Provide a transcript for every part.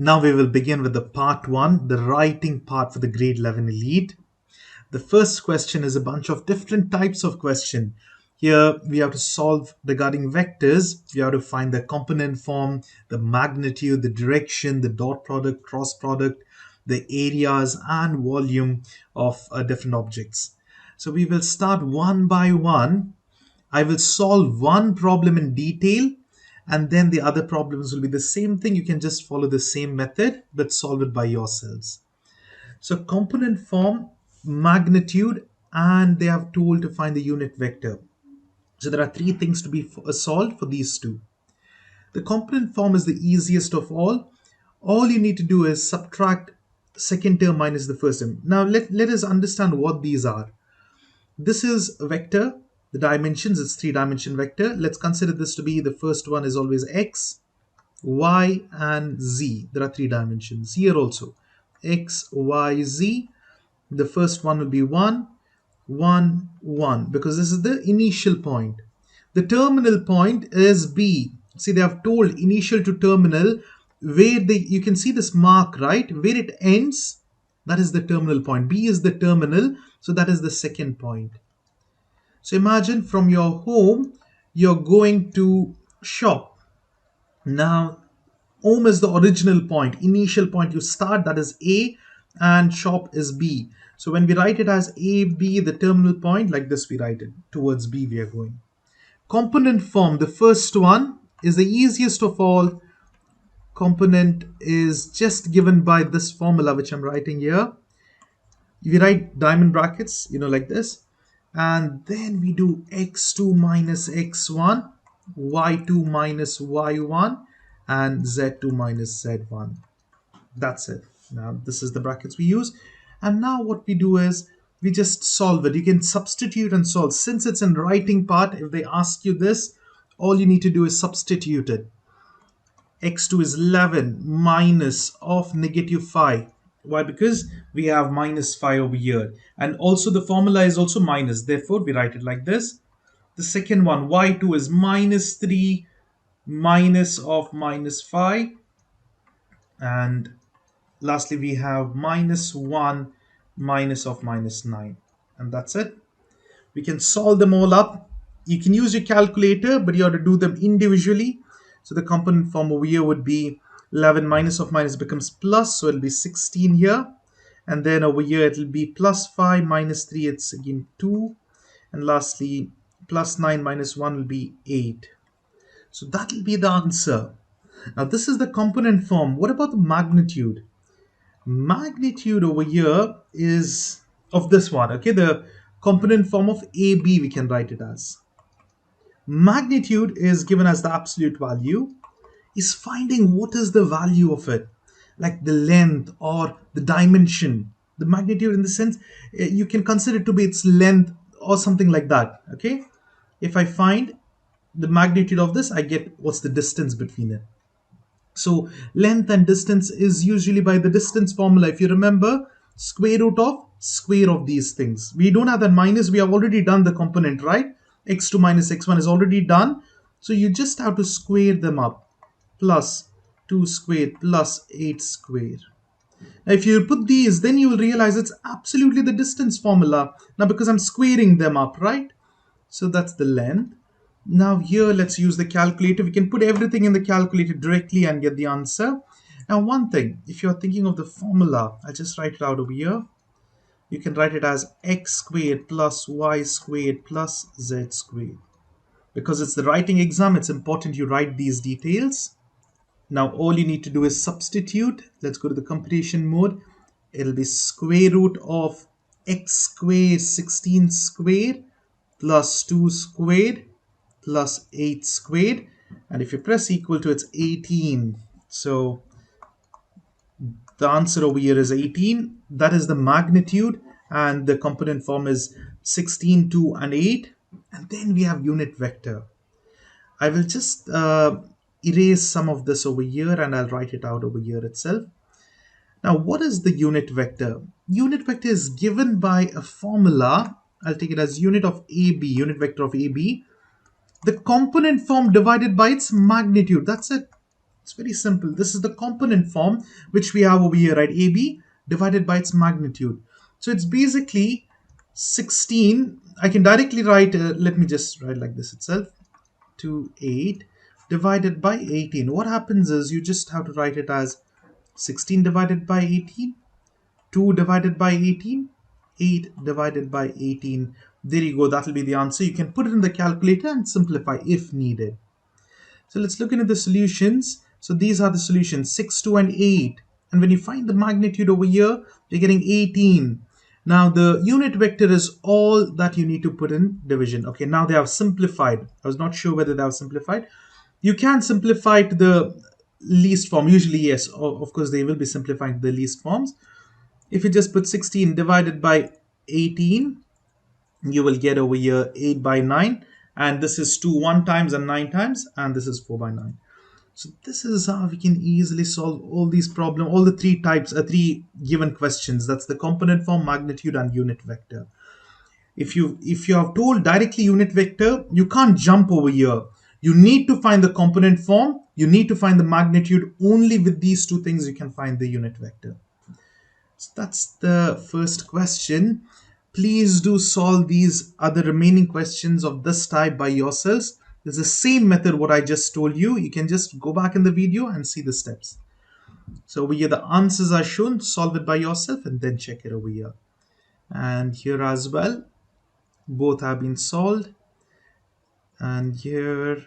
Now we will begin with the part 1, the writing part for the grade 11 elite. The first question is a bunch of different types of question. Here we have to solve regarding vectors. We have to find the component form, the magnitude, the direction, the dot product, cross product, the areas and volume of different objects. So we will start one by one. I will solve one problem in detail, and then the other problems will be the same thing. You can just follow the same method but solve it by yourselves. So component form, magnitude, and they have told to find the unit vector. So there are three things to be solved for these two. The component form is the easiest of all. All you need to do is subtract second term minus the first term. Now let us understand what these are. This is a vector, the dimensions, it's three-dimension vector. Let's consider this to be the first one is always x, y, and z. There are three dimensions. Here also, x, y, z. The first one will be 1, 1, 1, because this is the initial point. The terminal point is b. See, they have told initial to terminal, where you can see this mark, right? Where it ends, that is the terminal point. B is the terminal, so that is the second point. So imagine from your home, you're going to shop. Now, home is the original point, initial point you start, that is A, and shop is B. So when we write it as A, B, the terminal point, like this we write it, towards B we are going. Component form, the first one is the easiest of all. Component is just given by this formula which I'm writing here. We write diamond brackets, like this. And then we do x2 minus x1, y2 minus y1, and z2 minus z1. That's it. Now this is the brackets we use. And now what we do is we just solve it. You can substitute and solve. Since it's in writing part, if they ask you this, all you need to do is substitute it. x2 is 11 minus of negative 5. Why? Because we have minus 5 over here. And also the formula is also minus. Therefore, we write it like this. The second one, y2 is minus 3 minus of minus 5. And lastly, we have minus 1 minus of minus 9. And that's it. We can solve them all up. You can use your calculator, but you have to do them individually. So the component form over here would be 11 minus of minus becomes plus, so it'll be 16 here. And then over here it'll be plus 5 minus 3, it's again 2. And lastly, plus 9 minus 1 will be 8. So that will be the answer. Now this is the component form. What about the magnitude? Magnitude over here is of this one, okay? The component form of AB we can write it as. Magnitude is given as the absolute value, is finding what is the value of it, like the length or the dimension. The magnitude in the sense, you can consider it to be its length or something like that, okay? If I find the magnitude of this, I get what's the distance between it. So length and distance is usually by the distance formula. If you remember, square root of square of these things. We don't have that minus, we have already done the component, right? x2 minus x1 is already done. So you just have to square them up. Plus 2 squared plus 8 squared. Now if you put these, then you will realize it's absolutely the distance formula. Now because I'm squaring them up, right? So that's the length. Now here let's use the calculator. We can put everything in the calculator directly and get the answer. Now one thing, if you're thinking of the formula, I'll just write it out over here. You can write it as x squared plus y squared plus z squared. Because it's the writing exam, it's important you write these details. Now all you need to do is substitute. Let's go to the computation mode. It'll be square root of x squared 16 squared plus 2 squared plus 8 squared. And if you press equal to, it's 18. So the answer over here is 18. That is the magnitude, and the component form is 16, 2, and 8. And then we have unit vector. I will just erase some of this over here and I'll write it out over here itself. Now, what is the unit vector? Unit vector is given by a formula. I'll take it as unit of AB, unit vector of AB. The component form divided by its magnitude. That's it. It's very simple. This is the component form which we have over here, right? AB divided by its magnitude. So it's basically 16. I can directly write, let me just write like this itself. 28 divided by 18. What happens is you just have to write it as 16 divided by 18, 2 divided by 18, 8 divided by 18. There you go. That will be the answer. You can put it in the calculator and simplify if needed. So let's look into the solutions. So these are the solutions, 6, 2, and 8. And when you find the magnitude over here, you're getting 18. Now the unit vector is all that you need to put in division. Okay, now they have simplified. I was not sure whether they have simplified. You can simplify to the least form. Usually, yes, of course, they will be simplifying to the least forms. If you just put 16 divided by 18, you will get over here 8 by 9. And this is 2 1 times and 9 times. And this is 4 by 9. So this is how we can easily solve all these problems, all the three types, three given questions. That's the component form, magnitude, and unit vector. If you have told directly unit vector, you can't jump over here. You need to find the component form. You need to find the magnitude. Only with these two things you can find the unit vector. So that's the first question. Please do solve these other remaining questions of this type by yourselves. It's the same method what I just told you. You can just go back in the video and see the steps. So over here the answers are shown. Solve it by yourself and then check it over here. And here as well, both have been solved. And here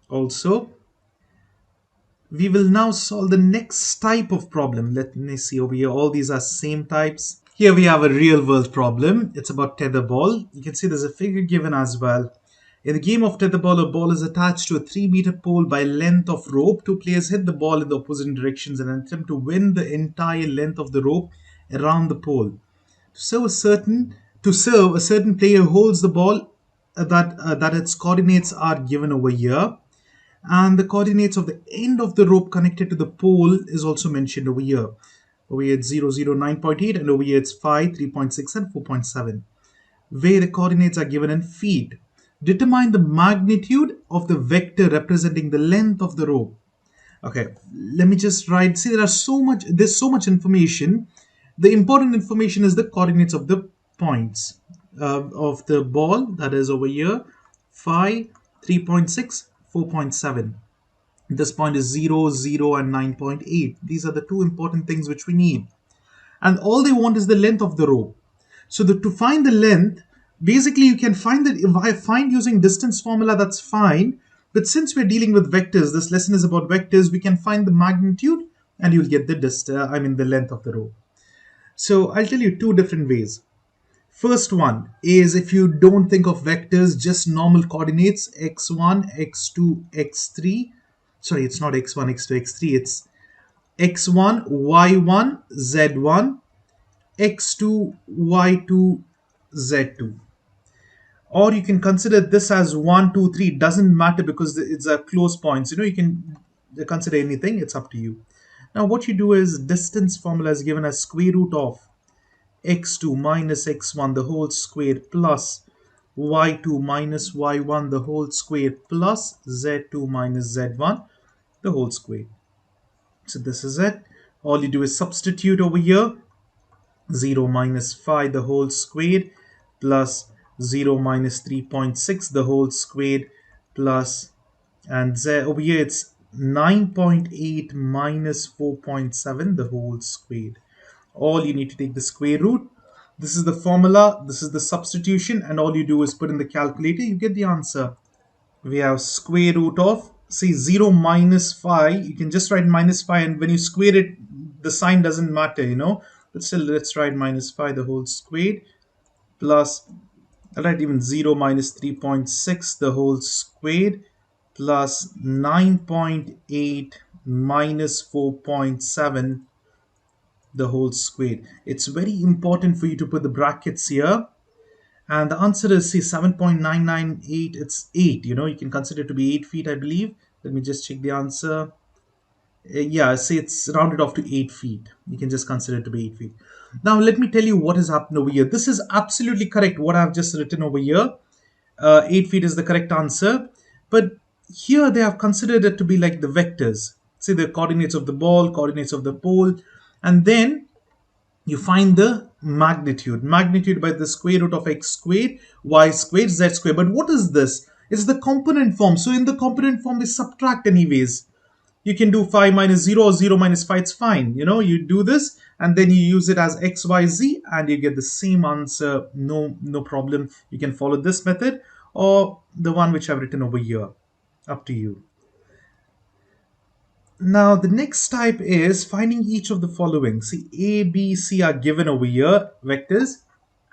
also. We will now solve the next type of problem. Let me see over here. All these are same types. Here we have a real world problem. It's about tetherball. You can see there's a figure given as well. In the game of tetherball, a ball is attached to a 3-meter pole by length of rope. Two players hit the ball in the opposite directions and attempt to win the entire length of the rope around the pole. To serve, a certain player holds the ball that its coordinates are given over here. And the coordinates of the end of the rope connected to the pole is also mentioned over here. Over here it's 0, 0, 9.8 and over here it's 5, 3.6 and 4.7. Where the coordinates are given in feet. Determine the magnitude of the vector representing the length of the rope. Okay, let me just write. See, there's so much information. The important information is the coordinates of the points of the ball, that is over here 5, 3.6, 4.7. This point is 0, 0 and 9.8. These are the two important things which we need. And all they want is the length of the rope. So to find the length, basically you can find that if I find using distance formula, that's fine. But since we're dealing with vectors, this lesson is about vectors, we can find the magnitude and you'll get the length of the rope. So I'll tell you two different ways. First one is if you don't think of vectors, just normal coordinates, x1, x2, x3. Sorry, it's not x1, x2, x3. It's x1, y1, z1, x2, y2, z2. Or you can consider this as 1, 2, 3. It doesn't matter because it's a close points. You can consider anything. It's up to you. Now what you do is distance formula is given as square root of x2 minus x1 the whole square plus y2 minus y1 the whole square plus z2 minus z1 the whole square. So this is it. All you do is substitute over here. 0 minus 5 the whole square plus 0 minus 3.6 the whole square plus, and over here it's 9.8 minus 4.7 the whole square. All you need to take the square root. This is the formula, this is the substitution, and all you do is put in the calculator, you get the answer. We have square root of, say 0 minus 5, you can just write minus 5, and when you square it, the sign doesn't matter, but still let's write minus 5 the whole squared plus, I'll write even 0 minus 3.6 the whole squared plus 9.8 minus 4.7 the whole squared. It's very important for you to put the brackets here, and the answer is, say, 7.998. It's 8. You can consider it to be 8 feet, I believe. Let me just check the answer. Yeah, say it's rounded off to 8 feet. You can just consider it to be 8 feet. Now let me tell you what has happened over here. This is absolutely correct what I've just written over here. 8 feet is the correct answer, but here they have considered it to be like the vectors. say the coordinates of the ball, coordinates of the pole, and then you find the magnitude by the square root of x squared, y squared, z squared. But what is this? It's the component form. So in the component form, we subtract anyways. You can do 5 minus 0 or 0 minus 5, it's fine. You know, you do this and then you use it as x, y, z and you get the same answer. No problem. You can follow this method or the one which I've written over here. Up to you. Now the next type is finding each of the following. See, A, B, C are given over here, vectors.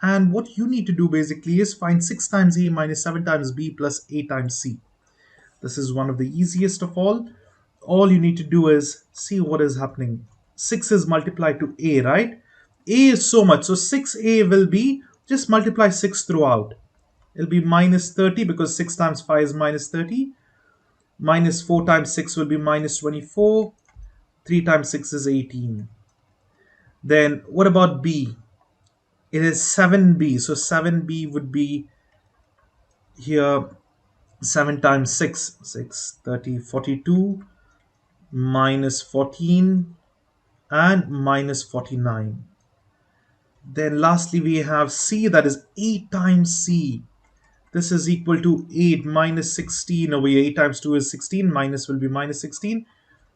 And what you need to do basically is find 6 times A minus 7 times B plus A times C. This is one of the easiest of all. All you need to do is see what is happening. 6 is multiplied to A, right? A is so much. So 6A will be, just multiply 6 throughout. It'll be minus 30 because 6 times 5 is minus 30. Minus 4 times 6 will be minus 24. 3 times 6 is 18. Then what about B? It is 7B. So 7B would be here 7 times 6. 6, 30, 42. Minus 14 and minus 49. Then lastly we have C, that is 8 times C. This is equal to 8 minus 16 over here. 8 times 2 is 16. Minus will be minus 16.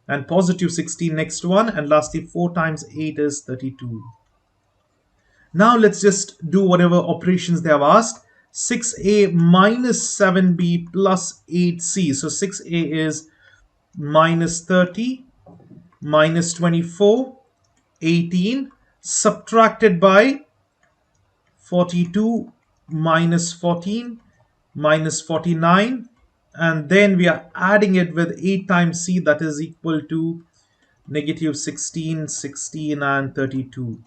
And positive 16 next one. And lastly 4 times 8 is 32. Now let's just do whatever operations they have asked. 6A minus 7B plus 8C. So 6A is minus 30. Minus 24, 18, subtracted by 42, minus 14, minus 49, and then we are adding it with 8 times C, that is equal to negative 16, 16, and 32.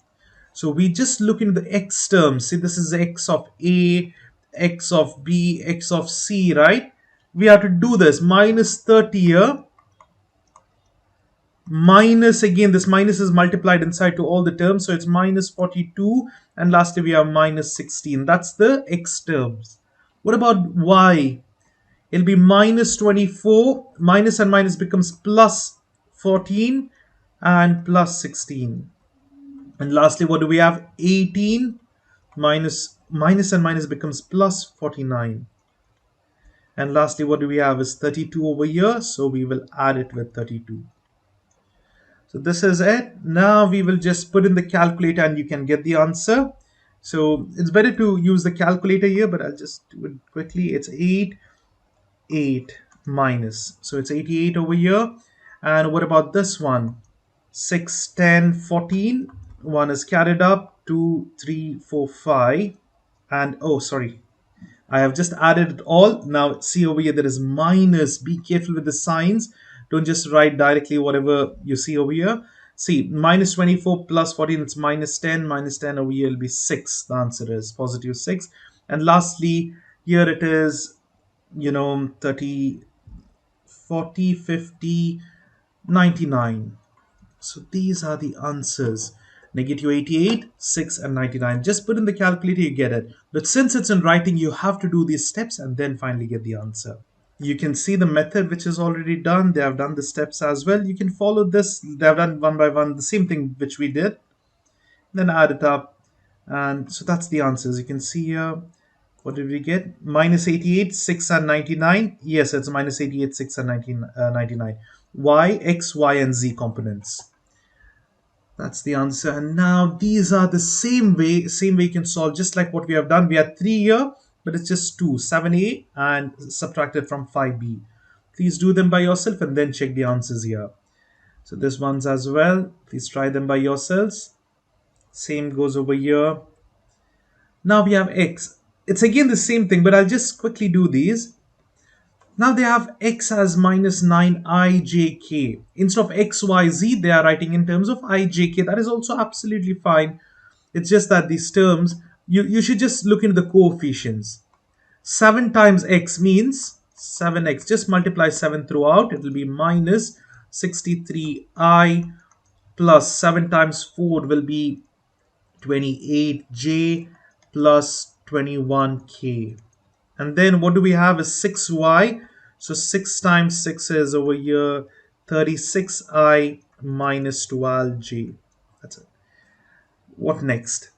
So we just look into the x terms. See, this is x of A, x of B, x of C, right? We have to do this. Minus 30 here. Minus, again this minus is multiplied inside to all the terms, so it's minus 42, and lastly we have minus 16. That's the x terms. What about y? It'll be minus 24, minus and minus becomes plus 14 and plus 16. And lastly, what do we have? 18 minus and minus becomes plus 49. And lastly, what do we have is 32 over here, so we will add it with 32. So this is it. Now we will just put in the calculator and you can get the answer. So it's better to use the calculator here, but I'll just do it quickly. It's 8 minus. So it's 88 over here. And what about this one? 6, 10, 14. 1 is carried up. 2, 3, 4, 5. And oh, sorry. I have just added it all. Now see over here there is minus. Be careful with the signs. Don't just write directly whatever you see over here. See, minus 24 plus 14, it's minus 10. Minus 10 over here will be 6. The answer is positive 6. And lastly, here it is, 30, 40, 50, 99. So these are the answers. Negative 88, 6, and 99. Just put in the calculator, you get it. But since it's in writing, you have to do these steps and then finally get the answer. You can see the method which is already done. They have done the steps as well. You can follow this. They have done one by one the same thing which we did. Then add it up. And so that's the answers. You can see here. What did we get? Minus 88, 6, and 99. Yes, it's minus 88, 6, and 99. Y, X, Y, and Z components. That's the answer. And now these are the same way you can solve, just like what we have done. We had 3 here, but it's just 2, 7A and subtracted from 5B. Please do them by yourself and then check the answers here. So this one's as well. Please try them by yourselves. Same goes over here. Now we have X. It's again the same thing, but I'll just quickly do these. Now they have X as minus 9ijk. Instead of X, Y, Z, they are writing in terms of ijk. That is also absolutely fine. It's just that these terms, you should just look into the coefficients. 7 times X means 7X. Just multiply 7 throughout. It will be minus 63I plus 7 times 4 will be 28J plus 21K. And then what do we have is 6Y. So 6 times 6 is over here 36i minus 12j. That's it. What next?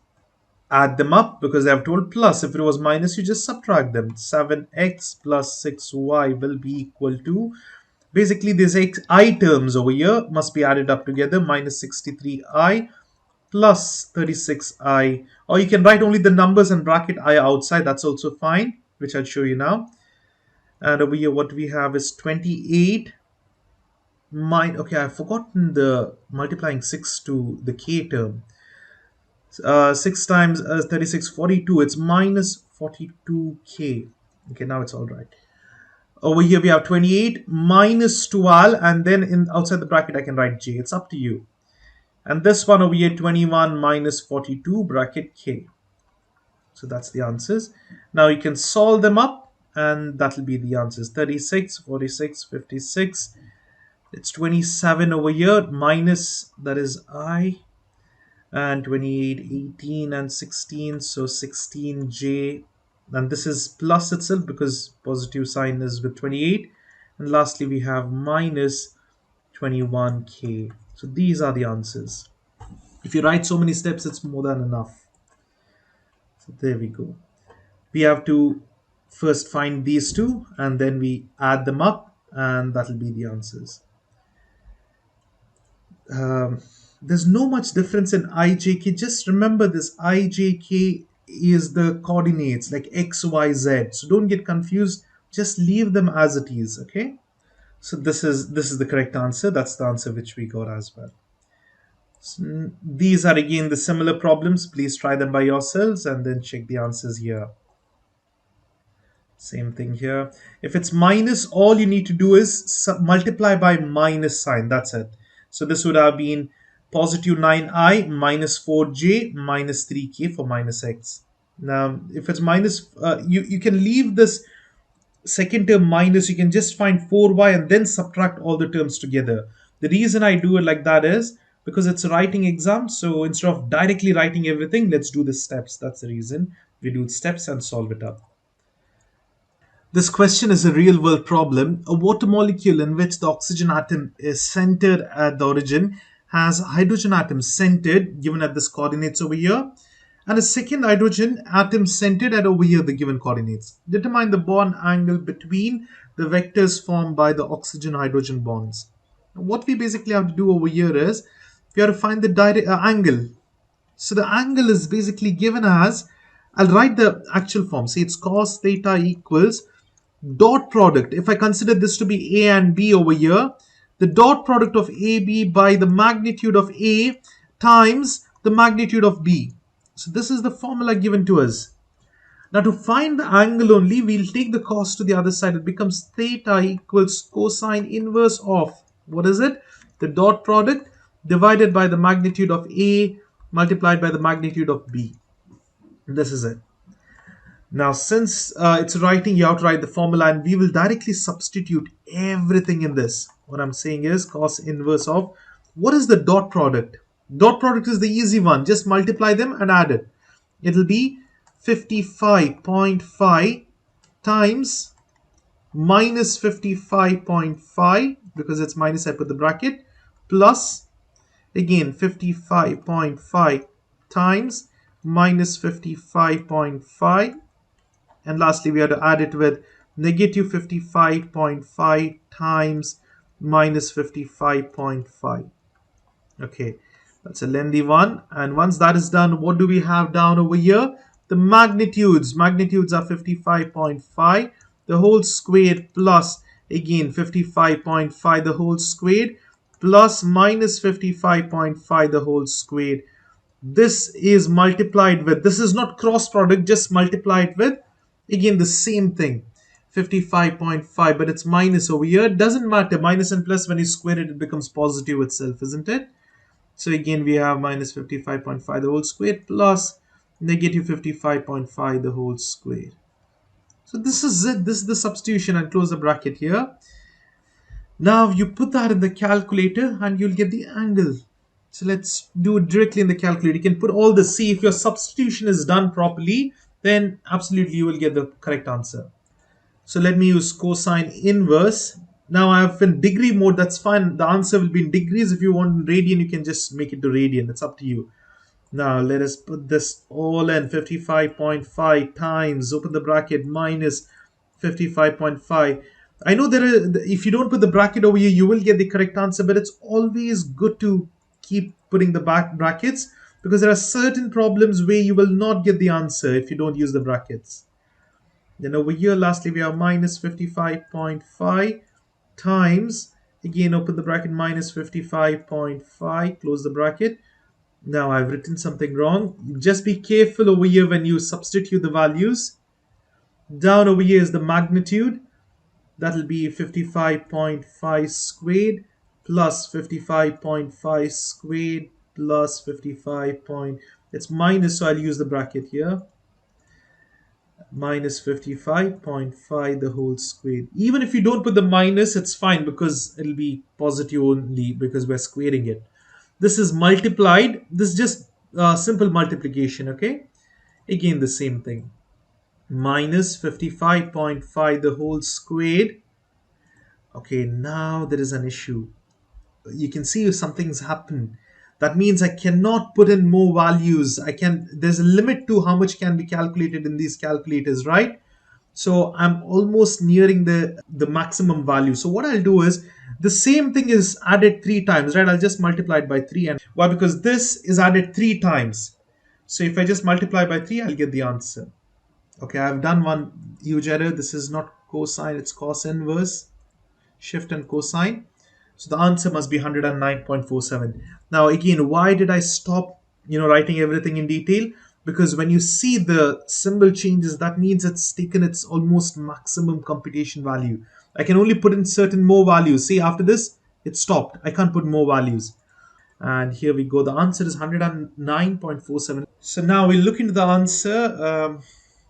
Add them up because they have told plus. If it was minus, you just subtract them. 7x plus 6y will be equal to, basically these I terms over here must be added up together, minus 63i plus 36i, or you can write only the numbers and bracket I outside, that's also fine, which I'll show you now. And over here what we have is 28 okay, I've forgotten the multiplying 6 to the k term. 6 times 36, 42, it's minus 42k. Okay, now it's all right. Over here we have 28 minus 12, and then in outside the bracket I can write j. It's up to you. And this one over here, 21 minus 42 bracket k. So that's the answers. Now you can solve them up, and that will be the answers. 36, 46, 56. It's 27 over here, minus, that is I, and 28, 18, and 16. So 16j. And this is plus itself because positive sign is with 28. And lastly, we have minus 21k. So these are the answers. If you write so many steps, it's more than enough. So there we go. We have to first find these two and then we add them up, and that will be the answers. There's no much difference in ijk. Just remember this, ijk is the coordinates like x, y, z. So don't get confused. Just leave them as it is. Okay. So this is the correct answer. That's the answer which we got as well. So these are again the similar problems. Please try them by yourselves and then check the answers here. Same thing here. If it's minus, all you need to do is multiply by minus sign. That's it. So this would have been positive 9i minus 4j minus 3k for minus x. Now, if it's minus, you can leave this second term minus. You can just find 4y and then subtract all the terms together. The reason I do it like that is because it's a writing exam. So instead of directly writing everything, let's do the steps. That's the reason we do steps and solve it up. This question is a real world problem. A water molecule in which the oxygen atom is centered at the origin has hydrogen atoms centered given at this coordinates over here, and a second hydrogen atom centered at over here the given coordinates. Determine the bond angle between the vectors formed by the oxygen hydrogen bonds. What we basically have to do over here is we have to find the angle. So the angle is basically given as, I'll write the actual form. See, it's cos theta equals dot product. If I consider this to be A and B over here, the dot product of AB by the magnitude of A times the magnitude of B. So this is the formula given to us. Now to find the angle only, we'll take the cos to the other side. It becomes theta equals cosine inverse of, what is it? The dot product divided by the magnitude of A multiplied by the magnitude of B. This is it. Now, since it's writing, you have to write the formula, and we will directly substitute everything in this. What I'm saying is cos inverse of, what is the dot product? Dot product is the easy one. Just multiply them and add it. It will be 55.5 times minus 55.5, because it's minus, I put the bracket, plus again 55.5 times minus 55.5. And lastly, we have to add it with negative 55.5 times minus 55.5. Okay, that's a lengthy one. And once that is done, what do we have down over here? The magnitudes. Magnitudes are 55.5, the whole squared, plus again 55.5, the whole squared, plus minus 55.5, the whole squared. This is multiplied with, this is not cross product, just multiply it with, again the same thing, 55.5, but it's minus over here. It doesn't matter, minus and plus, when you square it, it becomes positive itself, isn't it? So again we have minus 55.5 the whole square plus negative 55.5 the whole square. So this is it. This is the substitution, and close the bracket here. Now you put that in the calculator and you'll get the angle. So let's do it directly in the calculator. You can put all this. See, if your substitution is done properly, then absolutely you will get the correct answer. So let me use cosine inverse. Now I have in degree mode, that's fine. The answer will be in degrees. If you want in radian, you can just make it to radian. It's up to you. Now let us put this all in 55.5 times, open the bracket, minus 55.5. I know there are, if you don't put the bracket over here, you will get the correct answer, but it's always good to keep putting the back brackets because there are certain problems where you will not get the answer if you don't use the brackets. Then over here, lastly, we have minus 55.5 times, again, open the bracket, minus 55.5, close the bracket. Now I've written something wrong. Just be careful over here when you substitute the values. Down over here is the magnitude. That'll be 55.5 squared plus 55.5 squared plus 55 point. It's minus, so I'll use the bracket here. Minus 55.5 the whole squared. Even if you don't put the minus, it's fine because it'll be positive only because we're squaring it. This is multiplied. This is just simple multiplication, okay? Again, the same thing. Minus 55.5 the whole squared. Okay, now there is an issue. You can see if something's happened. That means I cannot put in more values. There's a limit to how much can be calculated in these calculators, right? So I'm almost nearing the maximum value. So what I'll do is the same thing is added 3 times, right? I'll just multiply it by 3. And why? Because this is added 3 times. So if I just multiply by 3, I'll get the answer. Okay, I've done one huge error. This is not cosine, it's cos inverse, shift and cosine. So the answer must be 109.47. Now again, why did I stop, writing everything in detail? Because when you see the symbol changes, that means it's taken its almost maximum computation value. I can only put in certain more values. See, after this, it stopped. I can't put more values. And here we go. The answer is 109.47. So now we look into the answer.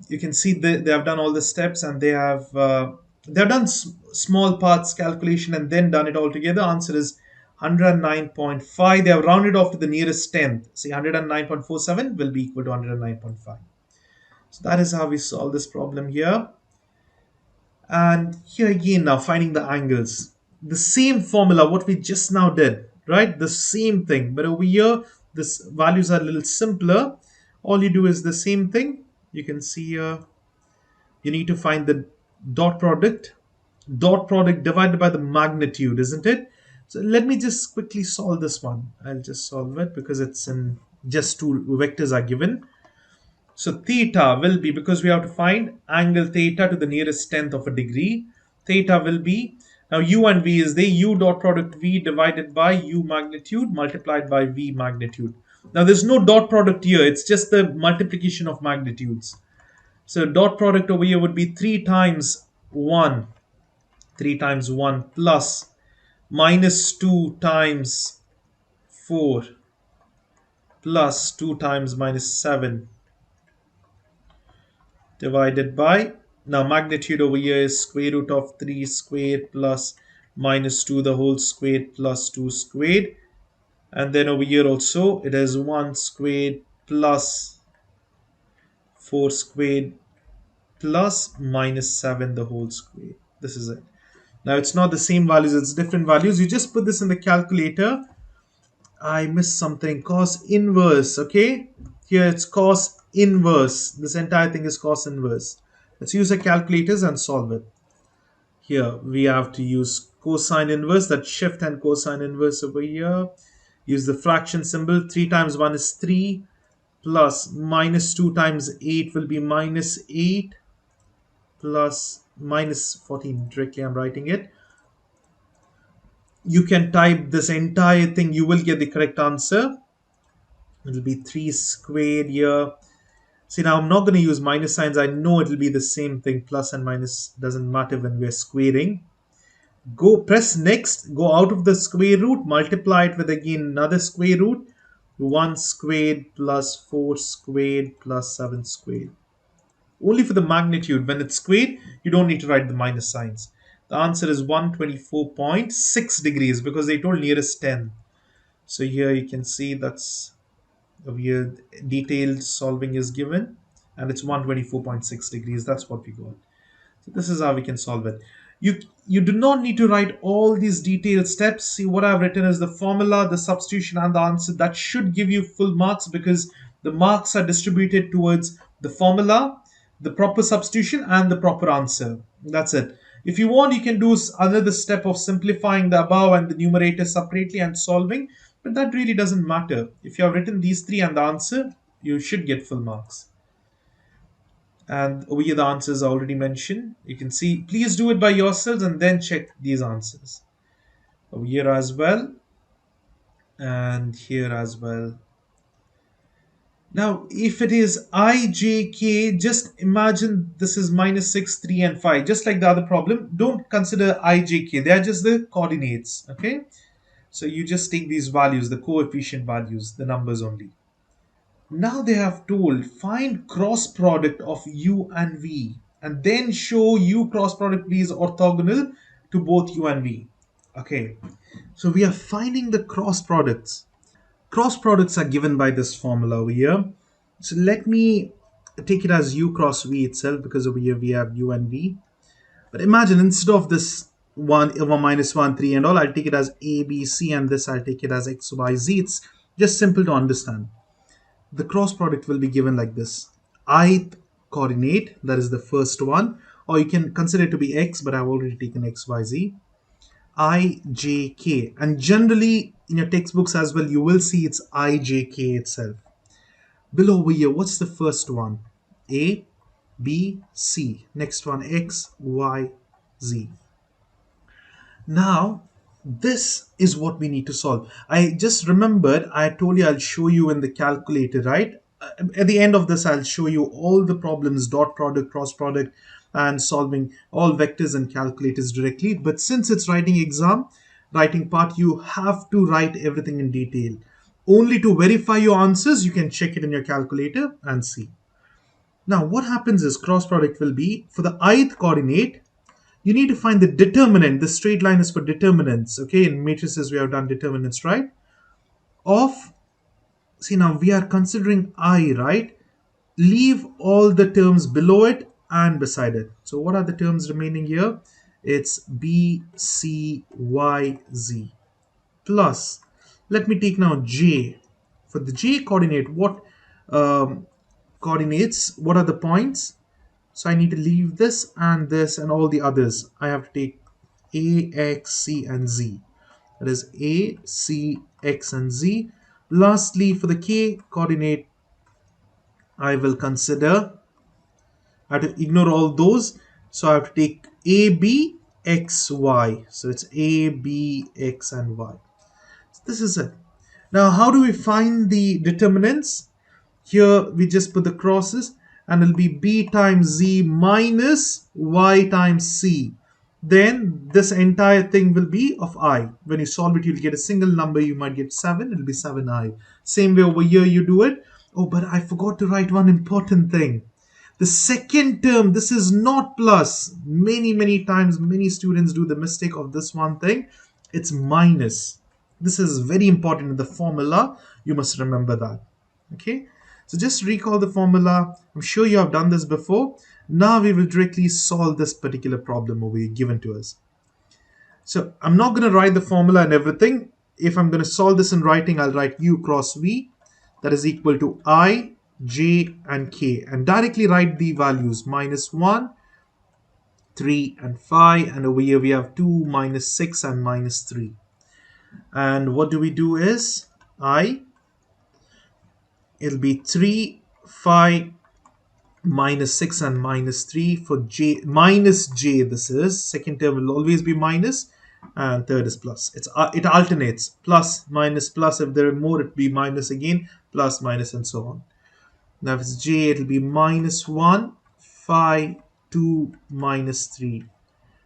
You can see they have done all the steps and they have done small parts calculation and then done it all together. Answer is 109.5. They have rounded off to the nearest tenth. See, 109.47 will be equal to 109.5. So that is how we solve this problem here. And here again, now finding the angles. The same formula, what we just now did, right? The same thing. But over here, this values are a little simpler. All you do is the same thing. You can see here, you need to find the dot product. Dot product divided by the magnitude, isn't it? So let me just quickly solve this one. I'll just solve it because it's in just 2 vectors are given. So theta will be, because we have to find angle theta to the nearest tenth of a degree, theta will be, now u and v is there, u dot product v divided by u magnitude multiplied by v magnitude. Now there's no dot product here, it's just the multiplication of magnitudes. So dot product over here would be 3 times 1, 3 times 1 plus minus 2 times 4 plus 2 times minus 7 divided by, now magnitude over here is square root of 3 squared plus minus 2 the whole squared plus 2 squared, and then over here also it is 1 squared plus 4 squared plus minus 7 the whole squared. This is it. Now it's not the same values, it's different values. You just put this in the calculator. I missed something. Cos inverse, okay? Here it's cos inverse. This entire thing is cos inverse. Let's use our calculators and solve it. Here we have to use cosine inverse, that shift and cosine inverse over here. Use the fraction symbol. 3 times 1 is 3 plus minus 2 times 8 will be minus 8 plus minus 14. Directly I'm writing it. You can type this entire thing, you will get the correct answer. It'll be 3 squared here. See, now I'm not going to use minus signs. I know it'll be the same thing. Plus and minus doesn't matter when we're squaring. Go press next, go out of the square root, multiply it with again another square root. 1 squared plus 4 squared plus 7 squared. Only for the magnitude. When it's squared, you don't need to write the minus signs. The answer is 124.6 degrees because they told nearest 10. So here you can see that's here detailed solving is given and it's 124.6 degrees. That's what we got. So this is how we can solve it. You do not need to write all these detailed steps. See, what I've written is the formula, the substitution, and the answer. That should give you full marks because the marks are distributed towards the formula, the proper substitution, and the proper answer. That's it. If you want, you can do another step of simplifying the above and the numerator separately and solving, but that really doesn't matter. If you have written these three and the answer, you should get full marks. And over here the answers are already mentioned. You can see, please do it by yourselves and then check these answers over here as well, and here as well. Now if it is I, j, k, just imagine this is minus 6, 3 and 5, just like the other problem. Don't consider I, j, k, they are just the coordinates. Okay, so you just take these values, the coefficient values, the numbers only. Now they have told find cross product of u and v and then show u cross product v is orthogonal to both u and v. Okay, so we are finding the cross products. Cross products are given by this formula over here. So let me take it as u cross v itself because over here we have u and v. But imagine instead of this 1, 1 - 1, 3 and all, I'll take it as a, b, c, and this I'll take it as x, y, z. It's just simple to understand. The cross product will be given like this. Ith coordinate, that is the first one, or you can consider it to be x, but I've already taken x, y, z. I, j, k. And generally in your textbooks as well, you will see it's I, j, k itself. Below over here, what's the first one? A, B, C. Next one, x, y, z. Now, this is what we need to solve. I just remembered, I told you I'll show you in the calculator, right? At the end of this, I'll show you all the problems, dot product, cross product, and solving all vectors and calculators directly. But since it's writing part, you have to write everything in detail. Only to verify your answers, you can check it in your calculator and see. Now, what happens is cross product will be, for the ith coordinate, you need to find the determinant. The straight line is for determinants. Okay, in matrices we have done determinants, right? Of, see now we are considering I, right? Leave all the terms below it and beside it. So what are the terms remaining here? It's b, c, y, z. Plus, let me take now j. For the j coordinate, what coordinates? What are the points? So I need to leave this and all the others. I have to take A, X, C, and Z. That is A, C, X, and Z. Lastly, for the K coordinate, I will consider, I have to ignore all those. So I have to take A, B, X, Y. So it's A, B, X, and Y. So this is it. Now, how do we find the determinants? Here we just put the crosses and it'll be b times z minus y times c. Then this entire thing will be of I. When you solve it, you'll get a single number. You might get 7. It'll be 7i. Same way over here you do it. Oh, but I forgot to write one important thing. The second term, this is not plus. Many times, many students do the mistake of this one thing. It's minus. This is very important in the formula. You must remember that. Okay. So just recall the formula. I'm sure you have done this before. Now we will directly solve this particular problem over here given to us. So I'm not going to write the formula and everything. If I'm going to solve this in writing, I'll write u cross v. That is equal to I, j, and k. And directly write the values. Minus 1, 3, and 5. And over here we have 2, minus 6, and minus 3. And what do we do is it'll be 3, 5, minus 6 and minus 3 for j, minus j. This is second term will always be minus and third is plus. It alternates plus minus plus. If there are more, it'll be minus again, plus minus, and so on. Now if it's j, it'll be minus 1, 5, 2, minus 3,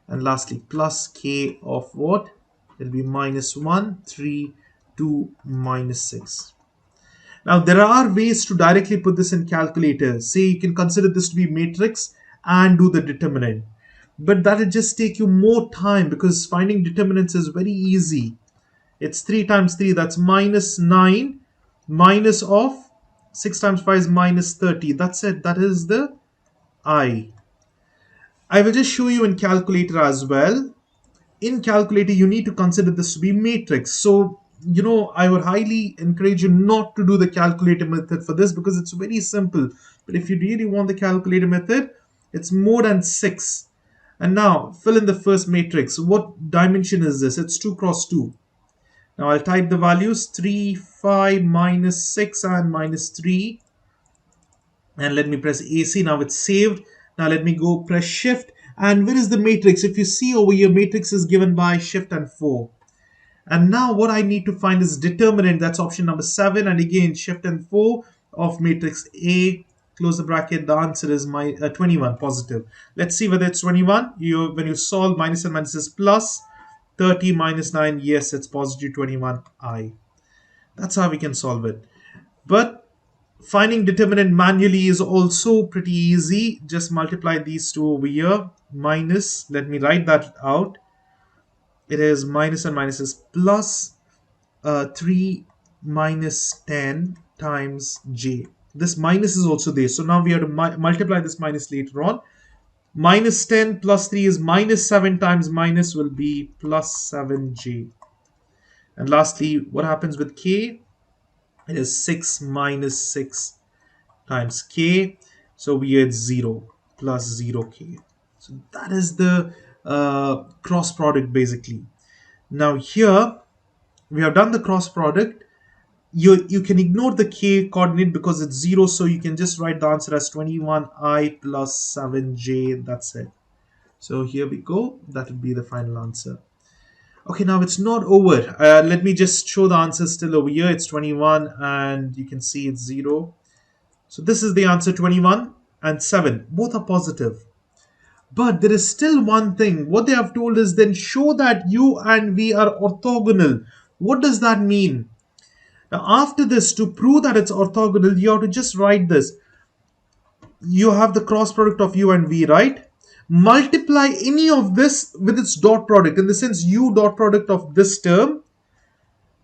and lastly plus k of what? It'll be minus 1, 3, 2, minus 6. Now, there are ways to directly put this in calculator. Say you can consider this to be matrix and do the determinant. But that will just take you more time because finding determinants is very easy. It's 3 times 3, that's minus 9, minus of 6 times 5 is minus 30. That's it. That is the I. I will just show you in calculator as well. In calculator, you need to consider this to be matrix. So, I would highly encourage you not to do the calculator method for this because it's very simple. But if you really want the calculator method, it's more than 6. And now, fill in the first matrix. What dimension is this? It's 2 cross 2. Now, I'll type the values 3, 5, minus 6, and minus 3. And let me press AC. Now it's saved. Now let me go press shift. And where is the matrix? If you see over here, matrix is given by shift and 4. And now what I need to find is determinant. That's option number 7. And again, shift and 4 of matrix A. Close the bracket. The answer is 21 positive. Let's see whether it's 21. When you solve, minus and minus is plus. 30 minus 9. Yes, it's positive 21i. That's how we can solve it. But finding determinant manually is also pretty easy. Just multiply these two over here. Minus, let me write that out. It is minus and minus is plus 3 minus 10 times j. This minus is also there. So now we have to multiply this minus later on. Minus 10 plus 3 is minus 7 times minus will be plus 7j. And lastly, what happens with k? It is 6 minus 6 times k. So we get 0 plus 0k. So that is the cross product basically. Now here we have done the cross product. You can ignore the k coordinate because it's 0. So you can just write the answer as 21i plus 7j. That's it. So here we go. That would be the final answer. Okay, now it's not over. Let me just show the answer still over here. It's 21 and you can see it's 0. So this is the answer, 21 and 7. Both are positive. But there is still one thing. What they have told is then show that u and v are orthogonal. What does that mean? Now after this, to prove that it's orthogonal, you have to just write this. You have the cross product of u and v, right? Multiply any of this with its dot product. In the sense, u dot product of this term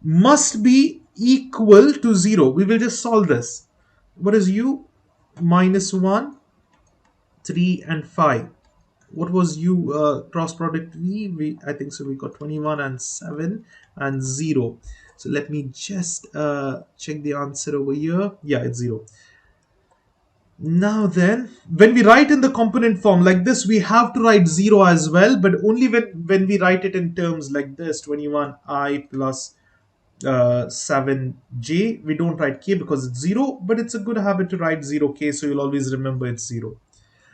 must be equal to 0. We will just solve this. What is u? Minus 1, 3, and 5. What was u cross product v? I think so we got 21 and 7 and 0. So let me just check the answer over here. Yeah, it's 0. Now then, when we write in the component form like this, we have to write 0 as well, but only when we write it in terms like this, 21i plus 7j. We don't write k because it's 0, but it's a good habit to write 0k, so you'll always remember it's 0.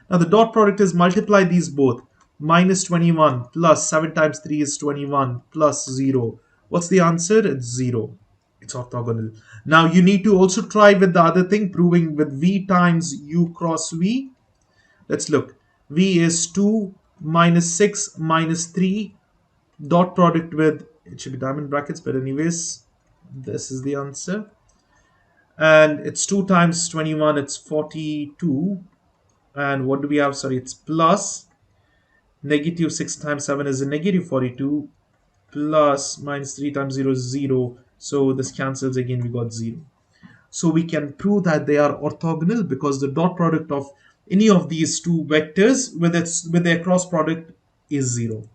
Now the dot product is multiply these both. Minus 21 plus 7 times 3 is 21 plus 0. What's the answer? It's 0. It's orthogonal. Now you need to also try with the other thing, proving with v times u cross v. Let's look. V is 2 minus 6 minus 3. Dot product with, it should be diamond brackets, but anyways, this is the answer. And it's 2 times 21, it's 42. And what do we have? Sorry, it's plus. Negative 6 times 7 is a negative 42. Plus minus 3 times 0 is 0. So this cancels again, we got 0. So we can prove that they are orthogonal because the dot product of any of these two vectors with their cross product is 0.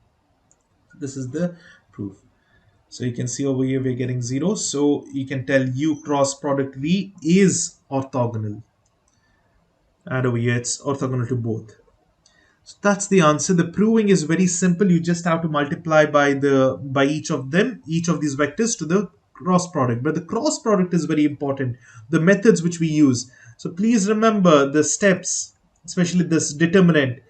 This is the proof. So you can see over here we're getting 0. So you can tell u cross product v is orthogonal. And over here it's orthogonal to both. So that's the answer. The proving is very simple. You just have to multiply by each of these vectors to the cross product. But the cross product is very important. The methods which we use. So please remember the steps, especially this determinant.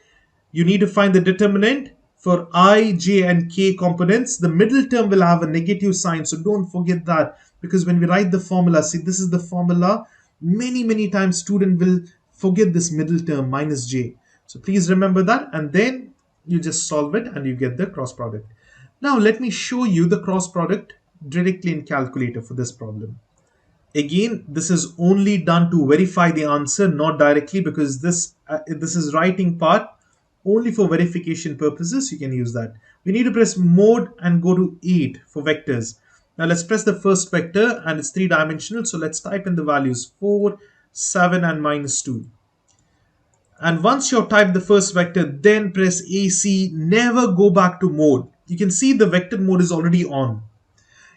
You need to find the determinant for I, j, and k components. The middle term will have a negative sign. So don't forget that, because when we write the formula, see, this is the formula. Many times student will forget this middle term minus j. So please remember that, and then you just solve it and you get the cross product. Now let me show you the cross product directly in calculator for this problem. Again, this is only done to verify the answer, not directly, because this is writing part only for verification purposes. You can use that. We need to press mode and go to 8 for vectors. Now let's press the first vector, and it's 3-dimensional. So let's type in the values 4, 7, and minus 2. And once you've typed the first vector, then press AC, never go back to mode. You can see the vector mode is already on.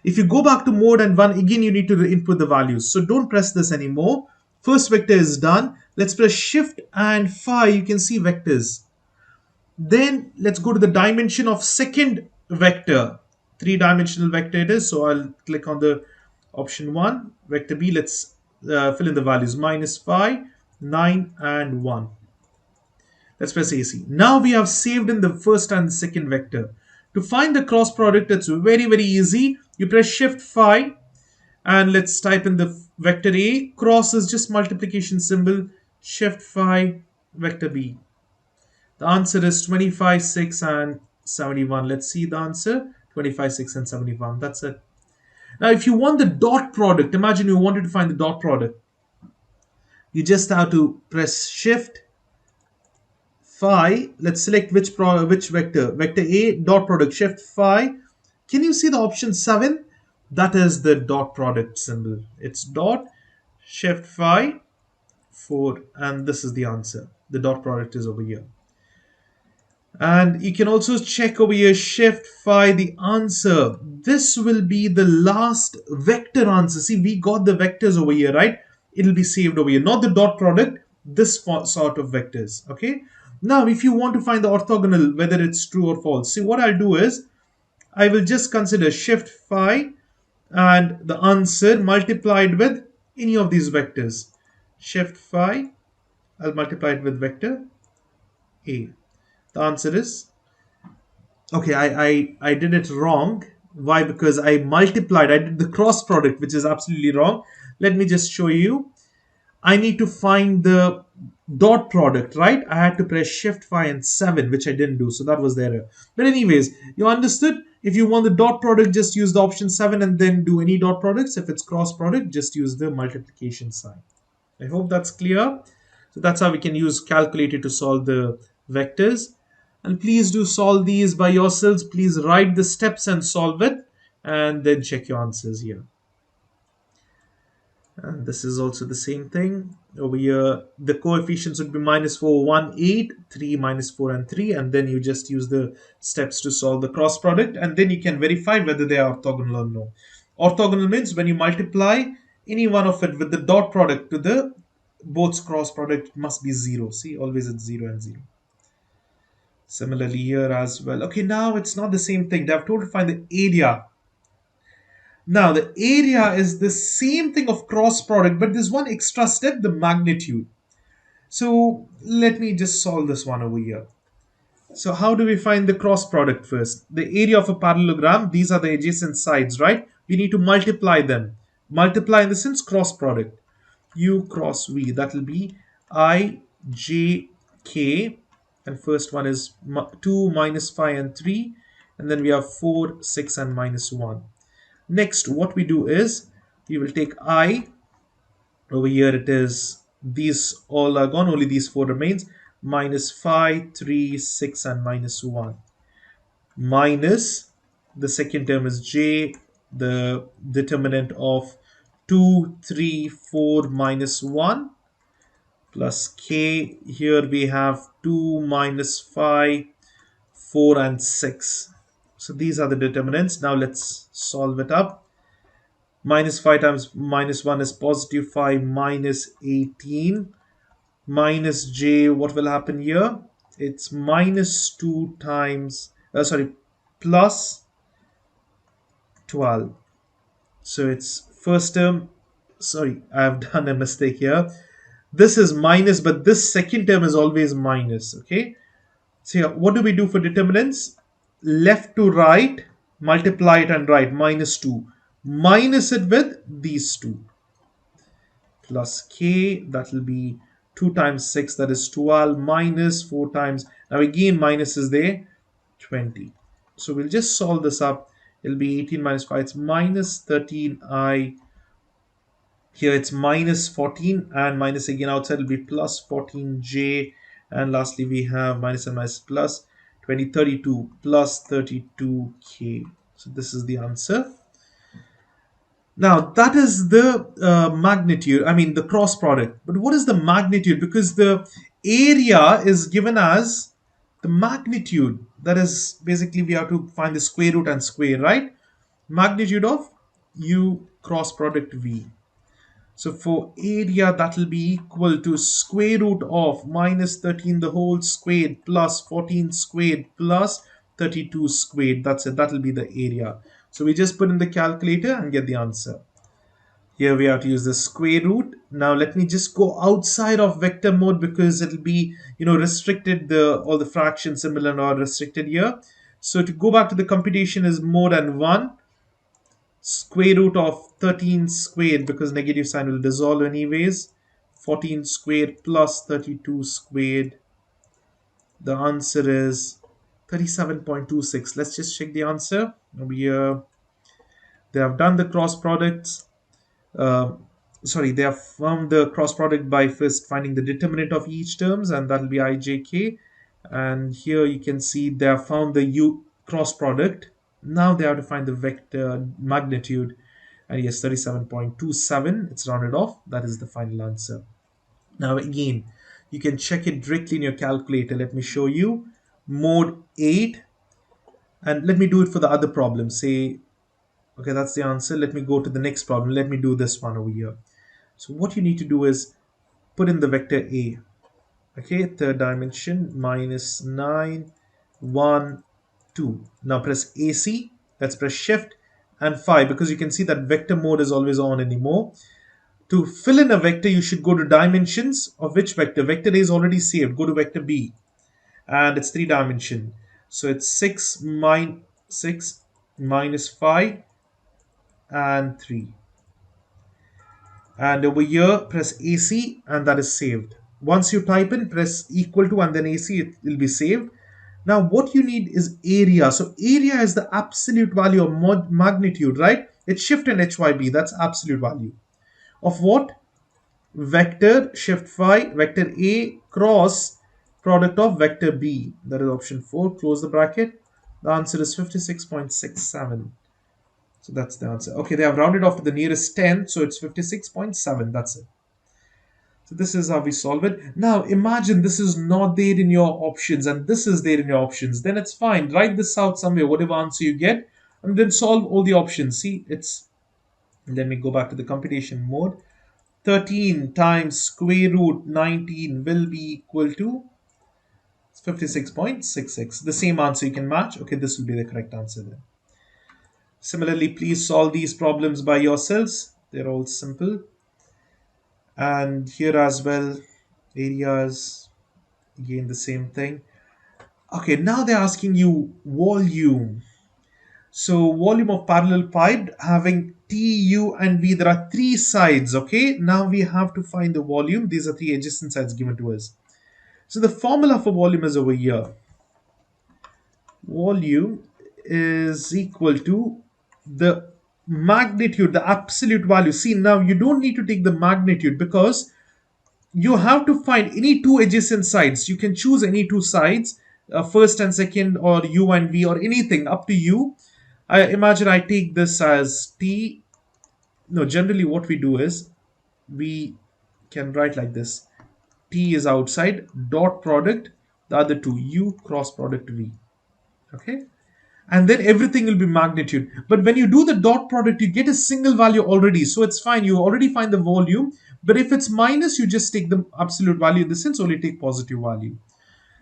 If you go back to mode and 1, again you need to input the values. So don't press this anymore. First vector is done. Let's press Shift and Phi. You can see vectors. Then let's go to the dimension of second vector. Three-dimensional vector it is. So I'll click on the option 1, vector B. Let's fill in the values -5, 9, and 1. Let's press AC. Now we have saved in the first and the second vector. To find the cross product, it's very, very easy. You press Shift Phi and let's type in the vector A. Cross is just multiplication symbol. Shift Phi, vector B. The answer is 25, 6, and 71. Let's see the answer. 25, 6, and 71. That's it. Now, if you want the dot product, imagine you wanted to find the dot product. You just have to press Shift Phi. Let's select which vector. Vector A, dot product, Shift Phi. Can you see the option 7? That is the dot product symbol. It's dot, Shift Phi, 4, and this is the answer. The dot product is over here. And you can also check over here, Shift Phi, the answer. This will be the last vector answer. See, we got the vectors over here, right? It'll be saved over here, not the dot product, this sort of vectors, okay? Now, if you want to find the orthogonal, whether it's true or false, see what I'll do is, I will just consider Shift Phi and the answer multiplied with any of these vectors. Shift Phi, I'll multiply it with vector A. The answer is, okay, I did it wrong. Why? Because I multiplied, I did the cross product, which is absolutely wrong. Let me just show you. I need to find the dot product, right? I had to press Shift Phi and 7, which I didn't do, so that was the error. But anyways, you understood? If you want the dot product, just use the option 7 and then do any dot products. If it's cross product, just use the multiplication sign. I hope that's clear. So that's how we can use calculator to solve the vectors. And please do solve these by yourselves. Please write the steps and solve it, and then check your answers here. And this is also the same thing. Over here, the coefficients would be -4, 1, 8, 3, -4, and 3. And then you just use the steps to solve the cross product. And then you can verify whether they are orthogonal or no. Orthogonal means when you multiply any one of it with the dot product to the both cross product, it must be 0. See, always it's 0 and 0. Similarly here as well. Okay, now it's not the same thing. They have told to find the area. Now the area is the same thing of cross product, but there's one extra step, the magnitude. So let me just solve this one over here. So how do we find the cross product first? The area of a parallelogram, these are the adjacent sides, right? We need to multiply them. Multiply in the sense cross product. U cross V, that will be I, J, K. And first one is 2, -5, and 3. And then we have 4, 6, and -1. Next, what we do is, we will take I. Over here it is, these all are gone, only these 4 remains. -5, 3, 6, and -1. Minus, the second term is J, the determinant of 2, 3, 4, -1. Plus K, here we have 2, -5, 4, and 6. So these are the determinants. Now let's solve it up. -5 times -1 is +5, -18. Minus J, what will happen here? It's -2 times, plus 12. So it's first term, I've done a mistake here. This is minus, but this second term is always minus, okay? So here, what do we do for determinants? Left to right, multiply it and write -2. Minus it with these two. Plus K, that will be 2 times 6, that is 12, minus 4 times, now again minus is there, 20. So we'll just solve this up. It'll be 18 minus 5, it's -13I. Here it's -14, and minus again outside will be +14J. And lastly we have minus and minus plus 20, 32 plus 32K. So this is the answer. Now that is the magnitude, I mean the cross product. But what is the magnitude? Because the area is given as the magnitude. That is basically we have to find the square root and square, right? Magnitude of u cross product v. So for area, that will be equal to square root of minus 13 the whole squared plus 14 squared plus 32 squared. That's it. That will be the area. So we just put in the calculator and get the answer. Here we have to use the square root. Now let me just go outside of vector mode because it'll be, restricted, the all the fractions similar are restricted here. So to go back to the computation is more than 1 square root of 13 squared, because negative sign will dissolve anyways, 14 squared plus 32 squared. The answer is 37.26. Let's just check the answer over here. They have done the cross products. uh, they have found the cross product by first finding the determinant of each terms, and that will be ijk. And here you can see they have found the u cross product. Now they have to find the vector magnitude, and yes, 37.27, it's rounded off. That is the final answer. Now again, you can check it directly in your calculator. Let me show you. Mode 8, and let me do it for the other problem. Say, okay, that's the answer. Let me go to the next problem. Let me do this one over here. So what you need to do is put in the vector A. Okay, third dimension, minus 9, 1, 2. Now press AC. Let's press Shift and 5, because you can see that vector mode is always on anymore. To fill in a vector, you should go to dimensions of which vector. Vector A is already saved. Go to vector B, and it's 3 dimension. So it's 6 minus 5 and 3. And over here press AC, and that is saved. Once you type in, press equal to and then AC, it will be saved. Now what you need is area. So area is the absolute value of magnitude, right? It's shift and HYB, that's absolute value of what? Vector shift phi vector A cross product of vector B. That is option 4. Close the bracket. The answer is 56.67. So that's the answer. Okay, they have rounded off to the nearest 10, so it's 56.7. That's it. So this is how we solve it. Now imagine this is not there in your options and this is there in your options. Then it's fine. Write this out somewhere, whatever answer you get, and then solve all the options. See, it's, let me go back to the computation mode. 13 times square root 19 will be equal to 56.66. The same answer you can match. Okay, this will be the correct answer then. Similarly, please solve these problems by yourselves. They're all simple. And here as well, areas, again the same thing. Okay, now they're asking you volume. So volume of parallelepiped having T, U, and V. There are 3 sides. Okay, now we have to find the volume. These are 3 adjacent sides given to us. So the formula for volume is over here. Volume is equal to the magnitude, the absolute value. See, now you don't need to take the magnitude because you have to find any 2 adjacent sides. You can choose any 2 sides, first and second, or U and V, or anything, up to you. I imagine I take this as T. No, generally what we do is we can write like this. T is outside, dot product, the other 2, U cross product V. Okay, and then everything will be magnitude. But when you do the dot product, you get a single value already, so it's fine. You already find the volume. But if it's minus, you just take the absolute value. In this sense, only take positive value.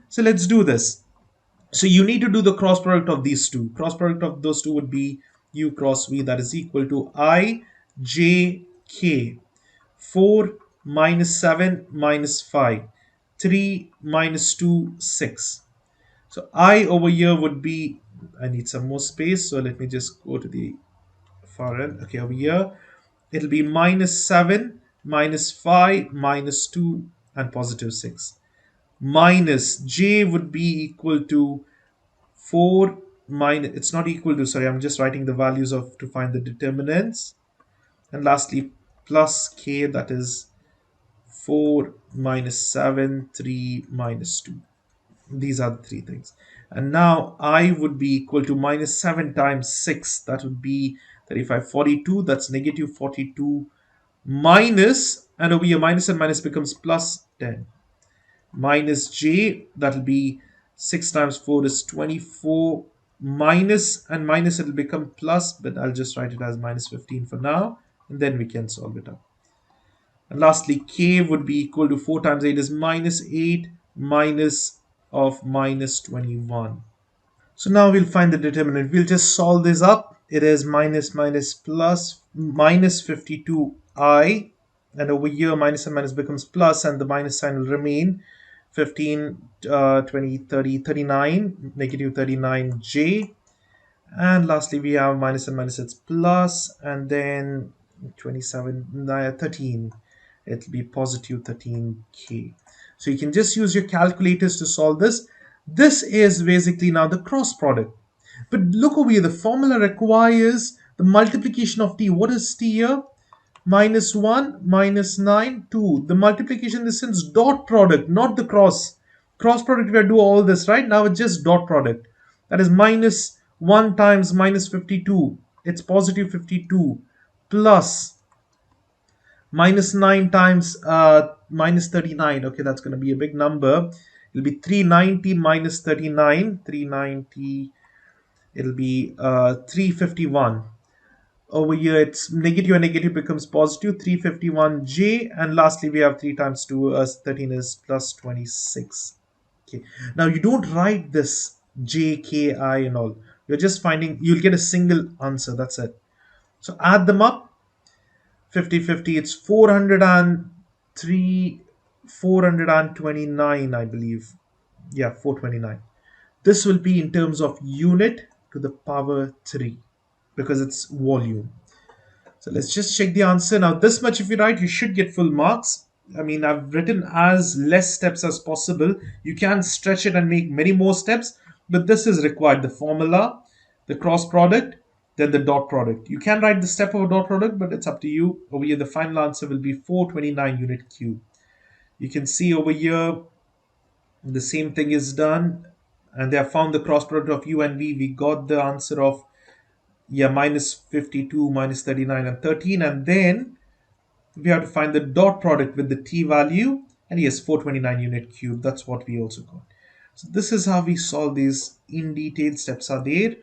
So let's do this. So you need to do the cross product of these two. Cross product of those two would be U cross V, that is equal to I J K. 4 minus 7 minus 5. 3 minus 2, 6. So I over here would be, I need some more space, so let me just go to the far end. Okay, over here it'll be minus 7 minus 5 minus 2 and positive 6. Minus J would be equal to 4 minus, it's not equal to, sorry, I'm just writing the values of to find the determinants. And lastly, plus K, that is 4 minus 7, 3 minus 2. These are the 3 things. And now I would be equal to minus 7 times 6. That would be 35, 42, that's negative 42 minus, and over here minus and minus becomes plus 10. Minus j, that'll be 6 times 4 is 24, minus and minus it'll become plus, but I'll just write it as minus 15 for now, and then we can solve it up. And lastly, k would be equal to 4 times 8 is minus 8 minus of minus 21. So now we'll find the determinant. We'll just solve this up. It is minus minus plus minus 52i, and over here minus and minus becomes plus, and the minus sign will remain. 15, 20, 30, 39, negative 39j. And lastly, we have minus and minus, it's plus, and then 27, 13. It'll be positive 13k. So you can just use your calculators to solve this. This is basically now the cross product. But look over here, the formula requires the multiplication of t. What is t here? Minus 1, minus 9, 2. The multiplication in this sense, dot product, not the cross. Cross product, we have to do all this, right? Now it's just dot product. That is minus 1 times minus 52. It's positive 52 plus minus 9 times minus 39. Okay, that's going to be a big number. It'll be 390 minus 39. 390. It'll be 351. Over here, it's negative and negative becomes positive. 351j. And lastly, we have 3 times 2 as 13 is plus 26. Okay. Now, you don't write this j, k, i and all. You're just finding, you'll get a single answer. That's it. So add them up. 50, 50, it's 403, 429, I believe. Yeah, 429. This will be in terms of unit to the power 3 because it's volume. So let's just check the answer. Now, this much if you write, you should get full marks. I mean, I've written as less steps as possible. You can stretch it and make many more steps, but this is required. The formula, the cross product, then the dot product. You can write the step of a dot product, but it's up to you. Over here, the final answer will be 429 unit cube. You can see over here, the same thing is done, and they have found the cross product of u and v. We got the answer of, yeah, minus 52, minus 39, and 13, and then we have to find the dot product with the t value, and yes, 429 unit cube. That's what we also got. So this is how we solve these in detail. Steps are there.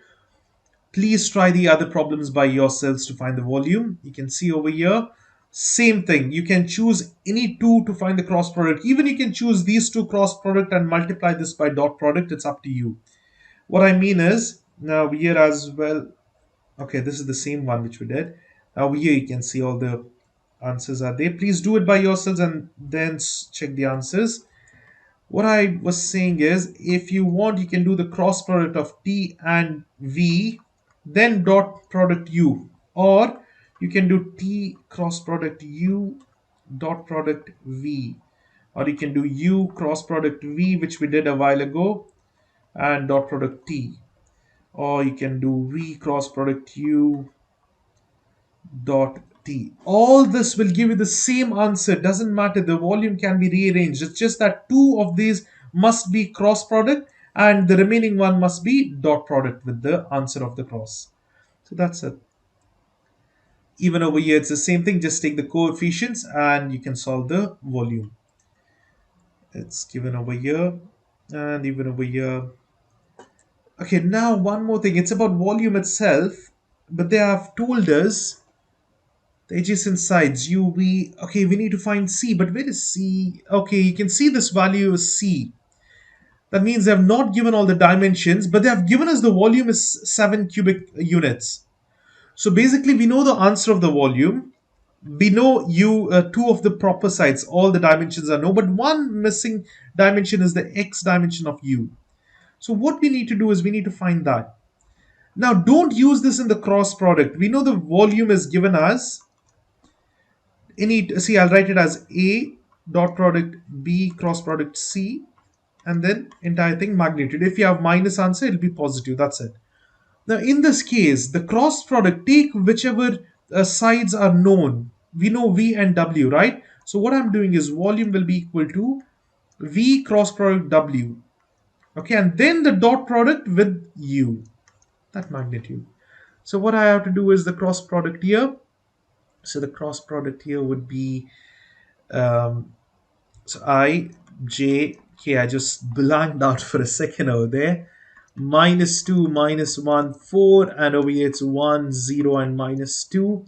Please try the other problems by yourselves to find the volume. You can see over here, same thing. You can choose any two to find the cross product. Even you can choose these two cross product and multiply this by dot product. It's up to you. What I mean is, now here as well, okay, this is the same one which we did. Now here you can see all the answers are there. Please do it by yourselves and then check the answers. What I was saying is, if you want, you can do the cross product of t and v, then dot product u, or you can do t cross product u dot product v, or you can do u cross product v, which we did a while ago, and dot product t, or you can do v cross product u dot t. All this will give you the same answer. Doesn't matter, the volume can be rearranged. It's just that two of these must be cross product and the remaining one must be dot product with the answer of the cross. So that's it. Even over here it's the same thing, just take the coefficients and you can solve the volume. It's given over here and even over here. Okay, now one more thing, it's about volume itself, but they have told us the adjacent sides u, v. Okay, we need to find c, but where is c? Okay, you can see this value is c. That means they have not given all the dimensions, but they have given us the volume is 7 cubic units. So basically, we know the answer of the volume. We know two of the proper sides, all the dimensions are known, but one missing dimension is the x dimension of u. So what we need to do is we need to find that. Now, don't use this in the cross product. We know the volume is given as see, I'll write it as a dot product b cross product c, and then entire thing magnitude. If you have minus answer, it'll be positive. That's it. Now in this case, the cross product, take whichever sides are known. We know v and w, right? So what I'm doing is volume will be equal to v cross product w. Okay, and then the dot product with u, that magnitude. So what I have to do is the cross product here. So the cross product here would be um, so I, J, K. I just blanked out for a second over there. Minus 2, minus 1, 4, and over here it's 1, 0, and minus 2.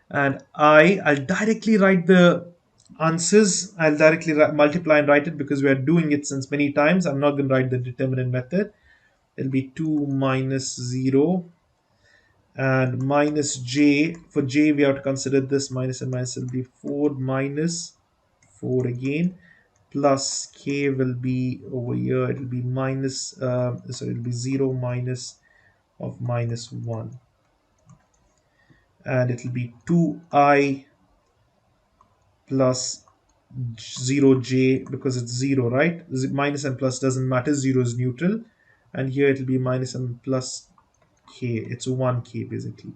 And I'll directly write the answers. I'll directly multiply and write it because we are doing it since many times. I'm not going to write the determinant method. It'll be 2 minus 0 and minus j. For j, we have to consider this minus and minus will be 4 minus 4 again, plus k will be over here, it'll be minus, sorry, it'll be 0 minus of minus 1. And it'll be 2i plus 0j because it's 0, right? Minus and plus doesn't matter, 0 is neutral. And here it'll be minus and plus k, it's 1k basically.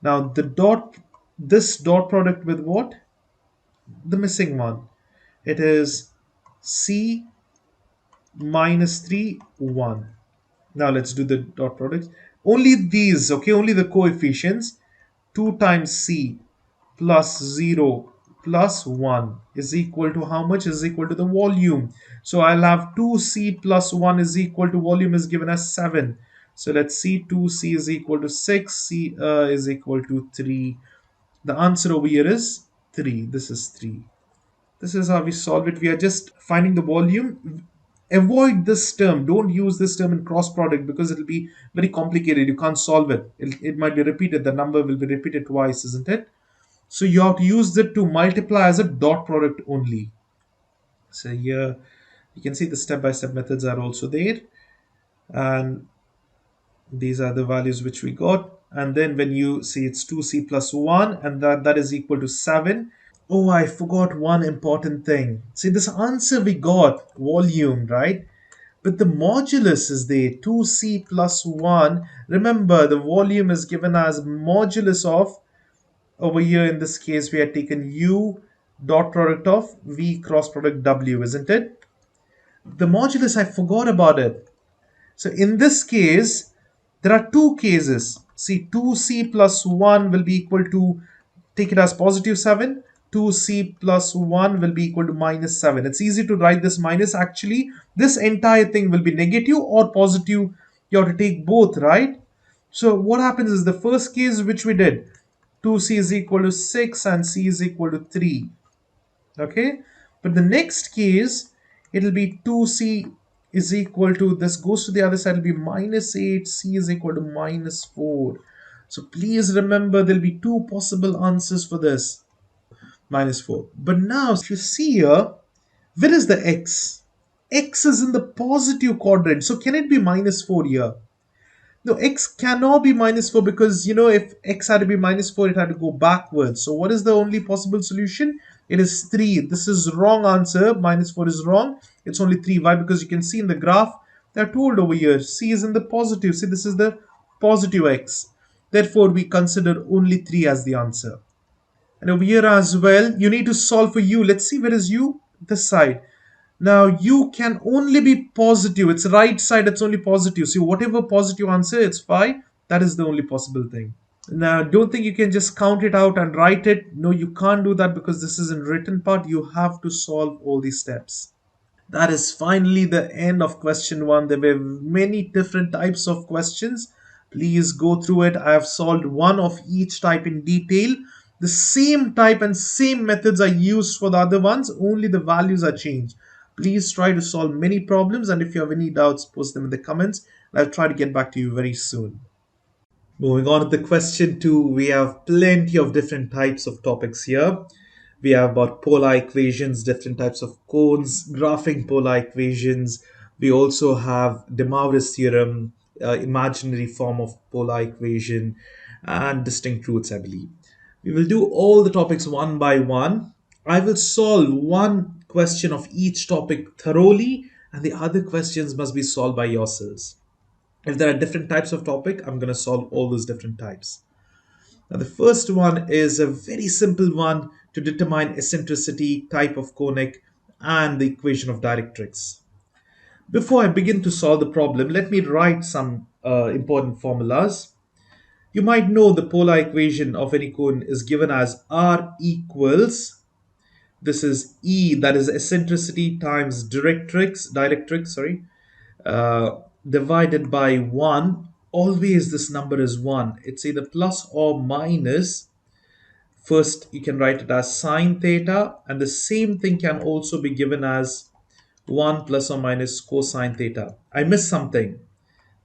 Now this dot product with what? The missing one. It is c minus 3, 1. Now let's do the dot product. Only these, okay, only the coefficients. 2 times c plus 0 plus 1 is equal to how much? Is equal to the volume. So I'll have 2c plus 1 is equal to volume is given as 7. So let's see, 2c is equal to 6, c is equal to 3. The answer over here is 3. This is 3. This is how we solve it. We are just finding the volume. Avoid this term. Don't use this term in cross product because it'll be very complicated. You can't solve it. It might be repeated. The number will be repeated twice, isn't it? So you have to use it to multiply as a dot product only. So here you can see the step-by-step methods are also there. And these are the values which we got. And then when you see it's 2c plus 1 and that is equal to 7. Oh, I forgot one important thing. See, this answer we got, volume, right? But the modulus is there, 2c plus 1. Remember, the volume is given as modulus of, over here in this case, we had taken u dot product of v cross product w, isn't it? The modulus, I forgot about it. So in this case, there are two cases. See, 2c plus 1 will be equal to, take it as positive 7. 2c plus 1 will be equal to minus 7. It's easy to write this minus. Actually, this entire thing will be negative or positive. You have to take both, right? So what happens is the first case which we did, 2c is equal to 6 and c is equal to 3. Okay, but the next case, it'll be 2c is equal to, this goes to the other side, it'll be minus 8, c is equal to minus 4. So please remember there'll be two possible answers for this, minus 4. But now if you see here, where is the x? X is in the positive quadrant, so can it be minus 4 here? No, x cannot be minus 4 because, you know, if x had to be minus 4, it had to go backwards. So what is the only possible solution? It is 3. This is wrong answer. Minus 4 is wrong. It's only 3. Why? Because you can see in the graph, they're told over here, c is in the positive. See, this is the positive x. Therefore, we consider only 3 as the answer. And over here as well, you need to solve for u. Let's see, where is u? This side. Now, u can only be positive. It's right side, it's only positive. So whatever positive answer, it's 5. That is the only possible thing. Now, don't think you can just count it out and write it. No, you can't do that because this is in written part. You have to solve all these steps. That is finally the end of question 1. There were many different types of questions. Please go through it. I have solved one of each type in detail. The same type and same methods are used for the other ones, only the values are changed. Please try to solve many problems, and if you have any doubts, post them in the comments. I'll try to get back to you very soon. Moving on to the question 2, we have plenty of different types of topics here. We have about polar equations, different types of cones, graphing polar equations. We also have De Moivre's theorem, imaginary form of polar equation, and distinct roots, I believe. We will do all the topics one by one. I will solve one question of each topic thoroughly, and the other questions must be solved by yourselves. If there are different types of topic, I'm going to solve all those different types. Now, the first one is a very simple one to determine eccentricity, type of conic, and the equation of directrix. Before I begin to solve the problem, let me write some important formulas. You might know the polar equation of any cone is given as R equals, this is E, that is eccentricity times directrix, divided by 1. Always this number is 1. It's either plus or minus. First, you can write it as sine theta, and the same thing can also be given as 1 plus or minus cosine theta. I missed something.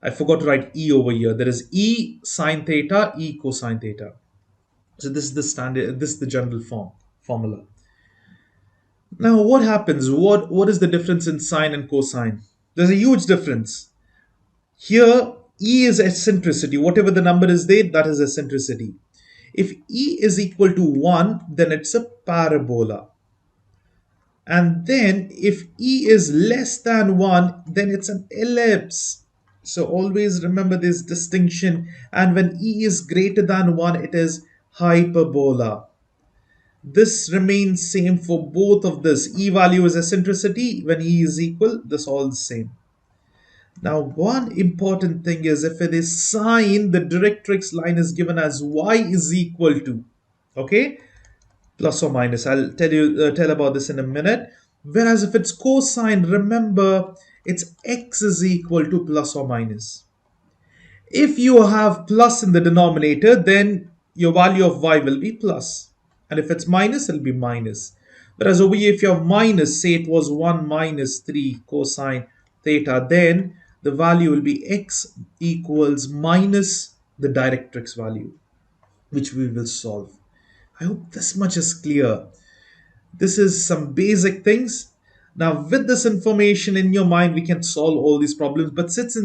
I forgot to write E over here. There is E sine theta, E cosine theta. So this is the standard, this is the general formula. Now what happens? What is the difference in sine and cosine? There's a huge difference. Here, E is eccentricity. Whatever the number is there, that is eccentricity. If E is equal to 1, then it's a parabola. And then if E is less than 1, then it's an ellipse. So always remember this distinction. And when E is greater than 1, it is hyperbola. This remains same for both of this. E value is eccentricity. When E is equal, this all the same. Now, one important thing is if it is sine, the directrix line is given as y is equal to, okay, plus or minus. I'll tell about this in a minute. Whereas if it's cosine, remember it's x is equal to plus or minus. If you have plus in the denominator, then your value of y will be plus. And if it's minus, it'll be minus. Whereas over here, if you have minus, say it was 1 minus 3 cosine theta, then the value will be x equals minus the directrix value, which we will solve. I hope this much is clear. This is some basic things. Now, with this information in your mind, we can solve all these problems. But since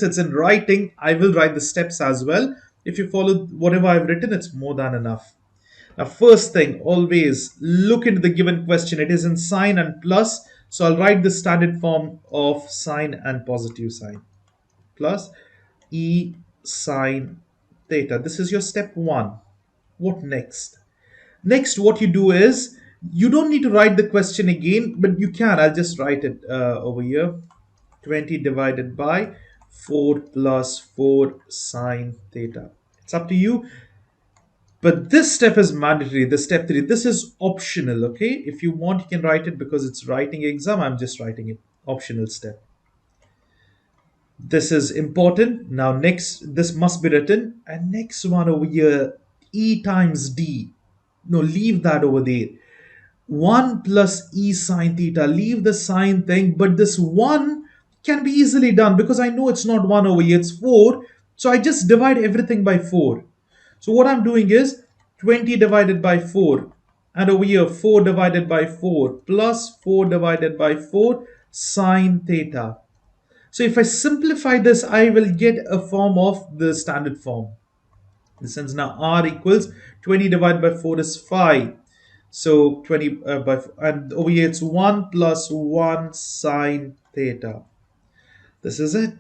it's in writing, I will write the steps as well. If you follow whatever I've written, it's more than enough. Now, first thing, always look into the given question. It is in sine and plus. So I'll write the standard form of sine and positive sine. Plus E sine theta. This is your step 1. What next? Next, what you do is, you don't need to write the question again, but you can. I'll just write it over here. 20 divided by 4 plus 4 sine theta. It's up to you. But this step is mandatory, the step 3. This is optional, okay? If you want, you can write it because it's writing exam. I'm just writing it. Optional step. This is important. Now next, this must be written. And next one over here, E times D. No, leave that over there. 1 plus E sine theta. Leave the sine thing, but this 1 can be easily done because I know it's not 1 over here, it's 4. So I just divide everything by 4. So what I'm doing is 20 divided by 4. And over here, 4 divided by 4 plus 4 divided by 4 sine theta. So if I simplify this, I will get a form of the standard form. Since now R equals 20 divided by 4 is 5. So 20 by 4, and over here it's 1 plus 1 sine theta. This is it.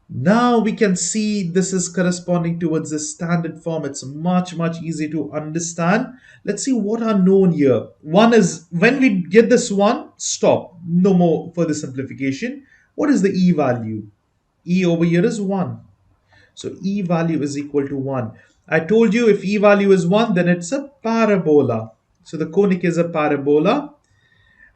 Now we can see this is corresponding towards the standard form. It's much easier to understand. Let's see what are known here. One is, when we get this one, stop. No more further simplification. What is the E value? E over here is 1. So E value is equal to 1. I told you if E value is 1, then it's a parabola. So the conic is a parabola.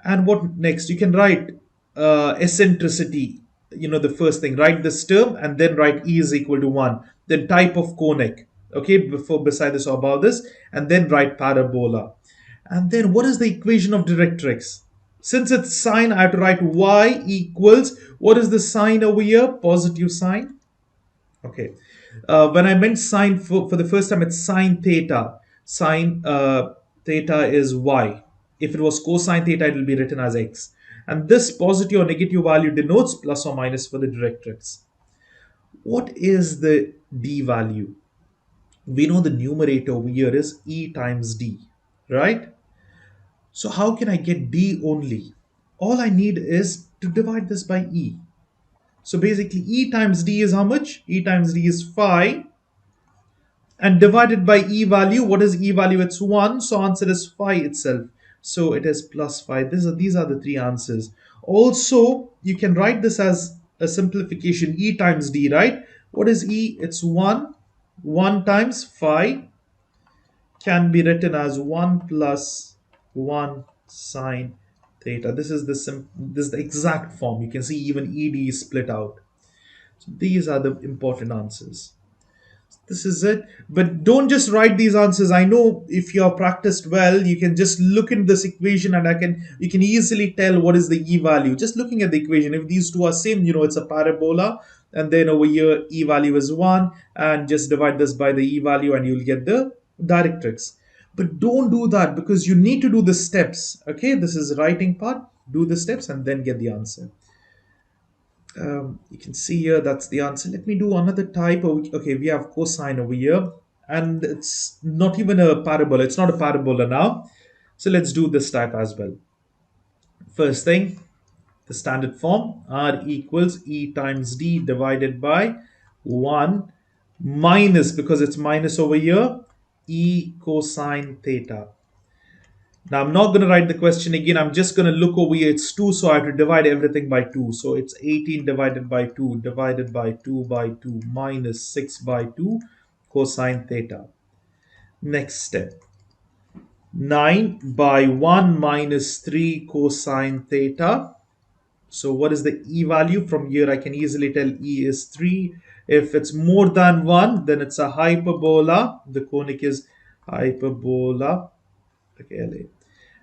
And what next? You can write eccentricity. You know, the first thing, write this term and then write E is equal to 1. Then type of conic. Okay, beside this or above this. And then write parabola. And then what is the equation of directrix? Since it's sine, I have to write y equals, what is the sine over here? Positive sine. Okay. When I meant sine for the first time, it's sine theta. Sine theta is y. If it was cosine theta, it will be written as x. And this positive or negative value denotes plus or minus for the directrix. What is the d value? We know the numerator over here is E times d, right? So how can I get d only? All I need is to divide this by E. So basically E times d is how much? E times d is 5. And divided by E value, what is E value? It's 1. So answer is 5 itself. So it is plus 5. These are the 3 answers. Also, you can write this as a simplification. E times d, right? What is E? It's 1 1 times phi can be written as 1 plus 1 sine theta. This is this is the exact form. You can see even ED is split out. So these are the important answers. This is it. But don't just write these answers. I know if you have practiced well, you can just look in this equation and you can easily tell what is the E value. Just looking at the equation, if these two are same, you know it's a parabola, and then over here E value is 1, and just divide this by the E value and you'll get the directrix. But don't do that because you need to do the steps. Okay, this is writing part. Do the steps and then get the answer. You can see here that's the answer. Let me do another type. Okay, we have cosine over here, and it's not even a parabola. It's not a parabola now. So let's do this type as well. First thing, the standard form R equals E times D divided by 1 minus, because it's minus over here, E cosine theta. Now I'm not going to write the question again. I'm just going to look over here. It's 2, so I have to divide everything by 2. So it's 18 divided by 2 divided by 2 by 2 minus 6 by 2 cosine theta. Next step. 9 by 1 minus 3 cosine theta. So what is the E value? From here I can easily tell E is 3. If it's more than 1, then it's a hyperbola. The conic is hyperbola. Okay, LA.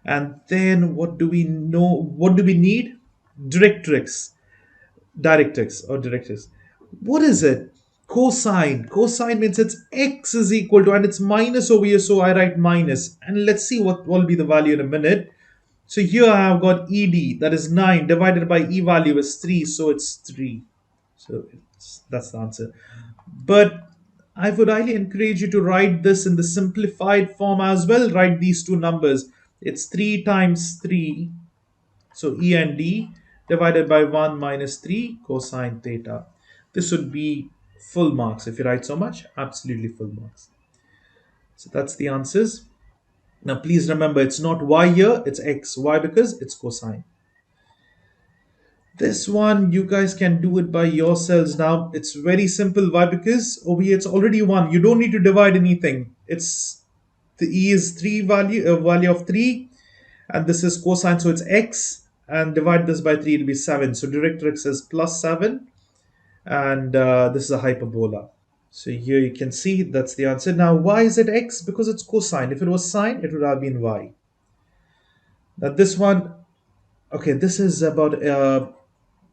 And then what do we know? What do we need? Directrix. Directrix or directrix. What is it? Cosine. Cosine means it's x is equal to, and it's minus over here, so I write minus. And let's see what will be the value in a minute. So here I have got ED, that is 9, divided by E value is 3, so it's 3. So that's the answer. But I would highly encourage you to write this in the simplified form as well. Write these two numbers. It's 3 times 3, so E and D, divided by 1 minus 3 cosine theta. This would be full marks. If you write so much, absolutely full marks. So that's the answers. Now please remember, it's not y here, it's x. Why? Because it's cosine. This one, you guys can do it by yourselves now. It's very simple. Why? Because over here it's already 1. You don't need to divide anything. It's the E is 3 value, value of 3, and this is cosine, so it's x, and divide this by 3, it'll be 7. So directrix is plus 7, and this is a hyperbola. So here you can see that's the answer. Now why is it x? Because it's cosine. If it was sine, it would have been y. Now this one, okay, this is about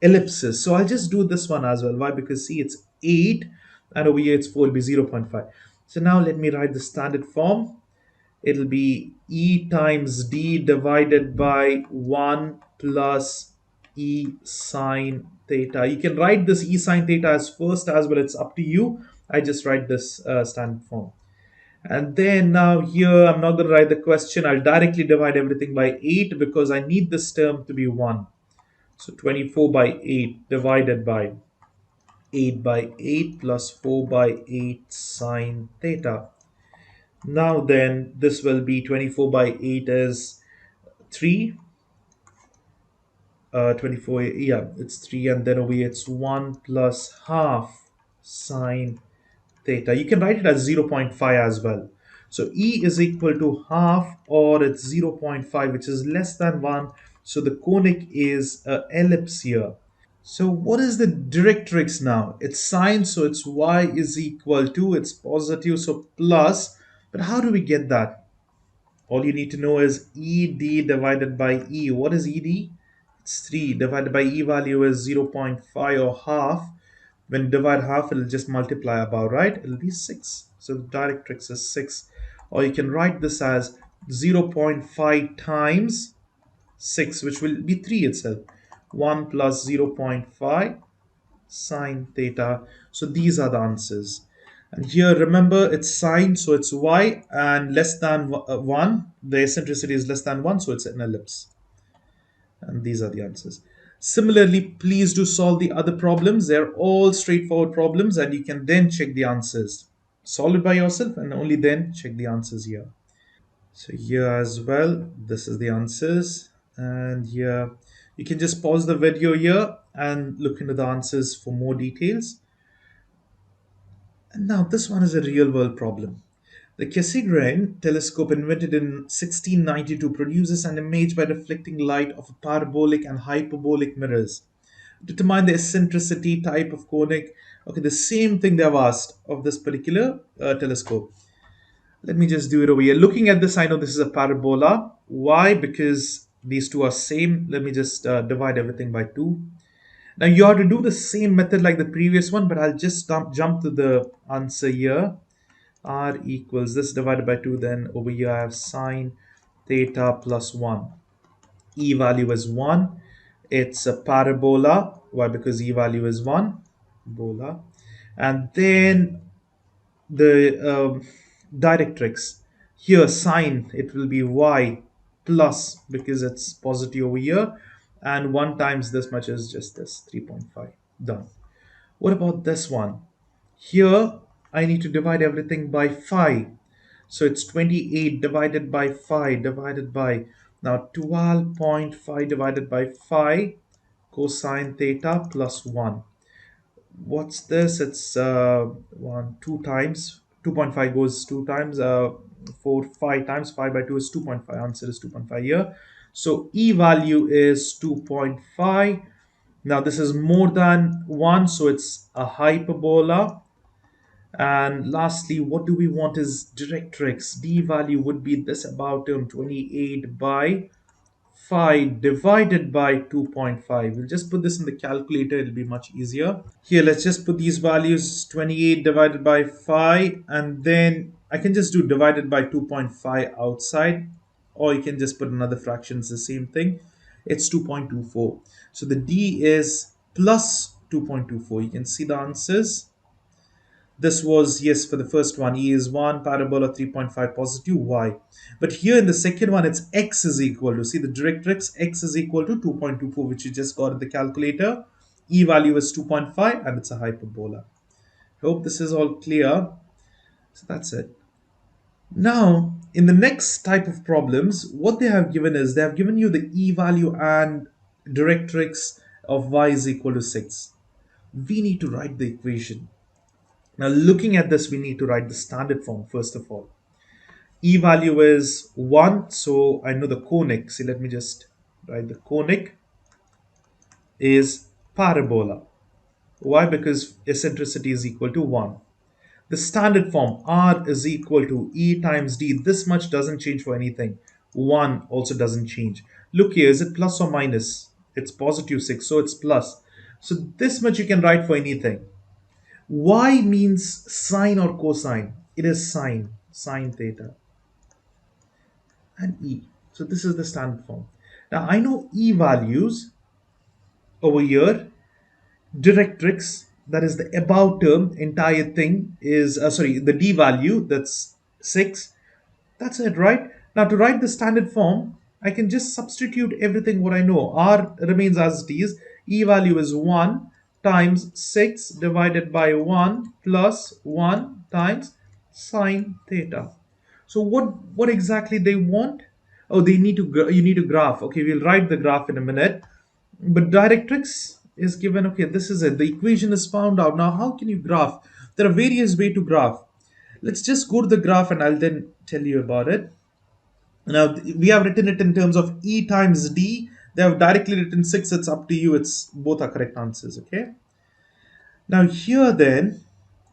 ellipses. So I'll just do this one as well. Why? Because see, it's 8, and over here it's 4, it'll be 0.5. So now let me write the standard form. It'll be E times D divided by 1 plus E sine theta. You can write this E sine theta as first as well. It's up to you. I just write this standard form. And then now here, I'm not going to write the question. I'll directly divide everything by 8 because I need this term to be 1. So 24 by 8 divided by 8 by 8 plus 4 by 8 sine theta. Now then, this will be 24 by 8 is 3. 24, yeah, it's 3. And then over here, it's 1 plus half sine theta. You can write it as 0.5 as well. So E is equal to half, or it's 0.5, which is less than 1. So the conic is an ellipse here. So what is the directrix now? It's sine, so it's y is equal to, it's positive, so plus. But how do we get that? All you need to know is ED divided by E. What is ED? It's 3 divided by E value is 0.5 or half. When you divide half, it'll just multiply about, right? It'll be 6. So the directrix is 6. Or you can write this as 0.5 times 6, which will be 3 itself. 1 plus 0.5 sine theta. So these are the answers. And here, remember, it's sine, so it's y, and less than 1. The eccentricity is less than 1, so it's an ellipse. And these are the answers. Similarly, please do solve the other problems. They're all straightforward problems, and you can then check the answers. Solve it by yourself, and only then check the answers here. So here as well, this is the answers. And here, you can just pause the video here and look into the answers for more details. And now this one is a real world problem. The Cassegrain telescope, invented in 1692, produces an image by reflecting light of a parabolic and hyperbolic mirrors. Determine the eccentricity type of conic. Okay, the same thing they have asked of this particular telescope. Let me just do it over here. Looking at this, I know this is a parabola. Why? Because these two are same. Let me just divide everything by 2. Now you have to do the same method like the previous one, but I'll just jump to the answer here. R equals this divided by 2. Then over here I have sine theta plus 1. E value is 1. It's a parabola. Why? Because E value is 1. Bola. And then the directrix. Here sine, it will be y plus, because it's positive over here, and 1 times this much is just this 3.5. Done. What about this one? Here I need to divide everything by 5. So it's 28 divided by 5 divided by, now 12.5 divided by 5 cosine theta plus 1. What's this? It's 1 2 times 2.5 goes 2 times 4 5 times 5 by 2 is 2.5. Answer is 2.5 here. So E value is 2.5. Now this is more than 1, so it's a hyperbola. And lastly, what do we want is directrix. D value would be this about term, 28 by 5 divided by 2.5. We'll just put this in the calculator, it'll be much easier. Here, let's just put these values, 28 divided by 5, and then I can just do divided by 2.5 outside, or you can just put another fraction, it's the same thing. It's 2.24. So the D is plus 2.24. You can see the answers. This was, yes, for the first one. E is 1, parabola 3.5 positive, y. But here in the second one, it's x is equal to, see the directrix, x is equal to 2.24, which you just got in the calculator. E value is 2.5, and it's a hyperbola. Hope this is all clear. So that's it. Now, in the next type of problems, what they have given is, they have given you the E value and directrix of y is equal to 6. We need to write the equation. Now, looking at this, we need to write the standard form first of all. E value is 1, so I know the conic. See, let me just write the conic is parabola. Why? Because eccentricity is equal to 1. The standard form, R is equal to E times D. This much doesn't change for anything. 1 also doesn't change. Look here, is it plus or minus? It's positive 6, so it's plus. So this much you can write for anything. Y means sine or cosine. It is sine, sine theta. And E. So this is the standard form. Now I know E values over here. Directrix, that is the above term, entire thing is, the D value, that's 6. That's it, right? Now to write the standard form, I can just substitute everything what I know. R remains as it is. E value is 1 times 6 divided by 1 plus 1 times sine theta. So what exactly they want? Oh, they need to you need to graph. Okay, we'll write the graph in a minute. But directrix is given. Okay, this is it. The equation is found out. Now, how can you graph? There are various ways to graph. Let's just go to the graph and I'll then tell you about it. Now, we have written it in terms of E times D. They have directly written 6. It's up to you. It's both are correct answers, okay? Now, here then,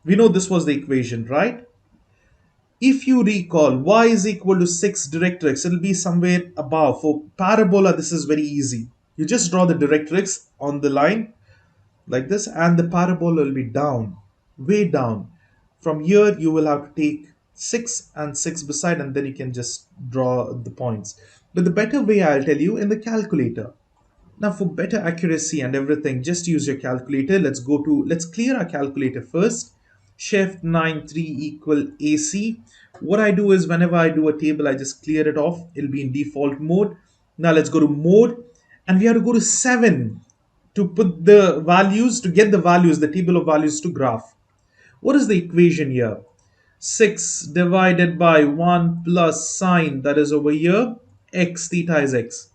we know this was the equation, right? If you recall, y is equal to 6 directrix. It'll be somewhere above. For parabola, this is very easy. You just draw the directrix on the line like this, and the parabola will be down, way down. From here, you will have to take 6 and 6 beside, and then you can just draw the points. But the better way, I'll tell you, in the calculator. Now, for better accuracy and everything, just use your calculator. Let's clear our calculator first. Shift 93 equal AC. What I do is, whenever I do a table, I just clear it off. It'll be in default mode. Now let's go to mode, and we have to go to 7 to put the values, to get the values, the table of values to graph. What is the equation here? 6 divided by 1 plus sine, that is over here, x, theta is x.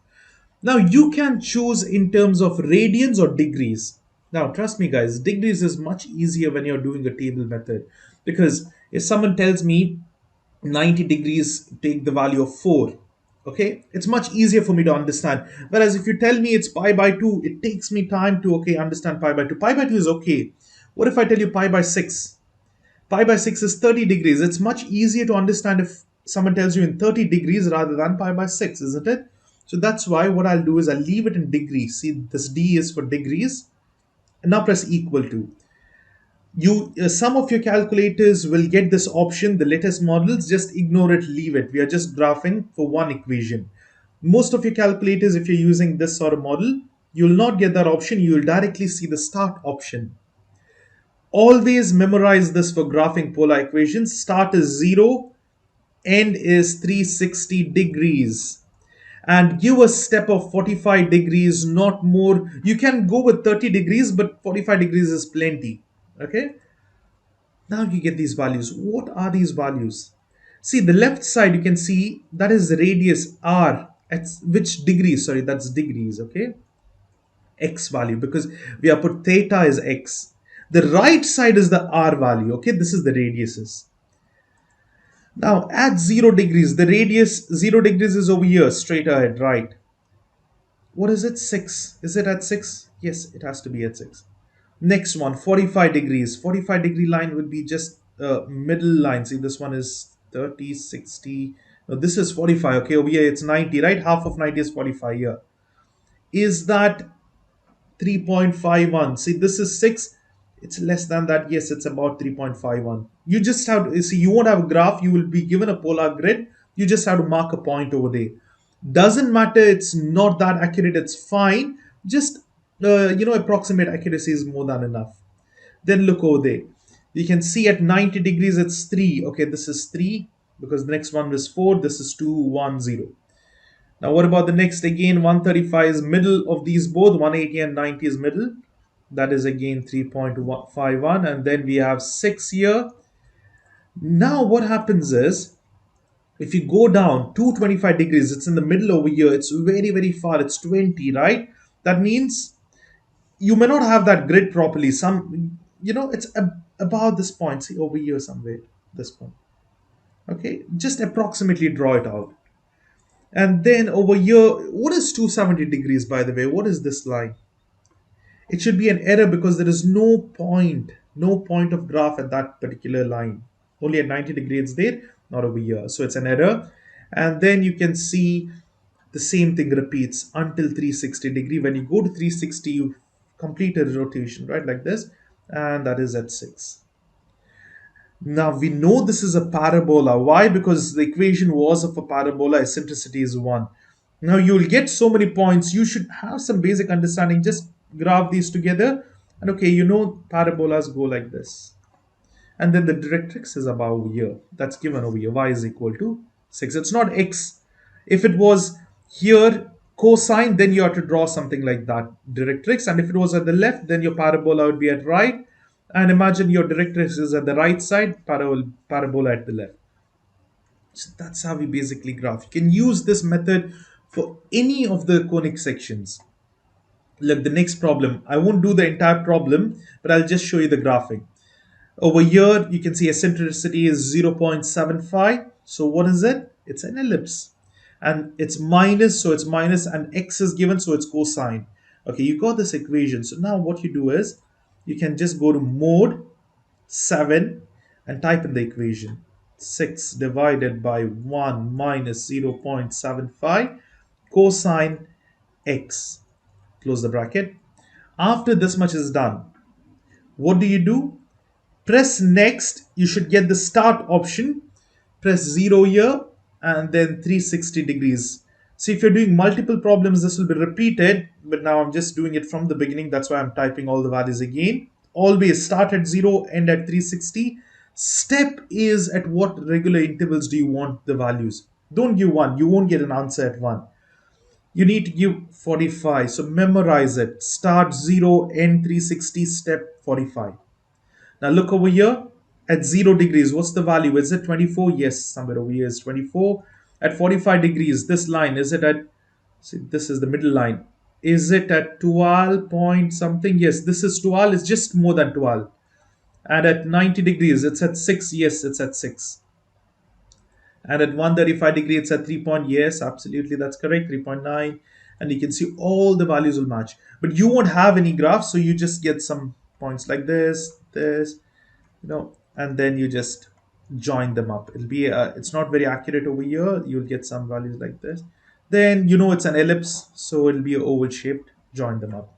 Now you can choose in terms of radians or degrees. Now trust me guys, degrees is much easier when you're doing a table method. Because if someone tells me 90 degrees, take the value of 4, okay, it's much easier for me to understand. Whereas if you tell me it's pi by 2, it takes me time to, okay, understand pi by 2. Pi by 2 is okay. What if I tell you pi by 6? Pi by 6 is 30 degrees. It's much easier to understand if someone tells you in 30 degrees rather than pi by 6, isn't it? So that's why what I'll do is I'll leave it in degrees. See, this D is for degrees. And now press equal to. Some of your calculators will get this option, the latest models. Just ignore it, leave it. We are just graphing for one equation. Most of your calculators, if you're using this sort of model, you will not get that option. You will directly see the start option. Always memorize this for graphing polar equations. Start is 0, end is 360 degrees. And give a step of 45 degrees, not more. You can go with 30 degrees, but 45 degrees is plenty. Okay? Now you get these values. What are these values? See, the left side, you can see that is the radius r. At which degrees? Sorry, that's degrees, okay? X value, because we have put theta is x. The right side is the r value, okay? This is the radiuses. Now, at 0 degrees, the radius 0 degrees is over here, straight ahead, right? What is it? 6. Is it at 6? Yes, it has to be at 6. Next one, 45 degrees. 45 degree line would be just middle line. See, this one is 30, 60. No, this is 45. Okay, over here it's 90, right? Half of 90 is 45 here. Is that 3.51? See, this is 6. It's less than that. Yes, it's about 3.51. You just have to see, you won't have a graph. You will be given a polar grid. You just have to mark a point over there. Doesn't matter, it's not that accurate, it's fine. Just approximate accuracy is more than enough. Then look over there. You can see at 90 degrees it's 3. Okay, this is 3 because the next one was 4. This is 2, 1, 0. Now what about the next? Again, 135 is middle of these both. 180 and 90 is middle. That is again 3.51. And then we have 6 here. Now what happens is, if you go down 225 degrees, it's in the middle over here. It's very, very far. It's 20, right? That means you may not have that grid properly. It's about this point. See, over here somewhere, this point. Okay, just approximately draw it out. And then over here, what is 270 degrees, by the way? What is this line? It should be an error because there is no point of graph at that particular line. Only at 90 degrees there, not over here. So it's an error. And then you can see the same thing repeats until 360 degree. When you go to 360, you complete a rotation, right? Like this. And that is at 6. Now we know this is a parabola. Why? Because the equation was of a parabola, eccentricity is 1. Now you will get so many points. You should have some basic understanding. Just graph these together. And okay, parabolas go like this. And then the directrix is about here. That's given over here. Y is equal to 6. It's not x. If it was here cosine, then you have to draw something like that, directrix. And if it was at the left, then your parabola would be at right. And imagine your directrix is at the right side, parabola at the left. So that's how we basically graph. You can use this method for any of the conic sections. Look, the next problem. I won't do the entire problem, but I'll just show you the graphing. Over here, you can see eccentricity is 0.75. So what is it? It's an ellipse. And it's minus, so it's minus, and x is given, so it's cosine. Okay, you got this equation. So now what you do is, you can just go to mode 7 and type in the equation. 6 divided by 1 minus 0.75 cosine x. Close the bracket. After this much is done, what do? Press next. You should get the start option. Press 0 here and then 360 degrees. See, if you're doing multiple problems, this will be repeated, but now I'm just doing it from the beginning. That's why I'm typing all the values again. Always start at 0, end at 360. Step is at what regular intervals do you want the values. Don't give 1. You won't get an answer at 1. You need to give 45. So memorize it. Start 0, end 360, step 45. Now look over here. At 0 degrees, what's the value? Is it 24? Yes, somewhere over here is 24. At 45 degrees, this line, is it at, see, this is the middle line. Is it at 12 point something? Yes, this is 12. It's just more than 12. And at 90 degrees, it's at 6. Yes, it's at 6. And at 135 degree, it's at 3 point. Yes, absolutely, that's correct, 3.9. And you can see all the values will match. But you won't have any graph, so you just get some points like this, and then you just join them up. It'll be it's not very accurate over here. You'll get some values like this. Then it's an ellipse, so it'll be oval shaped. Join them up.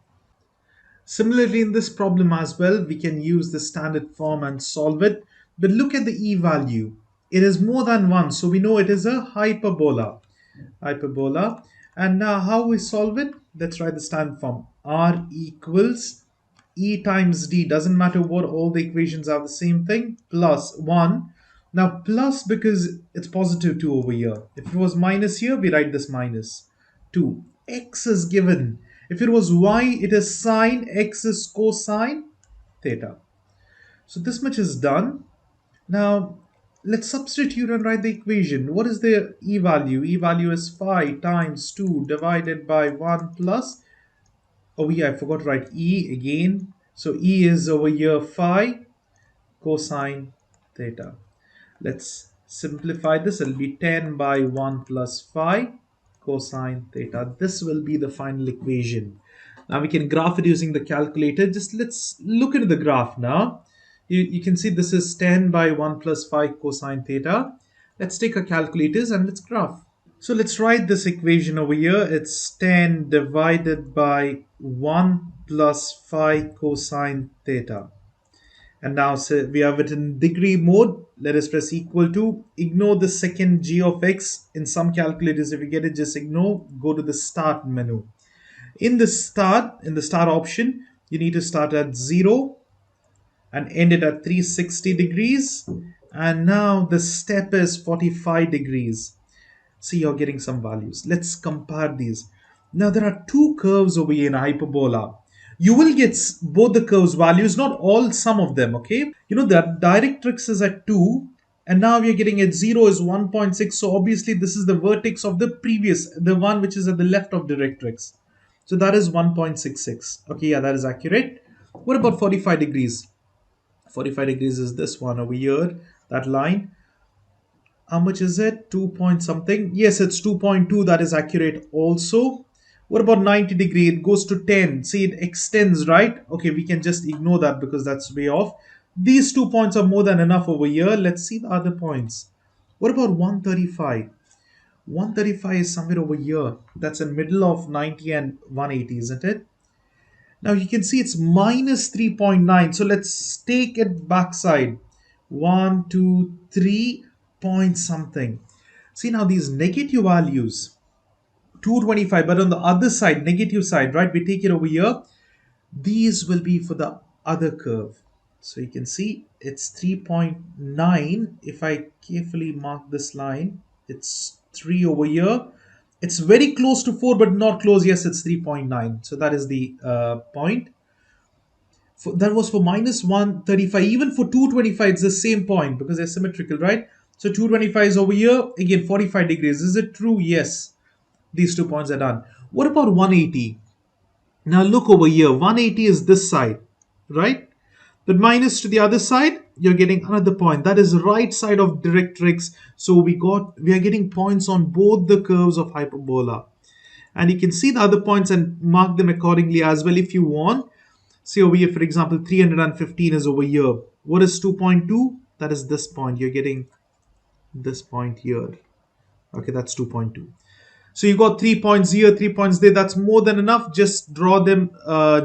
Similarly, in this problem as well, we can use the standard form and solve it. But look at the e value. It is more than 1, so we know it is a hyperbola. Hyperbola. And now how we solve it? Let's write the standard form. R equals E times D. Doesn't matter what, all the equations are the same thing. Plus 1. Now plus because it's positive 2 over here. If it was minus here, we write this minus 2. X is given. If it was y, it is sine, x is cosine theta. So this much is done. Now let's substitute and write the equation. What is the e value? E value is 5 times 2 divided by 1 plus, oh yeah, I forgot to write e again. So e is over here 5 cosine theta. Let's simplify this. It'll be 10 by 1 plus 5 cosine theta. This will be the final equation. Now we can graph it using the calculator. Just let's look into the graph now. You can see this is 10 by 1 plus 5 cosine theta. Let's take our calculators and let's graph. So let's write this equation over here. It's 10 divided by 1 plus 5 cosine theta. And now we have it in degree mode. Let us press equal to. Ignore the second g of x. In some calculators, if you get it, just ignore. Go to the start menu. In the start option, you need to start at 0 and end it at 360 degrees. And now the step is 45 degrees. See, you're getting some values. Let's compare these. Now there are two curves over here in a hyperbola. You will get both the curves values, not all, some of them, okay? The directrix is at 2 and now we are getting at 0 is 1.6. So obviously this is the vertex of the one which is at the left of directrix. So that is 1.66. Okay, yeah, that is accurate. What about 45 degrees? 45 degrees is this one over here, that line. How much is it? 2 point something. Yes, it's 2.2. That is accurate also. What about 90 degree? It goes to 10. See, it extends, right? Okay, we can just ignore that because that's way off. These 2 points are more than enough over here. Let's see the other points. What about 135? 135 is somewhere over here. That's in middle of 90 and 180, isn't it? Now you can see it's minus 3.9. So let's take it backside. 1, 2, 3 point something. See now these negative values, 225, but on the other side, negative side, right? We take it over here. These will be for the other curve. So you can see it's 3.9. If I carefully mark this line, it's 3 over here. It's very close to 4, but not close. Yes, it's 3.9. So that is the point. That was for minus 135. Even for 225, it's the same point because they're symmetrical, right? So 225 is over here. Again, 45 degrees. Is it true? Yes. These 2 points are done. What about 180? Now look over here. 180 is this side, right? But minus to the other side, you're getting another point. That is right side of directrix. So we are getting points on both the curves of hyperbola. And you can see the other points and mark them accordingly as well if you want. See over here, for example, 315 is over here. What is 2.2? That is this point. You're getting this point here. Okay, that's 2.2. So you got 3 points here, 3 points there. That's more than enough. Just draw them,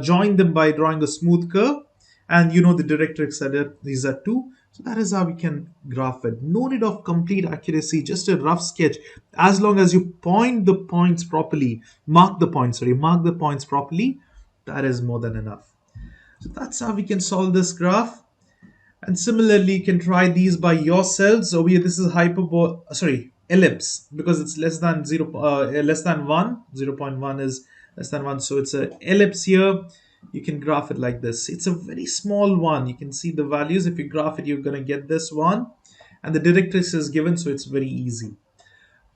join them by drawing a smooth curve. And the directrix these are 2. So that is how we can graph it. No need of complete accuracy, just a rough sketch. As long as you point the points properly, mark the points properly, that is more than enough. So that's how we can solve this graph. And similarly, you can try these by yourselves. Over here, this is ellipse, because it's less than 1. 0.1 is less than 1. So it's an ellipse here. You can graph it like this. It's a very small one. You can see the values. If you graph it, you're going to get this one. And the directrix is given, so it's very easy.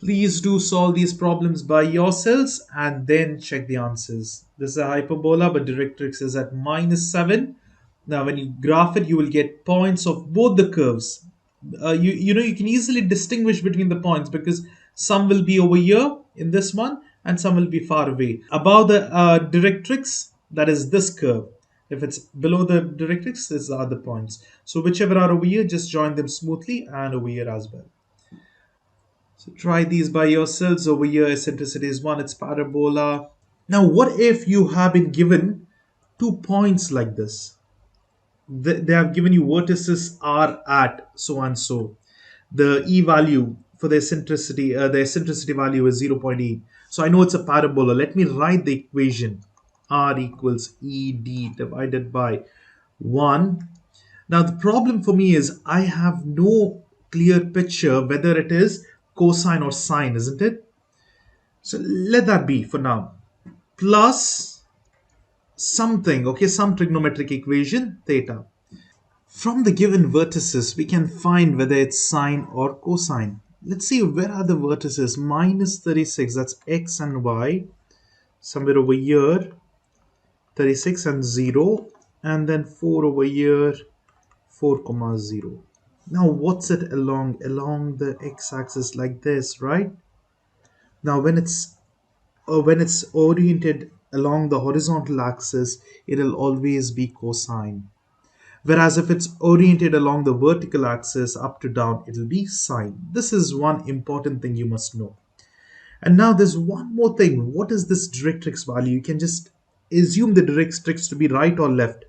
Please do solve these problems by yourselves and then check the answers. This is a hyperbola, but directrix is at -7. Now, when you graph it, you will get points of both the curves. You can easily distinguish between the points because some will be over here in this one and some will be far away. Above the directrix, that is this curve. If it's below the directrix, these are the points. So whichever are over here, just join them smoothly and over here as well. So try these by yourselves. Over here, eccentricity is 1, it's parabola. Now, what if you have been given 2 points like this? They have given you vertices are at so and so. The e value for the eccentricity value is 0.8. So I know it's a parabola. Let me write the equation. R equals ED divided by 1. Now the problem for me is I have no clear picture whether it is cosine or sine, isn't it? So let that be for now. Plus something, okay, some trigonometric equation, theta. From the given vertices, we can find whether it's sine or cosine. Let's see where are the vertices. Minus 36, that's x and y. Somewhere over here, 36 and 0. And then 4 over here, 4 comma 0. Now what's it along? Along the x-axis like this, right? Now when it's oriented along the horizontal axis, it'll always be cosine. Whereas if it's oriented along the vertical axis up to down, it'll be sine. This is one important thing you must know. And now there's one more thing. What is this directrix value? You can just assume the directrix to be right or left.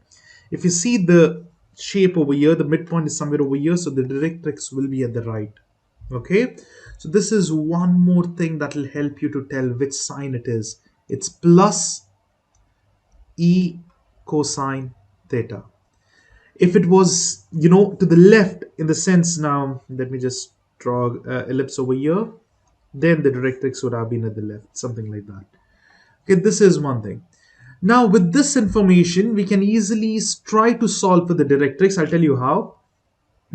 If you see the shape over here, the midpoint is somewhere over here, so the directrix will be at the right. Okay, so this is one more thing that will help you to tell which sign it is. It's plus e cosine theta. If it was, to the left in the sense, now let me just draw ellipse over here, then the directrix would have been at the left, something like that. Okay, this is one thing. Now with this information, we can easily try to solve for the directrix. I'll tell you how.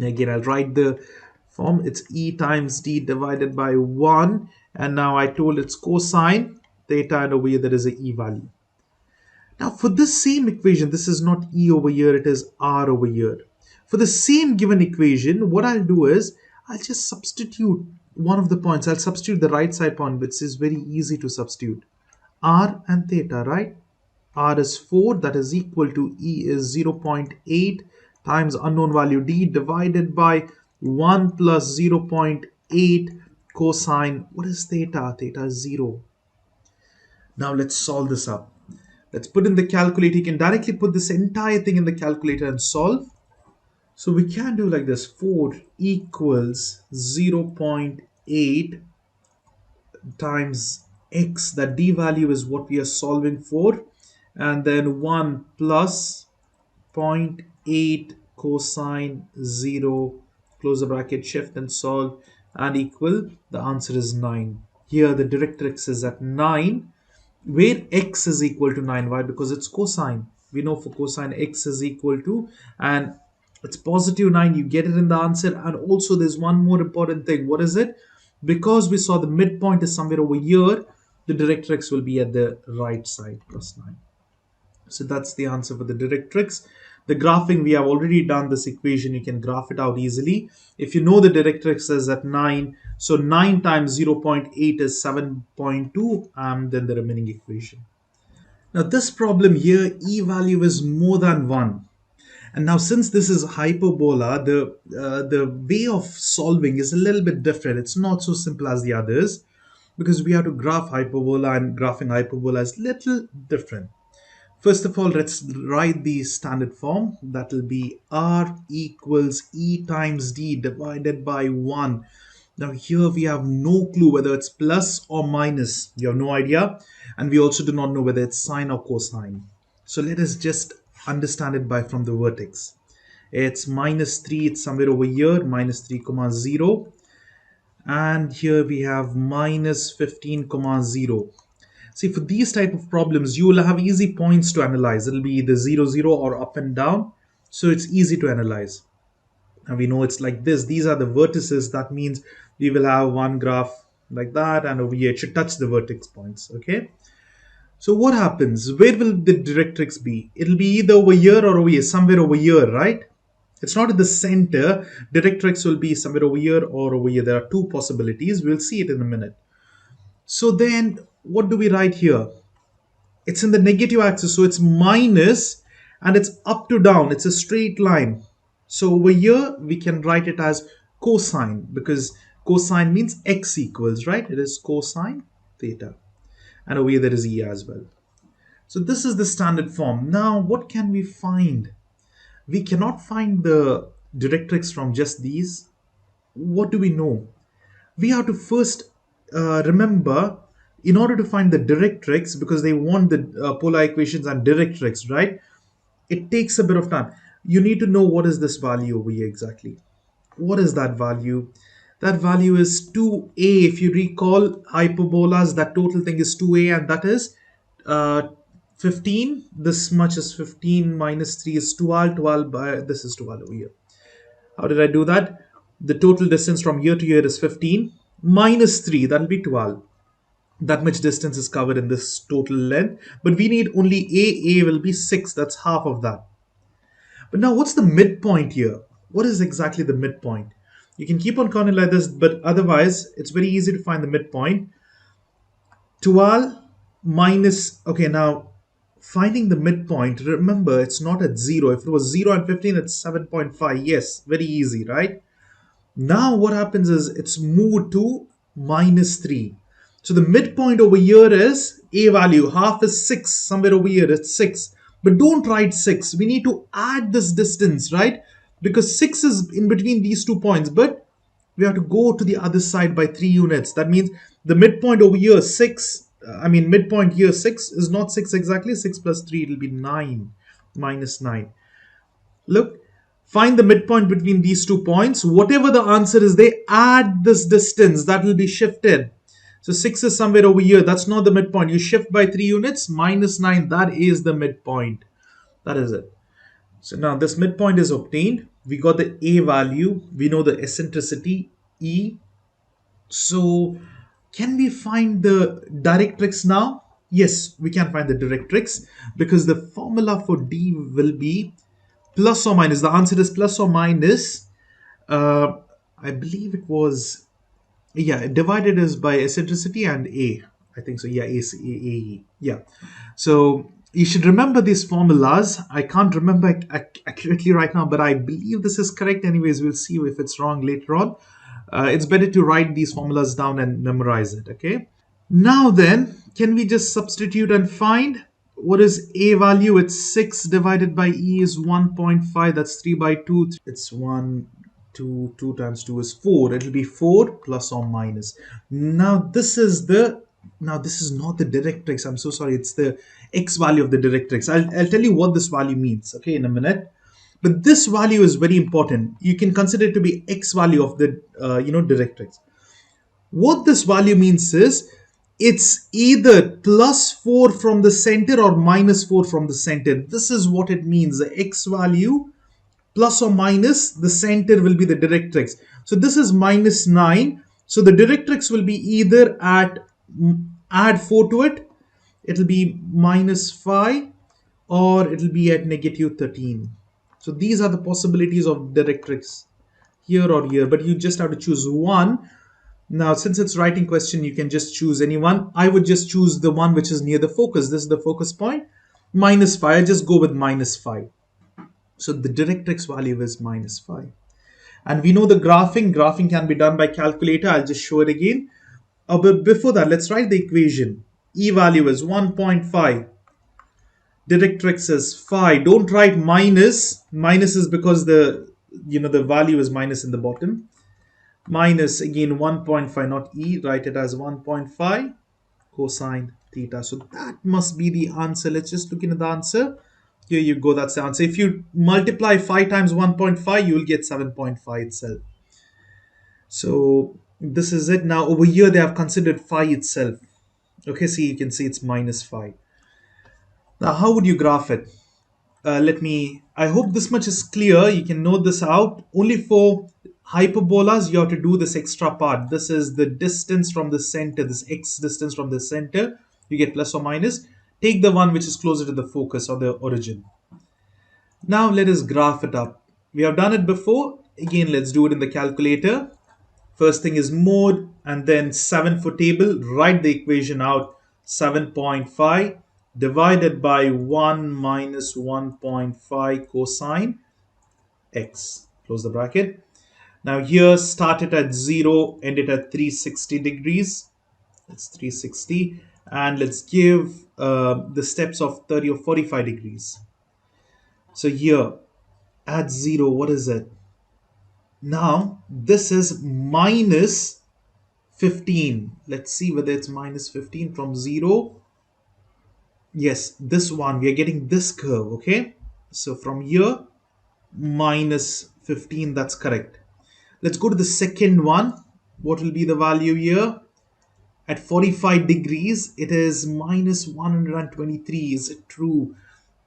Again, I'll write the form. It's e times d divided by 1, and now I told it's cosine theta, and over here there is a e value. Now for this same equation, this is not E over here, it is R over here. For the same given equation, what I'll do is, I'll just substitute one of the points. I'll substitute the right side point, which is very easy to substitute. R and theta, right? R is 4, that is equal to E is 0.8 times unknown value D divided by 1 plus 0.8 cosine. What is theta? Theta is 0. Now let's solve this up. Let's put in the calculator. You can directly put this entire thing in the calculator and solve. So we can do like this. 4 equals 0.8 times x. That d value is what we are solving for. And then 1 plus 0.8 cosine 0, close the bracket, shift and solve, and equal. The answer is 9. Here the directrix is at 9. Where x is equal to 9. Why? Because it's cosine. We know for cosine x is equal to, and it's positive 9. You get it in the answer. And also there's one more important thing. What is it? Because we saw the midpoint is somewhere over here, the directrix will be at the right side, plus 9. So that's the answer for the directrix. The graphing, we have already done this equation. You can graph it out easily. If you know the directrix is at 9, so 9 times 0.8 is 7.2, and then the remaining equation. Now this problem here, E value is more than 1. And now since this is hyperbola, the way of solving is a little bit different. It's not so simple as the others because we have to graph hyperbola, and graphing hyperbola is little different. First of all, let's write the standard form. That will be R equals E times D divided by 1. Now here we have no clue whether it's plus or minus. You have no idea. And we also do not know whether it's sine or cosine. So let us just understand it from the vertex. It's minus 3. It's somewhere over here. Minus 3 comma 0. And here we have minus 15 comma 0. See, for these type of problems, you will have easy points to analyze. It'll be either 0, 0 or up and down. So it's easy to analyze. And we know it's like this. These are the vertices. That means we will have one graph like that. And over here, it should touch the vertex points. Okay. So what happens? Where will the directrix be? It'll be either over here or over here, somewhere over here, right? It's not at the center. Directrix will be somewhere over here or over here. There are two possibilities. We'll see it in a minute. So then what do we write here? It's in the negative axis, so it's minus and it's up to down. It's a straight line. So over here we can write it as cosine, because cosine means x equals, right? It is cosine theta. And over here there is E as well. So this is the standard form. Now what can we find? We cannot find the directrix from just these. What do we know? We have to first remember, in order to find the directrix, because they want the polar equations and directrix, right? It takes a bit of time. You need to know what is this value over here exactly. What is that value? That value is 2a. If you recall hyperbolas, that total thing is 2a, and that is 15. This much is 15 minus 3 is 12. 12 by this is 12 over here. How did I do that? The total distance from here to here is 15 minus 3, that will be 12. That much distance is covered in this total length, but we need only a will be 6, that's half of that. But now what's the midpoint here? What is exactly the midpoint? You can keep on counting like this, but otherwise it's very easy to find the midpoint. 12 minus, okay, now finding the midpoint, remember it's not at 0. If it was 0 and 15, it's 7.5. Yes, very easy, right? Now what happens is it's moved to minus 3. So the midpoint over here is a value. Half is 6. Somewhere over here it's 6. But don't write 6. We need to add this distance, right? Because 6 is in between these 2 points. But we have to go to the other side by 3 units. That means the midpoint over here 6. Midpoint here 6 is not 6 exactly. 6 plus 3, it will be 9. Minus 9. Look. Find the midpoint between these 2 points. Whatever the answer is, they add this distance. That will be shifted. So 6 is somewhere over here. That's not the midpoint. You shift by 3 units. Minus 9. That is the midpoint. That is it. So now this midpoint is obtained. We got the A value. We know the eccentricity, E. So can we find the directrix now? Yes, we can find the directrix, because the formula for D will be plus or minus. The answer is plus or minus. I believe it was, yeah, divided is by eccentricity and A. I think so. Yeah, A. Yeah. So you should remember these formulas. I can't remember accurately right now, but I believe this is correct. Anyways, we'll see if it's wrong later on. It's better to write these formulas down and memorize it. Okay. Now then, can we just substitute and find? What is A value? It's 6 divided by E is 1.5. That's 3 by 2. It's 1, 2, 2 times 2 is 4. It'll be 4 plus or minus. Now this is not the directrix. I'm so sorry. It's the X value of the directrix. I'll tell you what this value means, okay, in a minute. But this value is very important. You can consider it to be X value of the directrix. What this value means is, it's either plus 4 from the center or minus 4 from the center. This is what it means. The X value plus or minus the center will be the directrix. So this is minus 9. So the directrix will be either at, add 4 to it, it'll be minus 5, or it'll be at negative 13. So these are the possibilities of directrix, here or here, but you just have to choose one. Now, since it's writing question, you can just choose any one. I would just choose the one which is near the focus. This is the focus point. Minus 5. I just go with minus 5. So the directrix value is minus 5. And we know the graphing. Graphing can be done by calculator. I'll just show it again. But before that, let's write the equation. E value is 1.5. Directrix is 5. Don't write minus. Minus is because the value is minus in the bottom. Minus again 1.5, not E, write it as 1.5 cosine theta. So that must be the answer. Let's just look into the answer. Here you go, that's the answer. If you multiply 5 times 1.5, you will get 7.5 itself. So this is it. Now over here they have considered phi itself. Okay, see, you can see it's minus 5. Now how would you graph it? I hope this much is clear. You can note this out. Only for hyperbolas, you have to do this extra part. This is the distance from the center, this x distance from the center. You get plus or minus. Take the one which is closer to the focus or the origin. Now let us graph it up. We have done it before. Again, let's do it in the calculator. First thing is mode and then 7 for table. Write the equation out. 7.5 divided by 1 minus 1.5 cosine x. Close the bracket. Now here start it at 0, end it at 360 degrees. That's 360. And let's give the steps of 30 or 45 degrees. So here at 0, what is it? Now this is minus 15. Let's see whether it's minus 15 from 0. Yes, this one, we are getting this curve, okay? So from here, minus 15, that's correct. Let's go to the second one. What will be the value here? At 45 degrees, it is minus 123. Is it true?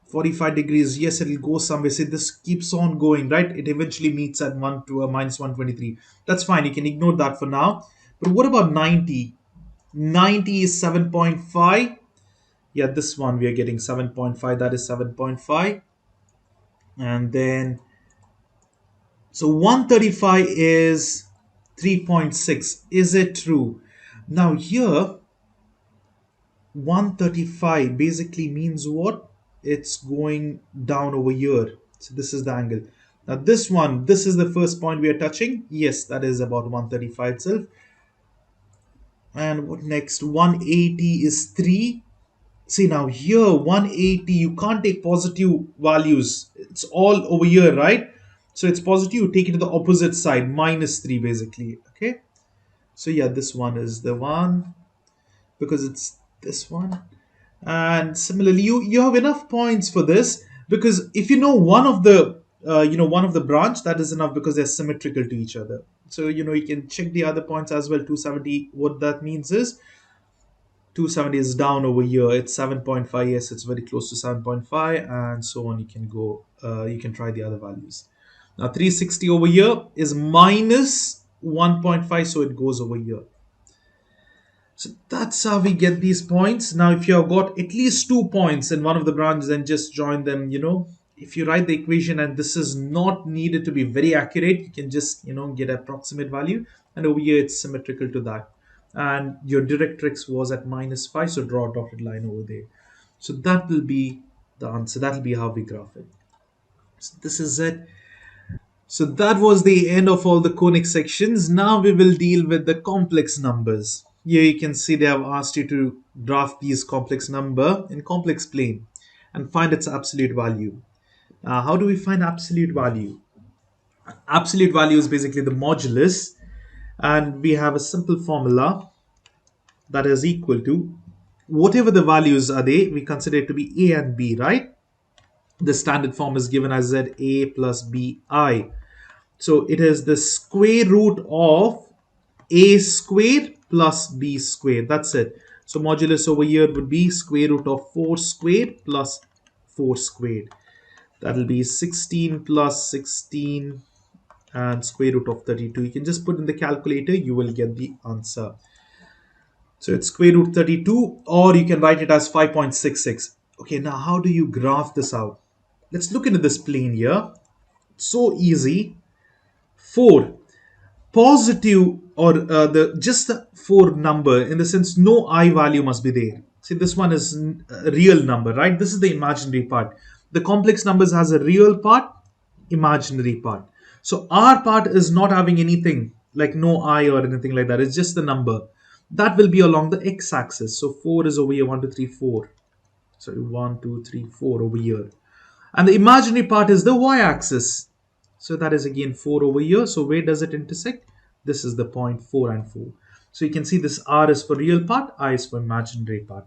45 degrees, yes, it will go somewhere. Say this keeps on going, right? It eventually meets at minus 123. That's fine. You can ignore that for now. But what about 90? 90 is 7.5. Yeah, this one we are getting 7.5. That is 7.5. And then, so 135 is 3.6. Is it true? Now here, 135 basically means what? It's going down over here. So this is the angle. Now this one, this is the first point we are touching. Yes, that is about 135 itself. And what next? 180 is 3. See now here 180, you can't take positive values. It's all over here, right? So it's positive, you take it to the opposite side, minus 3 basically. Okay. So yeah, this one is the one because it's this one. And similarly, you have enough points for this because if you know one of the one of the branch, that is enough because they're symmetrical to each other. So you can check the other points as well. 270, what that means is 270 is down over here. It's 7.5. Yes, it's very close to 7.5 and so on. You can go, you can try the other values. Now 360 over here is minus 1.5, so it goes over here. So that's how we get these points. Now, if you have got at least 2 points in one of the branches, then just join them, If you write the equation and this is not needed to be very accurate, you can just, get approximate value. And over here, it's symmetrical to that. And your directrix was at minus 5, so draw a dotted line over there. So that will be the answer. That will be how we graph it. So this is it. So that was the end of all the conic sections. Now we will deal with the complex numbers. Here you can see they have asked you to graph these complex number in complex plane and find its absolute value. How do we find absolute value? Absolute value is basically the modulus, and we have a simple formula that is equal to whatever the values are they, we consider it to be a and b, right? The standard form is given as za plus bi. So it is the square root of a squared plus b squared. That's it. So modulus over here would be square root of 4 squared plus 4 squared. That will be 16 plus 16 and square root of 32. You can just put in the calculator, you will get the answer. So it's square root 32, or you can write it as 5.66. Okay, now how do you graph this out? Let's look into this plane here. So easy. 4 positive, or just the 4 number, in the sense no I value must be there. See, this one is a real number, right? This is the imaginary part. The complex numbers has a real part, imaginary part. So our part is not having anything like no I or anything like that. It's just the number. That will be along the x-axis. So 4 is over here, 1, 2, 3, 4. Sorry, 1, 2, 3, 4 over here. And the imaginary part is the y-axis. So that is again 4 over here. So where does it intersect? This is the point 4 and 4. So you can see this R is for real part, I is for imaginary part.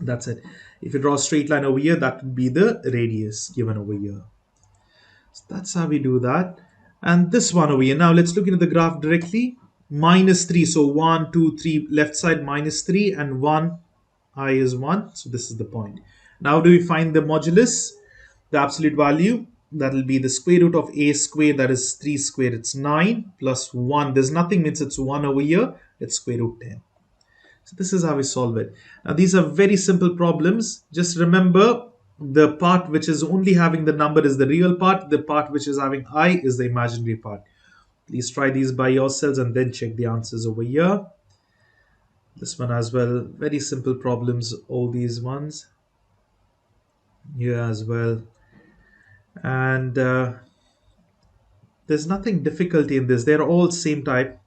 That's it. If you draw a straight line over here, that would be the radius given over here. So that's how we do that. And this one over here. Now let's look into the graph directly. Minus 3. So 1, 2, 3, left side minus 3 and 1. I is 1. So this is the point. Now do we find the modulus? The absolute value. That will be the square root of a squared, that is 3 squared, it's 9, plus 1. There's nothing, means it's 1 over here. It's square root 10. So this is how we solve it. Now these are very simple problems. Just remember, the part which is only having the number is the real part. The part which is having I is the imaginary part. Please try these by yourselves and then check the answers over here. This one as well. Very simple problems, all these ones. Here as well. And there's nothing difficulty in this. They're all same type.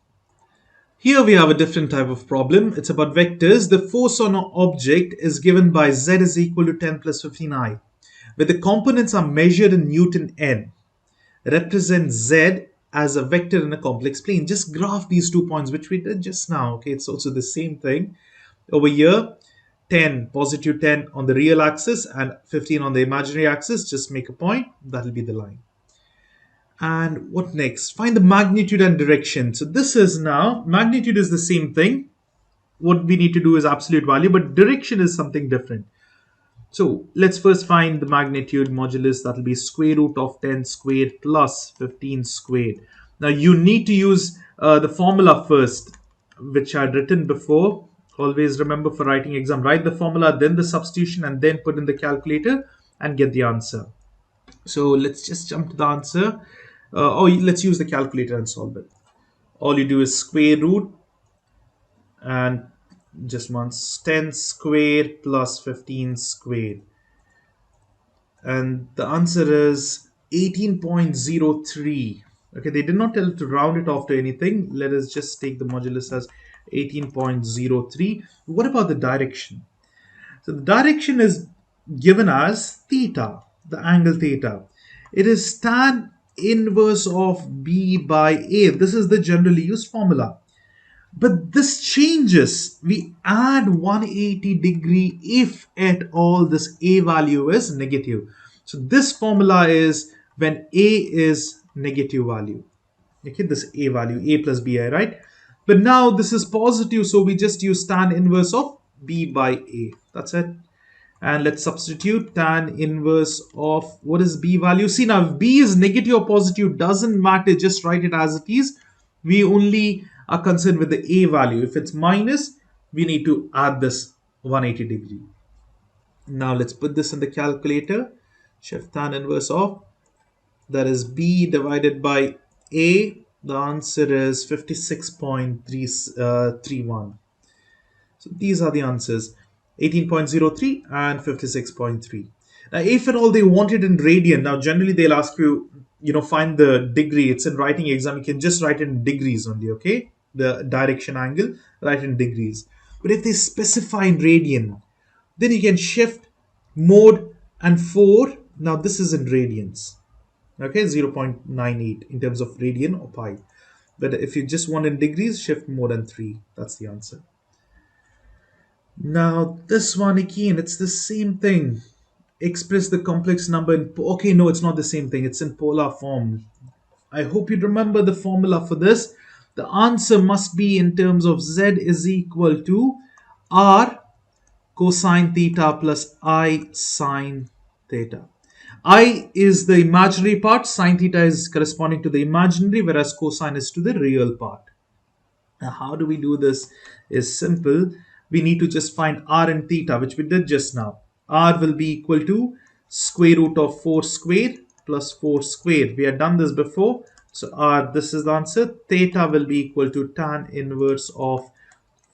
Here we have a different type of problem. It's about vectors. The force on an object is given by Z is equal to 10 plus 15I, where the components are measured in Newton N. Represent Z as a vector in a complex plane. Just graph these 2 points, which we did just now. Okay, it's also the same thing. Over here, 10, positive 10 on the real axis and 15 on the imaginary axis. Just make a point. That'll be the line. And what next? Find the magnitude and direction. So this is now, magnitude is the same thing. What we need to do is absolute value, but direction is something different. So let's first find the magnitude modulus. That will be square root of 10 squared plus 15 squared. Now you need to use the formula first, which I had written before. Always remember, for writing exam, write the formula, then the substitution, and then put in the calculator and get the answer. So let's just jump to the answer. Let's use the calculator and solve it. All you do is square root and just once 10 squared plus 15 squared. And the answer is 18.03. Okay, they did not tell to round it off to anything. Let us just take the modulus as 18.03. What about the direction? So the direction is given as theta, the angle theta. It is tan inverse of B by A. This is the generally used formula. But this changes. We add 180 degree if at all this A value is negative. So this formula is when A is negative value. Okay, this A value, A plus BI, right? But now this is positive, so we just use tan inverse of B by A. That's it. And let's substitute tan inverse of, what is B value? See, now if B is negative or positive, doesn't matter, just write it as it is. We only are concerned with the A value. If it's minus, we need to add this 180 degree. Now let's put this in the calculator. Shift tan inverse of, that is B divided by A. The answer is 56.31. So these are the answers, 18.03 and 56.3. Now, if at all they want it in radian, now generally they'll ask you, find the degree. It's in writing exam. You can just write in degrees only, okay? The direction angle, write in degrees. But if they specify in radian, then you can shift mode and 4. Now this is in radians, okay? 0.98 in terms of radian or pi. But if you just want in degrees, shift mode and 3. That's the answer. Now this one again, it's the same thing. Express the complex number in, okay, no, it's not the same thing. It's in polar form. I hope you remember the formula for this. The answer must be in terms of Z is equal to R cosine theta plus I sine theta. I is the imaginary part, sine theta is corresponding to the imaginary, whereas cosine is to the real part. Now how do we do this? Is simple. We need to just find R and theta, which we did just now. R will be equal to square root of 4 squared plus 4 squared. We had done this before. So R, this is the answer. Theta will be equal to tan inverse of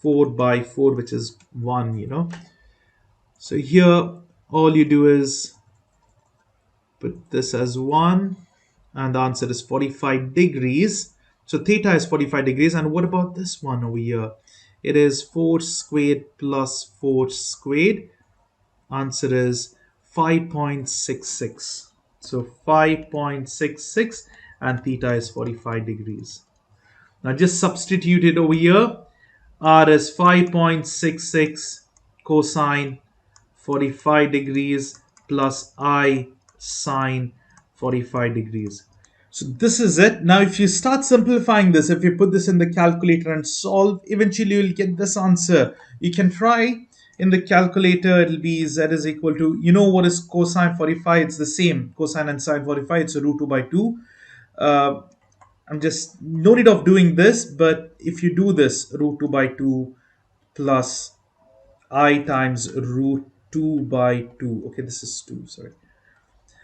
4 by 4, which is 1, So here, all you do is put this as 1, and the answer is 45 degrees. So theta is 45 degrees. And what about this one over here? It is 4 squared plus 4 squared. Answer is 5.66. So 5.66 and theta is 45 degrees. Now just substitute it over here. R is 5.66 cosine 45 degrees plus I sine 45 degrees. So this is it. Now if you start simplifying this, if you put this in the calculator and solve, eventually you'll get this answer. You can try in the calculator. It'll be Z is equal to, what is cosine 45? It's the same. Cosine and sine 45, it's a root 2 by 2. I'm just, no need of doing this, but if you do this, root 2 by 2 plus I times root 2 by 2. Okay, this is 2, sorry.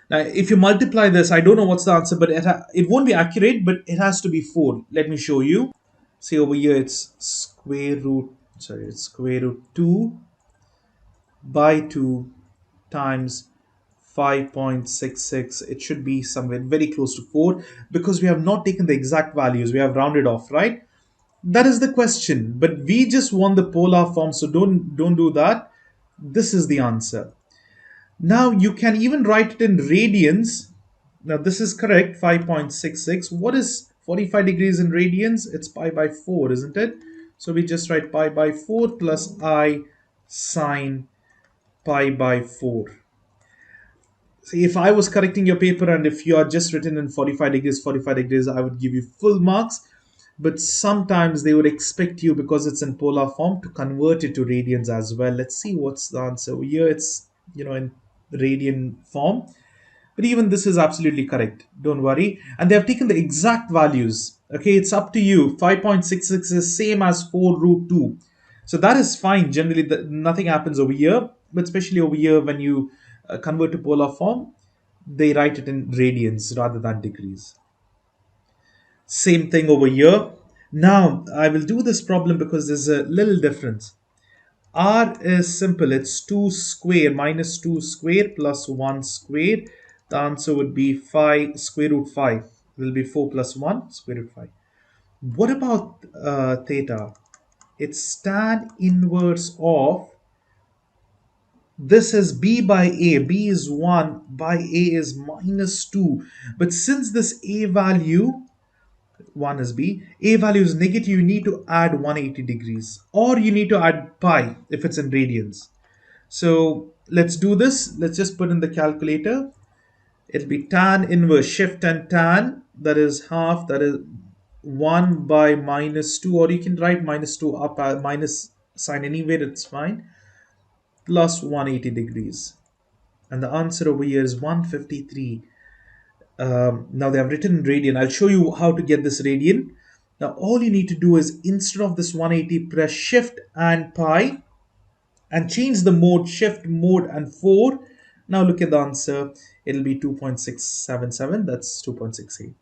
Now, if you multiply this, I don't know what's the answer, but it won't be accurate, but it has to be 4. Let me show you. See over here, it's square root 2 by 2 times 5.66. It should be somewhere very close to 4 because we have not taken the exact values. We have rounded off, right? That is the question. But we just want the polar form, so don't do that. This is the answer. Now you can even write it in radians. Now this is correct, 5.66. What is 45 degrees in radians? It's pi by 4, isn't it? So we just write pi by 4 plus I sine pi by 4. See, if I was correcting your paper and if you are just written in 45 degrees, I would give you full marks. But sometimes they would expect you, because it's in polar form, to convert it to radians as well. Let's see what's the answer. Here it's, in radian form. But even this is absolutely correct. Don't worry. And they have taken the exact values. Okay, it's up to you. 5.66 is same as 4 root 2. So that is fine. Generally, nothing happens over here. But especially over here, when you convert to polar form, they write it in radians rather than degrees. Same thing over here. Now, I will do this problem because there's a little difference. R is simple. It's 2 square minus 2 square plus 1 square. The answer would be 5 square root 5. It will be 4 plus 1 square root 5. What about theta? It's tan inverse of, this is b by a. B is 1, by a is minus 2. But since this a value, 1 is b, a value is negative, you need to add 180 degrees. Or you need to add pi if it's in radians. So let's do this. Let's just put in the calculator. It'll be tan inverse, shift and tan, that is half, that is 1 by minus 2, or you can write minus 2 up, minus sign anywhere, it's fine, plus 180 degrees. And the answer over here is 153. Now they have written in radian. I'll show you how to get this radian. Now all you need to do is, instead of this 180, press shift and pi and change the mode, shift mode and 4. Now look at the answer. It'll be 2.677. That's 2.68.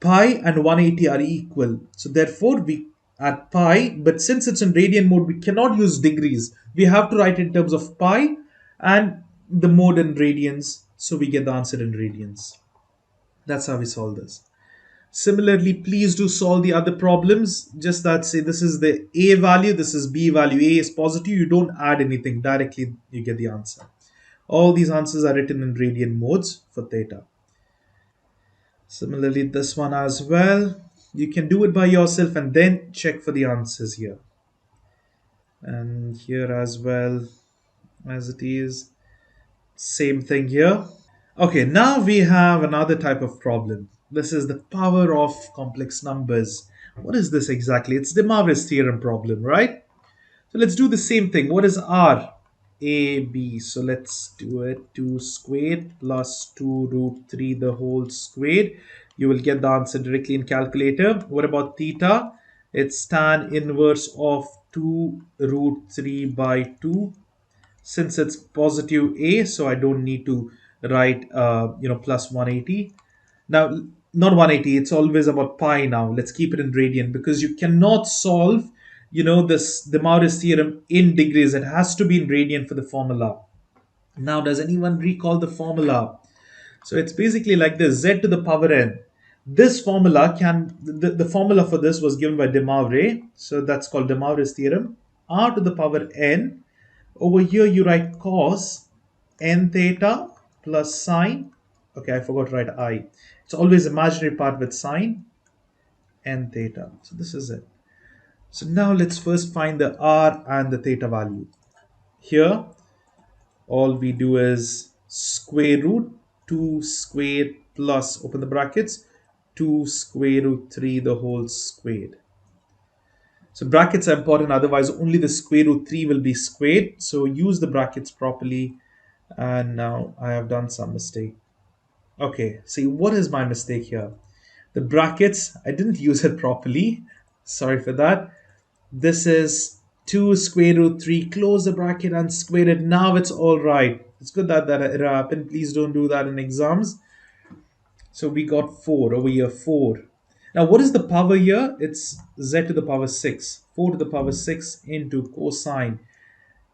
Pi and 180 are equal. So therefore we add pi, but since it's in radian mode, we cannot use degrees. We have to write in terms of pi and the mode in radians. So we get the answer in radians. That's how we solve this. Similarly, please do solve the other problems. Just that, say this is the a value, this is b value. A is positive, you don't add anything. Directly you get the answer. All these answers are written in radian modes for theta. Similarly, this one as well. You can do it by yourself and then check for the answers here. And here as well as it is. Same thing here. Okay, now we have another type of problem. This is the power of complex numbers. What is this exactly? It's the Moivre's theorem problem, right? So let's do the same thing. What is R? A, B. So let's do it. 2 squared plus 2 root 3 the whole squared. You will get the answer directly in calculator. What about theta? It's tan inverse of 2 root 3 by 2. Since it's positive a, so I don't need to write plus 180. Now not 180, it's always about pi. Now let's keep it in radian, because you cannot solve the Moivre's theorem in degrees. It has to be in radian for the formula. Now does anyone recall the formula? So it's basically like this: z to the power n. This formula the formula for this was given by de Moivre, so that's called de Moivre's theorem. R to the power n. Over here you write cos n theta plus sine. Okay, I forgot to write I. It's always imaginary part with sine n theta. So this is it. So now let's first find the r and the theta value. Here, all we do is square root 2 squared plus, open the brackets, 2 square root 3 the whole squared. So brackets are important, otherwise only the square root 3 will be squared. So use the brackets properly. And now I have done some mistake. Okay, see, what is my mistake here? The brackets, I didn't use it properly. Sorry for that. This is 2 square root 3, close the bracket and square it. Now it's all right. It's good that that error happened. Please don't do that in exams. So we got 4 over here, 4. Now what is the power here? It's z to the power 6. 4 to the power 6 into cosine.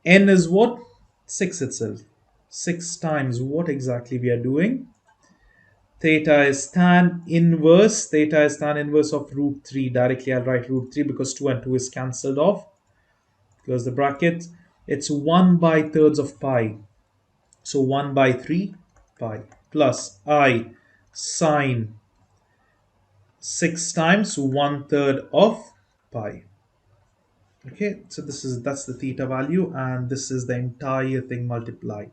N is what? 6 itself. 6 times what exactly we are doing? Theta is tan inverse. Theta is tan inverse of root 3. Directly I'll write root 3 because 2 and 2 is cancelled off. Close the bracket. It's 1 by thirds of pi. So 1 by 3 pi plus I sine 6 times 1/3 of pi. Okay, so that's the theta value, and this is the entire thing multiplied.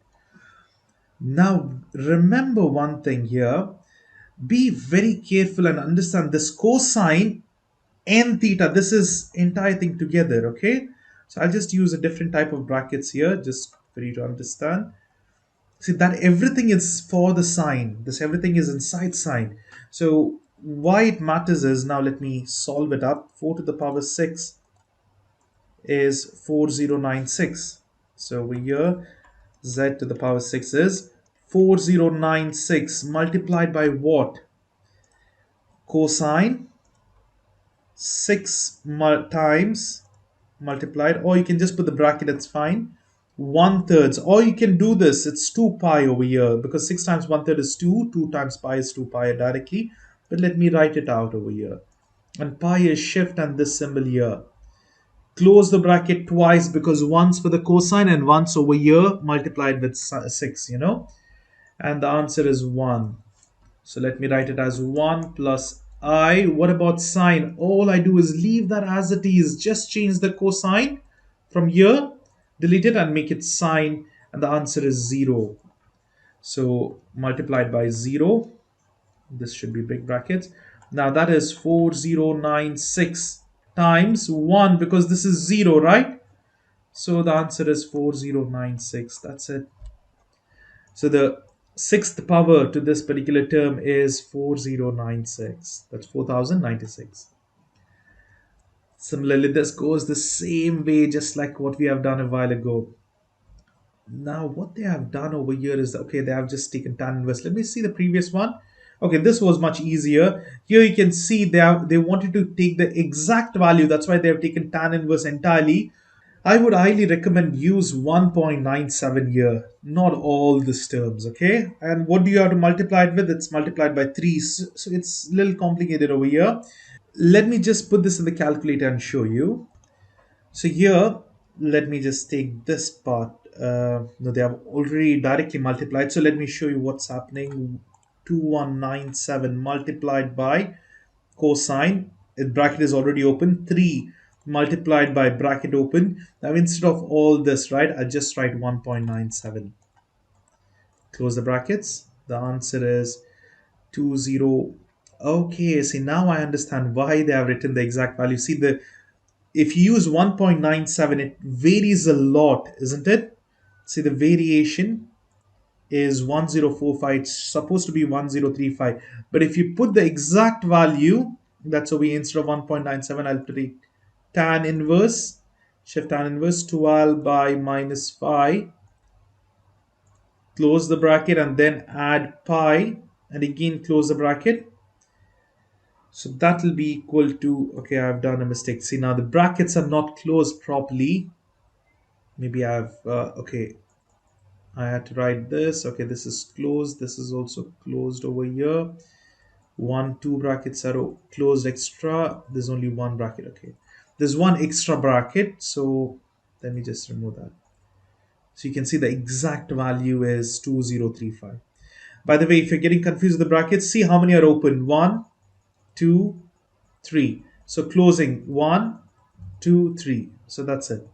Now remember one thing here. Be very careful and understand this cosine and theta. This is entire thing together. Okay, so I'll just use a different type of brackets here just for you to understand. See that everything is for the sine. This everything is inside sine. So why it matters is, now let me solve it up. 4 to the power 6 is 4096. So over here z to the power 6 is 4096 multiplied by what? Cosine 6 times multiplied, or you can just put the bracket, it's fine, 1/3, or you can do this, it's 2 pi over here because 6 times 1/3 is 2, 2 times pi is 2 pi directly, but let me write it out over here. And pi is shift and this symbol here. Close the bracket twice because once for the cosine and once over here multiplied with 6, and the answer is 1. So let me write it as 1 plus I. What about sine? All I do is leave that as it is. Just change the cosine from here, delete it and make it sine, and the answer is 0. So multiplied by 0. This should be big brackets. Now that is 4096 times 1 because this is 0, right? So the answer is 4096. That's it. So the sixth power to this particular term is 4096. That's 4096. Similarly, this goes the same way, just like what we have done a while ago. Now, what they have done over here is, okay, they have just taken tan inverse. Let me see the previous one. Okay, this was much easier. Here you can see they wanted to take the exact value. That's why they have taken tan inverse entirely. I would highly recommend use 1.97 here, not all these terms, okay? And what do you have to multiply it with? It's multiplied by 3, so it's a little complicated over here. Let me just put this in the calculator and show you. So here, let me just take this part. No, they have already directly multiplied, so let me show you what's happening. 2197 multiplied by cosine, bracket is already open, 3 multiplied by bracket open. Now instead of all this, right, I just write 1.97. Close the brackets. The answer is 20. Okay, see, now I understand why they have written the exact value. See, if you use 1.97, it varies a lot, isn't it? See, the variation is 1045. It's supposed to be 1035, but if you put the exact value, that's over here, instead of 1.97, I'll take tan inverse, shift tan inverse 12 by minus 5, close the bracket and then add pi and again close the bracket. So that will be equal to, okay, I've done a mistake. See, now the brackets are not closed properly. Maybe I've okay, I had to write this. Okay, this is closed, this is also closed over here. 1 2 brackets are closed extra. There's only one bracket. Okay, there's one extra bracket, so let me just remove that. So you can see the exact value is 2035. By the way, if you're getting confused with the brackets, see how many are open. 1 2 3. So closing 1 2 3. So that's it.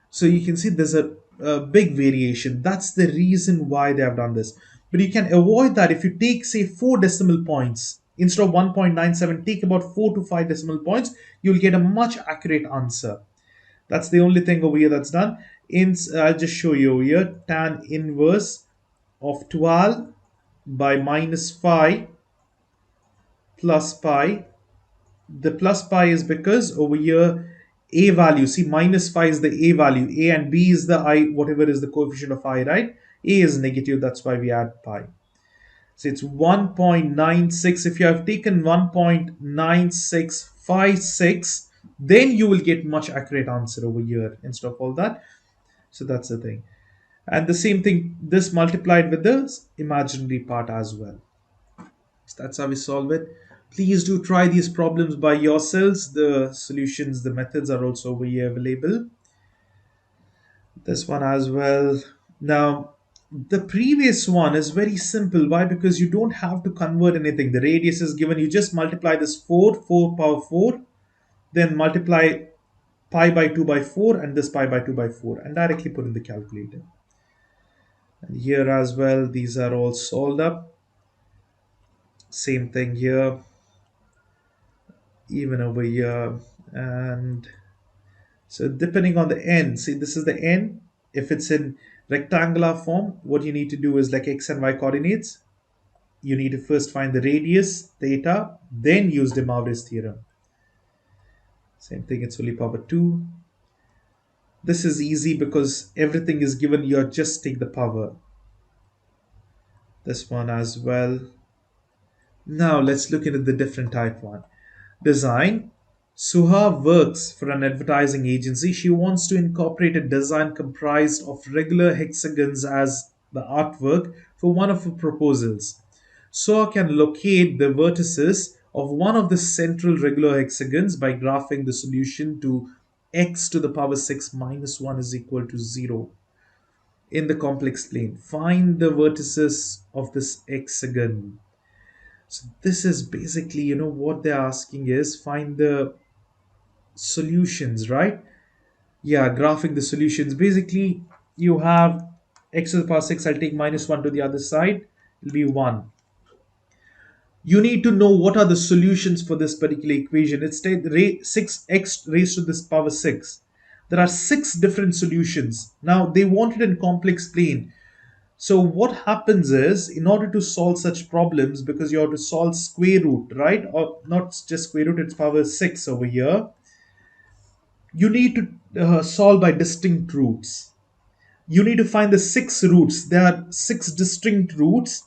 So you can see there's a big variation. That's the reason why they have done this. But you can avoid that if you take, say, 4 decimal points. Instead of 1.97, take about 4 to 5 decimal points. You'll get a much accurate answer. That's the only thing over here that's done. I'll just show you over here. Tan inverse of 12 by minus 5 plus pi. The plus pi is because over here A value, see, minus phi is the A value. A and B is the I, whatever is the coefficient of I, right? A is negative, that's why we add pi. So it's 1.96. If you have taken 1.9656, then you will get much accurate answer over here instead of all that. So that's the thing. And the same thing, this multiplied with the imaginary part as well. So that's how we solve it. Please do try these problems by yourselves. The solutions, the methods are also over here available. This one as well. Now, the previous one is very simple. Why? Because you don't have to convert anything. The radius is given. You just multiply this 4 power 4, then multiply pi by 2 by 4 and this pi by 2 by 4 and directly put in the calculator. And here as well, these are all solved up. Same thing here, even over here. And so depending on the n, see, this is the n. If it's in rectangular form, what you need to do is like x and y coordinates. You need to first find the radius, theta, then use the Moivre's theorem. Same thing, it's only power 2. This is easy because everything is given, you just take the power. This one as well. Now let's look into the different type one. Design. Suha works for an advertising agency. She wants to incorporate a design comprised of regular hexagons as the artwork for one of her proposals. Suha can locate the vertices of one of the central regular hexagons by graphing the solution to x to the power 6 minus 1 is equal to 0 in the complex plane. Find the vertices of this hexagon. So this is basically, what they're asking is find the solutions, right? Yeah, graphing the solutions. Basically, you have x to the power 6. I'll take minus 1 to the other side. It'll be 1. You need to know what are the solutions for this particular equation. It's 6x raised to this power 6. There are 6 different solutions. Now, they want it in complex plane. So what happens is, in order to solve such problems, because you have to solve square root, right? Or not just square root, it's power 6 over here. You need to solve by distinct roots. You need to find the 6 roots. There are 6 distinct roots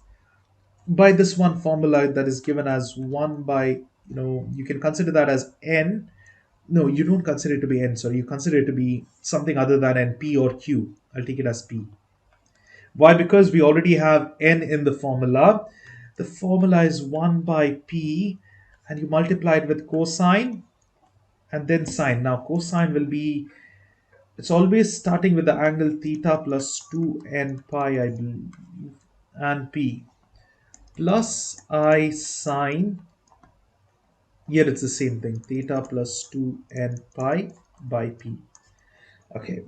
by this one formula that is given as 1 by, you can consider that as n. No, you don't consider it to be n, sorry. You consider it to be something other than n, p or q. I'll take it as p. Why? Because we already have n in the formula. The formula is 1 by p, and you multiply it with cosine and then sine. Now cosine will be, it's always starting with the angle theta plus 2n pi, I believe, and p plus I sine. Here it's the same thing, theta plus 2n pi by p. Okay.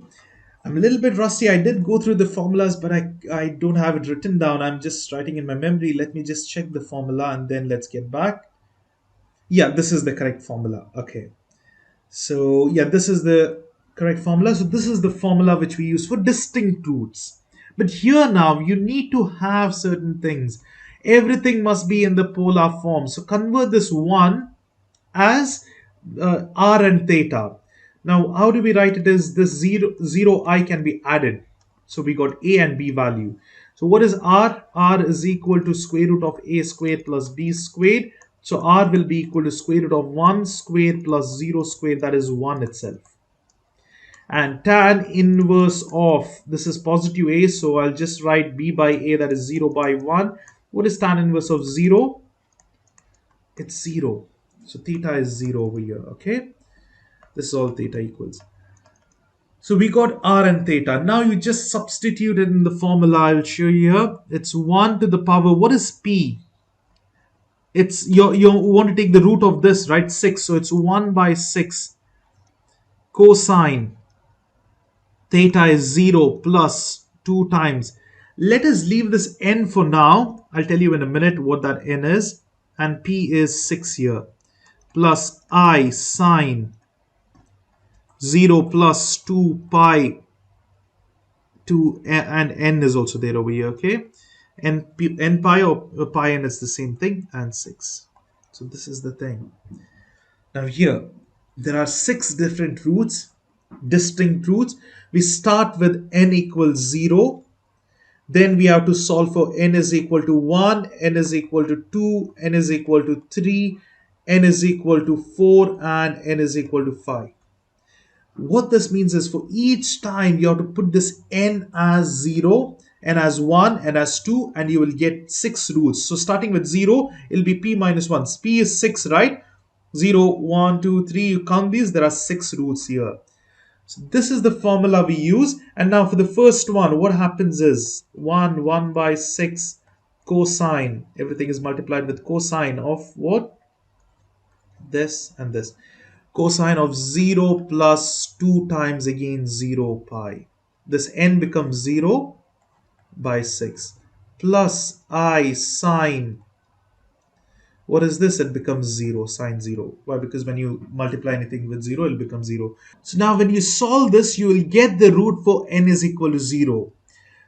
I'm a little bit rusty. I did go through the formulas, but I don't have it written down. I'm just writing in my memory. Let me just check the formula and then let's get back. Yeah, this is the correct formula. Okay. So yeah, this is the correct formula. So this is the formula which we use for distinct roots. But here now, you need to have certain things. Everything must be in the polar form. So convert this 1 as r and theta. Now, how do we write it? Is this 0 I can be added. So we got a and b value. So what is r? R is equal to square root of a squared plus b squared. So r will be equal to square root of 1 squared plus 0 squared, that is 1 itself. And tan inverse of, this is positive a, so I'll just write b by a, that is 0 by 1. What is tan inverse of 0? It's 0. So theta is 0 over here, okay? This is all theta equals. So we got r and theta. Now you just substitute it in the formula. I'll show you here. It's 1 to the power. What is p? It's you want to take the root of this, right? 6. So it's 1 by 6 cosine theta is 0 plus 2 times. Let us leave this n for now. I'll tell you in a minute what that n is. And p is 6 here. Plus I sine 0 plus 2 pi 2, and n is also there over here, okay? N pi or pi n is the same thing, and 6. So this is the thing. Now here, There are 6 different roots, distinct roots. We start with n equals 0. Then we have to solve for n is equal to 1, n is equal to 2, n is equal to 3, n is equal to 4, and n is equal to 5. What this means is for each time you have to put this n as 0, n as 1, n as 2, and you will get 6 roots. So starting with 0, it'll be p minus 1. P is 6, right? 0, 1, 2, 3, you count these, there are 6 roots here. So this is the formula we use. And now for the first one, what happens is 1 by 6 cosine. Everything is multiplied with cosine of what? This and this. Cosine of 0 plus 2 times again 0 pi. This n becomes 0 by 6 plus I sine. What is this? It becomes 0, sine 0. Why? Because when you multiply anything with 0, it becomes 0. So now when you solve this, you will get the root for n is equal to 0.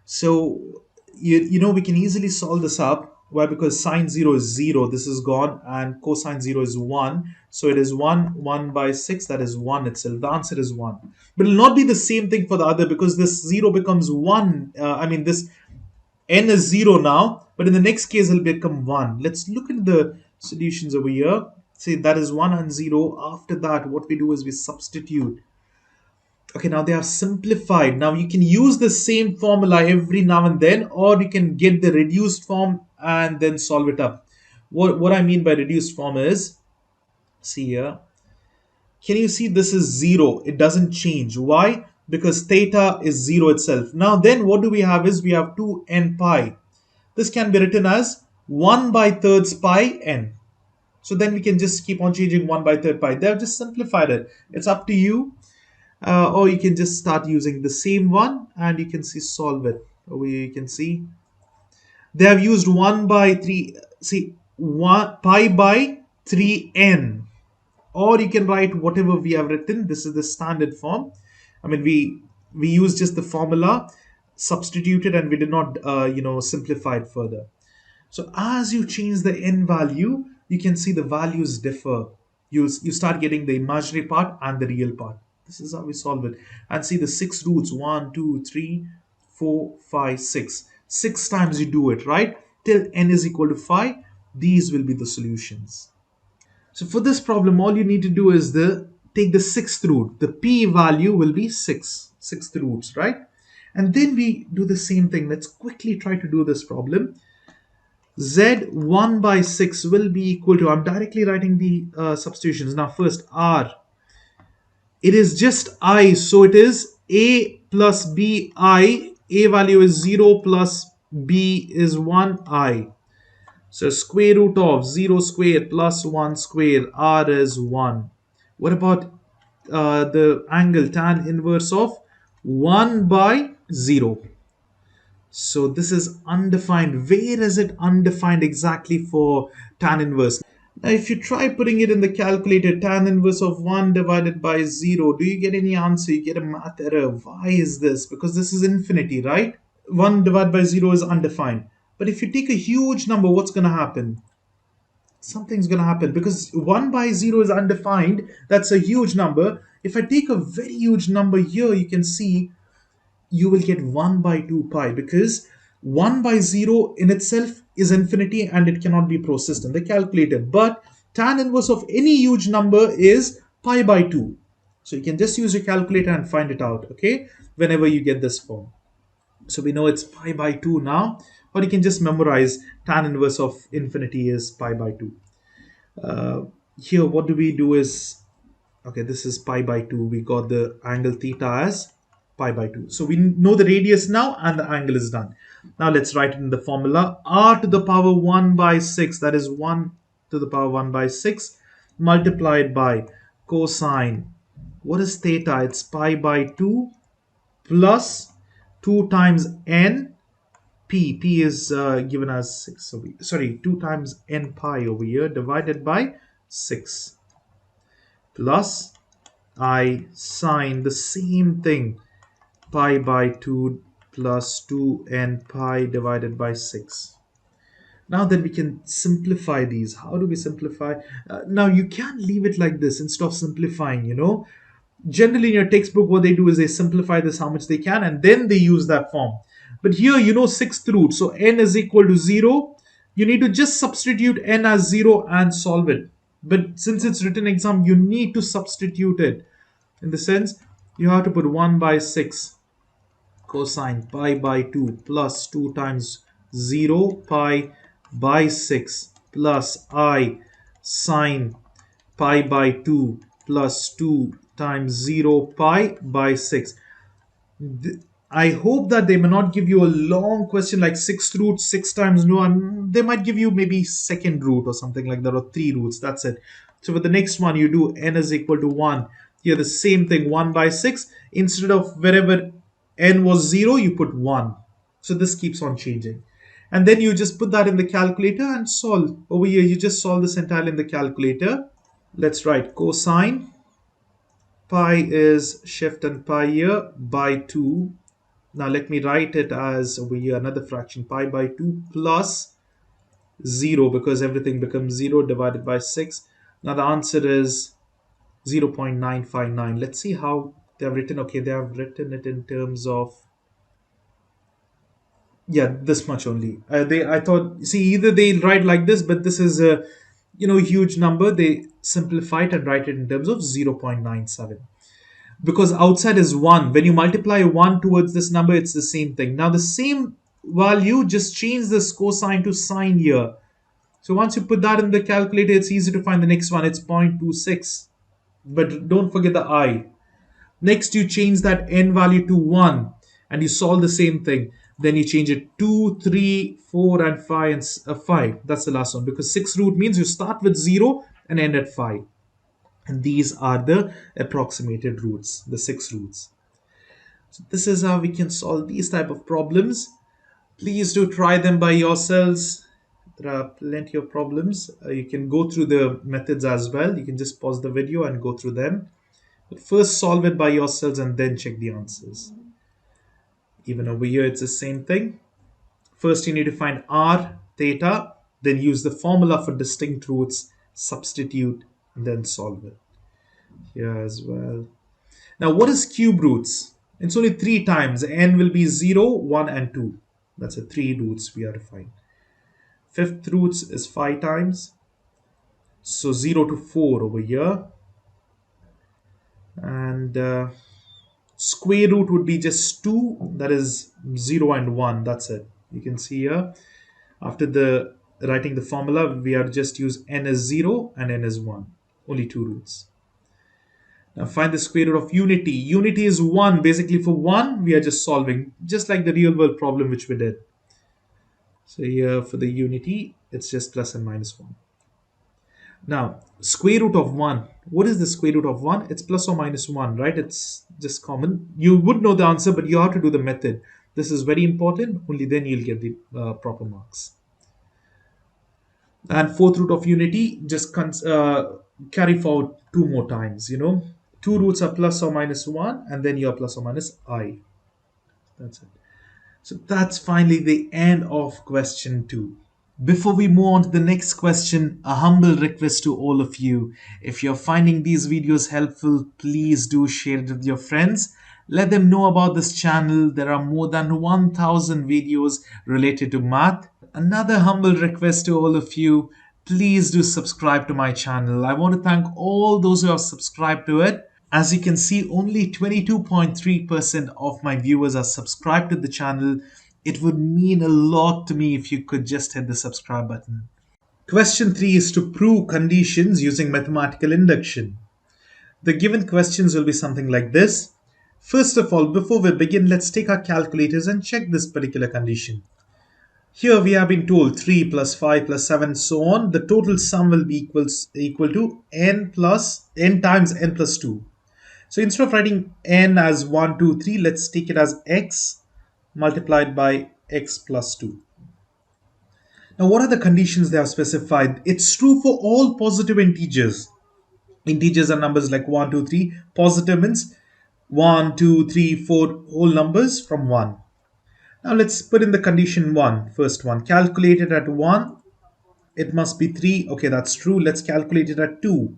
So, you know, we can easily solve this up. Why? Because sine 0 is 0. This is gone. And cosine 0 is 1. So it is 1 by 6. That is 1 itself. The answer is 1. But it will not be the same thing for the other because this 0 becomes 1. This n is 0 now. But in the next case, it will become 1. Let's look at the solutions over here. See, that is 1 and 0. After that, what we do is we substitute. Okay, now they are simplified. Now you can use the same formula every now and then, or you can get the reduced form and then solve it up. What I mean by reduced form is, see here, can you see this is 0? It doesn't change. Why? Because theta is 0 itself. Now then what do we have is we have 2n pi. This can be written as 1 by thirds pi n. So then we can just keep on changing 1 by third pi. They've just simplified it. It's up to you. Or you can just start using the same one and you can see solve it. Over here you can see they have used 1 by 3, see 1 pi by 3n, or you can write whatever we have written. This is the standard form. We use just the formula, substituted, and we did not simplify it further. So as you change the n value, you can see the values differ. You start getting the imaginary part and the real part. This is how we solve it. And see the 6 roots, 1, 2, 3, 4, 5, 6. 6 times you do it, right? Till n is equal to 5. These will be the solutions. So for this problem, all you need to do is take the 6th root. The p value will be 6. 6th roots, right? And then we do the same thing. Let's quickly try to do this problem. Z 1 by 6 will be equal to, I'm directly writing the substitutions. Now first R, it is just I, so it is A plus B I. A value is 0 plus B is 1I. So square root of 0 square plus 1 square, R is 1. What about the angle tan inverse of 1 by 0? So this is undefined. Where is it undefined exactly for tan inverse? Now if you try putting it in the calculator, tan inverse of 1 divided by 0, do you get any answer? You get a math error. Why is this? Because this is infinity, right? 1 divided by 0 is undefined. But if you take a huge number, what's going to happen? Something's going to happen because 1 by 0 is undefined. That's a huge number. If I take a very huge number here, you can see you will get 1 by 2 pi because 1 by 0 in itself is infinity and it cannot be processed in the calculator. But tan inverse of any huge number is pi by 2. So you can just use your calculator and find it out, okay, whenever you get this form. So we know it's pi by 2 now, or you can just memorize tan inverse of infinity is pi by 2. Here what do we do is, okay, this is pi by 2. We got the angle theta as pi by 2. So we know the radius now and the angle is done. Now let's write it in the formula. R to the power 1 by 6, that is 1 to the power 1 by 6 multiplied by cosine. What is theta? It's pi by 2 plus 2 times n p. P is given as 6. So 2 times n pi over here divided by 6 plus I sine the same thing, pi by 2 plus 2n pi divided by 6. Now then we can simplify these. How do we simplify? Now you can't leave it like this instead of simplifying, Generally in your textbook, what they do is they simplify this how much they can and then they use that form. But here, sixth root. So n is equal to 0. You need to just substitute n as 0 and solve it. But since it's written exam, you need to substitute it. In the sense, you have to put 1 by 6 cosine pi by 2 plus 2 times 0 pi by 6 plus I sine pi by 2 plus 2 times 0 pi by 6. I hope that they may not give you a long question like sixth root, 6 times no, and they might give you maybe second root or something like that, or 3 roots. That's it. So for the next one, you do n is equal to 1. Here the same thing, 1 by 6. Instead of wherever n was 0, you put 1. So this keeps on changing. And then you just put that in the calculator and solve. Over here, you just solve this entirely in the calculator. Let's write cosine pi is shift and pi here by 2. Now let me write it as over here another fraction, pi by 2 plus 0, because everything becomes 0, divided by 6. Now the answer is 0.959. Let's see how they have written. Okay, they have written it in terms of, yeah, this much only. I thought, see, either they write like this, but this is a huge number. They simplify it and write it in terms of 0.97. Because outside is 1. When you multiply 1 towards this number, it's the same thing. Now the same value, just change this cosine to sine here. So once you put that in the calculator, it's easy to find the next one. It's 0.26. But don't forget the I. Next, you change that n value to 1 and you solve the same thing. Then you change it 2, 3, 4, and 5, and 5. That's the last one, because 6 root means you start with 0 and end at 5. And these are the approximated roots, the 6 roots. So this is how we can solve these type of problems. Please do try them by yourselves. There are plenty of problems. You can go through the methods as well. You can just pause the video and go through them. But first solve it by yourselves and then check the answers. Even over here, it's the same thing. First, you need to find r, theta, then use the formula for distinct roots, substitute, and then solve it. Here as well. Now, what is cube roots? It's only 3 times. N will be 0, 1, and 2. That's the 3 roots we are to find. Fifth roots is 5 times. So 0 to 4 over here. And square root would be just 2. That is 0 and 1. That's it. You can see here. After the writing the formula, we have to just use n as 0 and n as 1. Only 2 roots. Now find the square root of unity. Unity is 1. Basically for 1, we are just solving. Just like the real world problem which we did. So here for the unity, it's just plus and minus 1. Now, square root of 1. What is the square root of 1? It's plus or minus 1, right? It's just common. You would know the answer, but you have to do the method. This is very important. Only then you'll get the proper marks. And fourth root of unity, just carry forward 2 more times, 2 roots are plus or minus 1, and then you are plus or minus I. That's it. So that's finally the end of question 2. Before we move on to the next question, a humble request to all of you. If you're finding these videos helpful, please do share it with your friends. Let them know about this channel. There are more than 1,000 videos related to math. Another humble request to all of you, please do subscribe to my channel. I want to thank all those who have subscribed to it. As you can see, only 22.3% of my viewers are subscribed to the channel. It would mean a lot to me if you could just hit the subscribe button. Question 3 is to prove conditions using mathematical induction. The given questions will be something like this. First of all, before we begin, let's take our calculators and check this particular condition. Here we have been told 3 plus 5 plus 7 so on. The total sum will be equal to n times n plus 2. So instead of writing n as 1, 2, 3, let's take it as x multiplied by x plus 2. Now what are the conditions they have specified? It's true for all positive integers. Integers are numbers like 1, 2, 3. Positive means 1, 2, 3, 4 whole numbers from 1. Now let's put in the condition 1, first one. Calculated at 1, it must be 3. Okay, that's true. Let's calculate it at 2.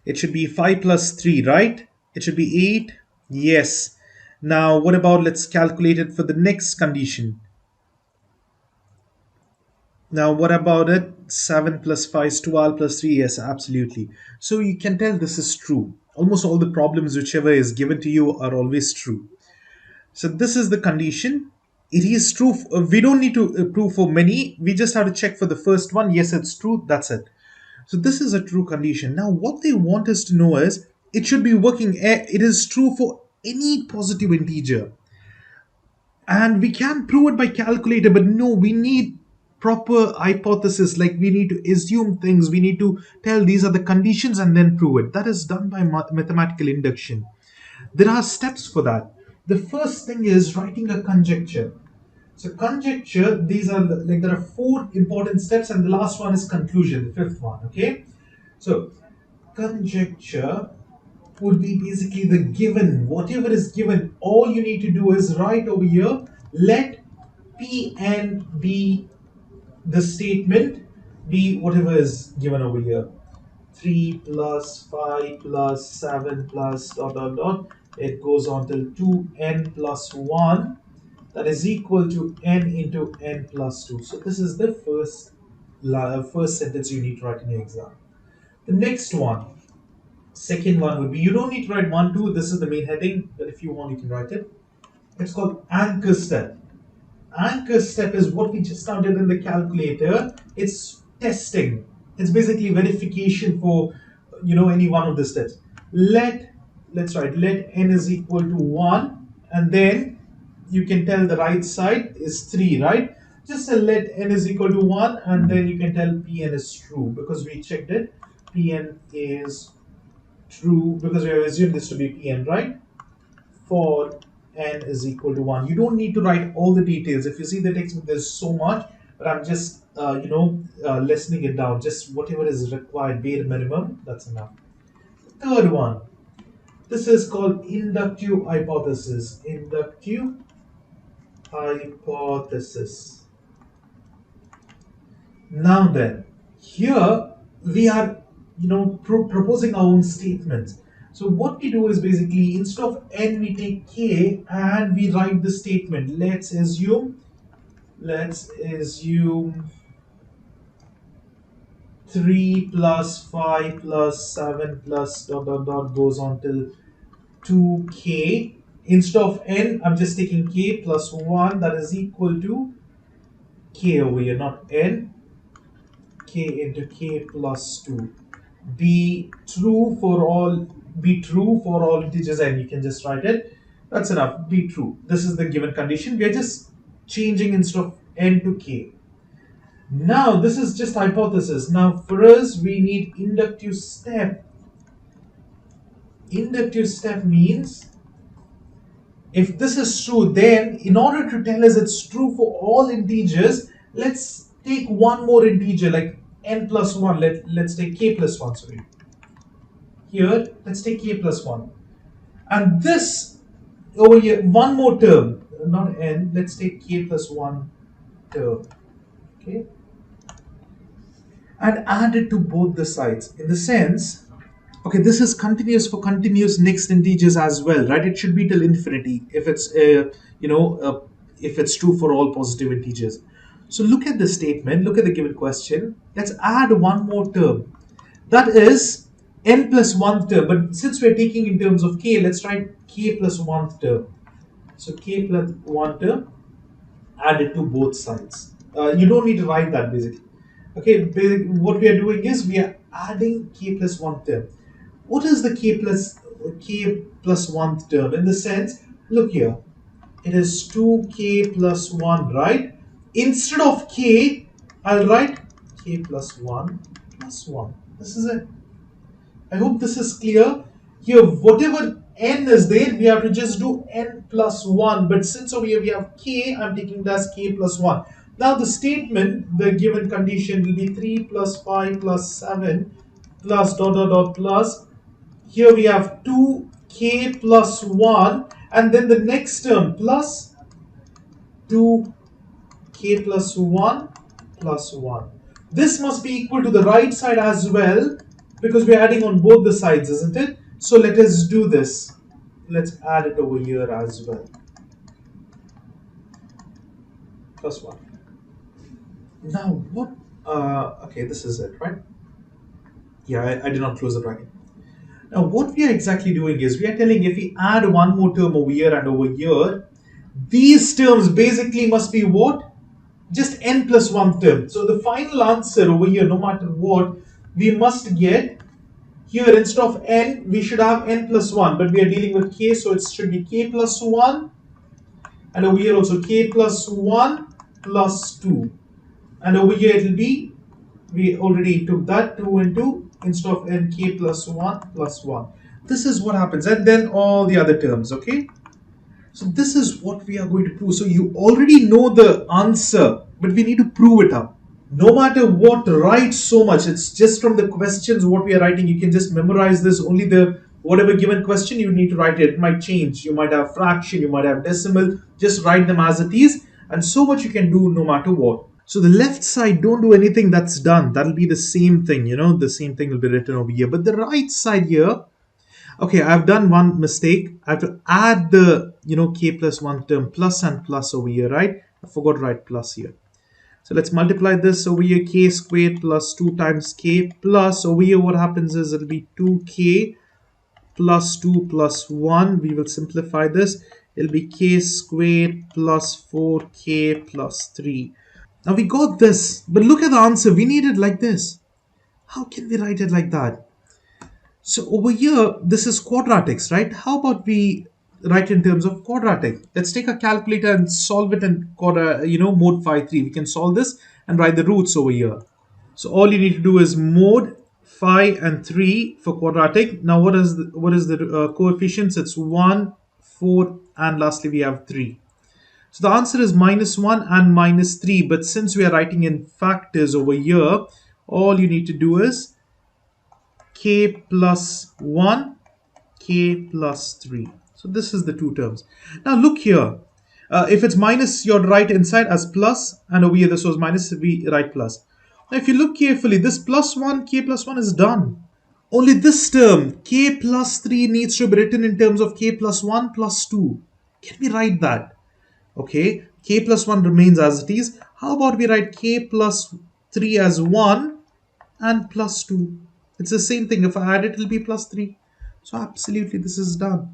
It should be 5 plus 3, right? It should be 8. Yes. Now, what about let's calculate it for the next condition. Now, what about it? 7 plus 5 is 12 plus 3. Yes, absolutely. So you can tell this is true. Almost all the problems, whichever is given to you, are always true. So this is the condition. It is true. We don't need to prove for many. We just have to check for the first one. Yes, it's true. That's it. So this is a true condition. Now what they want us to know is it should be working. It is true for any positive integer. And we can prove it by calculator, but no, we need proper hypothesis. Like we need to assume things. We need to tell these are the conditions and then prove it. That is done by mathematical induction. There are steps for that. The first thing is writing a conjecture. So conjecture, these are like there are 4 important steps, and the last one is conclusion, the 5th one. Okay, so conjecture would be basically the given, whatever is given. All you need to do is write over here, let Pn be the statement, be whatever is given over here. 3 plus 5 plus 7 plus dot dot dot. It goes on till 2n plus 1. That is equal to n into n plus 2. So this is the first sentence you need to write in your exam. The next one, second one would be, you don't need to write 1, 2. This is the main heading, but if you want, you can write it. It's called anchor step. Anchor step is what we just now did in the calculator. It's testing. It's basically verification for any one of the steps. Let's write let n is equal to 1, and then you can tell the right side is 3, right? Just let n is equal to 1, and then you can tell Pn is true because we checked it. Pn is true because we have assumed this to be Pn, right? For n is equal to 1. You don't need to write all the details. If you see the textbook, there's so much, but I'm just lessening it down. Just whatever is required, bare minimum, that's enough. Third one, this is called inductive hypothesis. Inductive hypothesis. Now then, here we are proposing our own statements. So what we do is basically instead of n we take k and we write the statement. Let's assume 3 plus 5 plus 7 plus dot dot dot goes on till 2k. Instead of n, I'm just taking k plus 1, that is equal to k over here, not n, k into k plus 2. Be true for all integers, and you can just write it. That's enough. Be true. This is the given condition. We are just changing instead of n to k. Now this is just hypothesis. Now for us we need inductive step. Inductive step means if this is true, then in order to tell us it's true for all integers, let's take one more integer like n plus 1. Let's take k plus 1. Sorry. Here, let's take k plus 1. And this over here, one more term, not n, let's take k plus 1 term. Okay. And add it to both the sides. In the sense, okay, this is continuous for continuous next integers as well, right? It should be till infinity if it's if it's true for all positive integers. So look at the statement, look at the given question. Let's add one more term. That is n plus 1th term. But since we're taking in terms of k, let's write k plus 1th term. So k plus 1 term, add it to both sides. You don't need to write that basically. Okay, what we are doing is we are adding k plus 1 term. What is the k plus 1th term? In the sense, look here, it is 2k plus 1, right? Instead of k, I'll write k plus 1 plus 1. This is it. I hope this is clear. Here, whatever n is there, we have to just do n plus 1. But since over here we have k, I'm taking that as k plus 1. Now the statement, the given condition will be 3 plus 5 plus 7 plus dot dot dot plus. Here we have 2k plus 1, and then the next term plus 2k plus 1 plus 1. This must be equal to the right side as well because we're adding on both the sides, isn't it? So let us do this. Let's add it over here as well. Plus 1. Now what? Okay, this is it, right? Yeah, I did not close the bracket. Now what we are exactly doing is we are telling if we add one more term over here and over here, these terms basically must be what? Just n plus 1 term. So the final answer over here, no matter what, we must get here instead of n, we should have n plus 1. But we are dealing with k, so it should be k plus 1. And over here also k plus 1 plus 2. And over here it will be, we already took that 2 into instead of n k plus 1 plus 1. This is what happens. And then all the other terms, okay? So this is what we are going to prove. So you already know the answer, but we need to prove it up. No matter what, write so much. It's just from the questions what we are writing. You can just memorize this. Only the whatever given question you need to write it. It might change. You might have fraction, you might have decimal. Just write them as it is. And so much you can do no matter what. So the left side, don't do anything that's done. That'll be the same thing, you know, the same thing will be written over here. But the right side here, okay, I've done one mistake. I have to add the, k plus 1 term plus and plus over here, right? I forgot to write plus here. So let's multiply this over here, k squared plus 2 times k plus over here what happens is it'll be 2k plus 2 plus 1. We will simplify this. It'll be k squared plus 4k plus 3. Now we got this, but look at the answer. We need it like this. How can we write it like that? So over here, this is quadratics, right? How about we write in terms of quadratic? Let's take a calculator and solve it in mode phi 3. We can solve this and write the roots over here. So all you need to do is mode phi and 3 for quadratic. Now what is the coefficients? It's 1, 4, and lastly we have 3. So the answer is -1 and -3. But since we are writing in factors over here, all you need to do is k plus 1, k plus 3. So this is the two terms. Now look here. If it's minus, you'll write inside as plus, and over here this was minus, we write plus. Now if you look carefully, this plus 1, k plus 1 is done. Only this term, k plus 3, needs to be written in terms of k plus 1 plus 2. Can we write that? Okay, k plus 1 remains as it is. How about we write k plus 3 as 1 and plus 2? It's the same thing. If I add it, it'll be plus 3. So absolutely, this is done.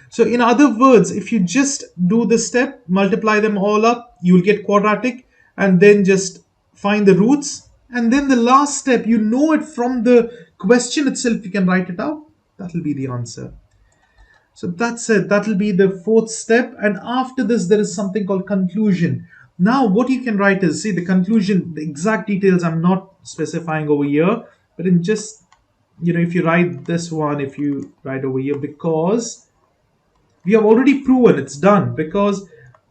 So in other words, if you just do this step, multiply them all up, you will get quadratic, and then just find the roots. And then the last step, you know it from the question itself, you can write it out. That will be the answer. So that's it. That will be the fourth step. And after this, there is something called conclusion. Now, what you can write is, see, the conclusion, the exact details I'm not specifying over here. But in just, if you write this one, if you write over here, because we have already proven it's done. Because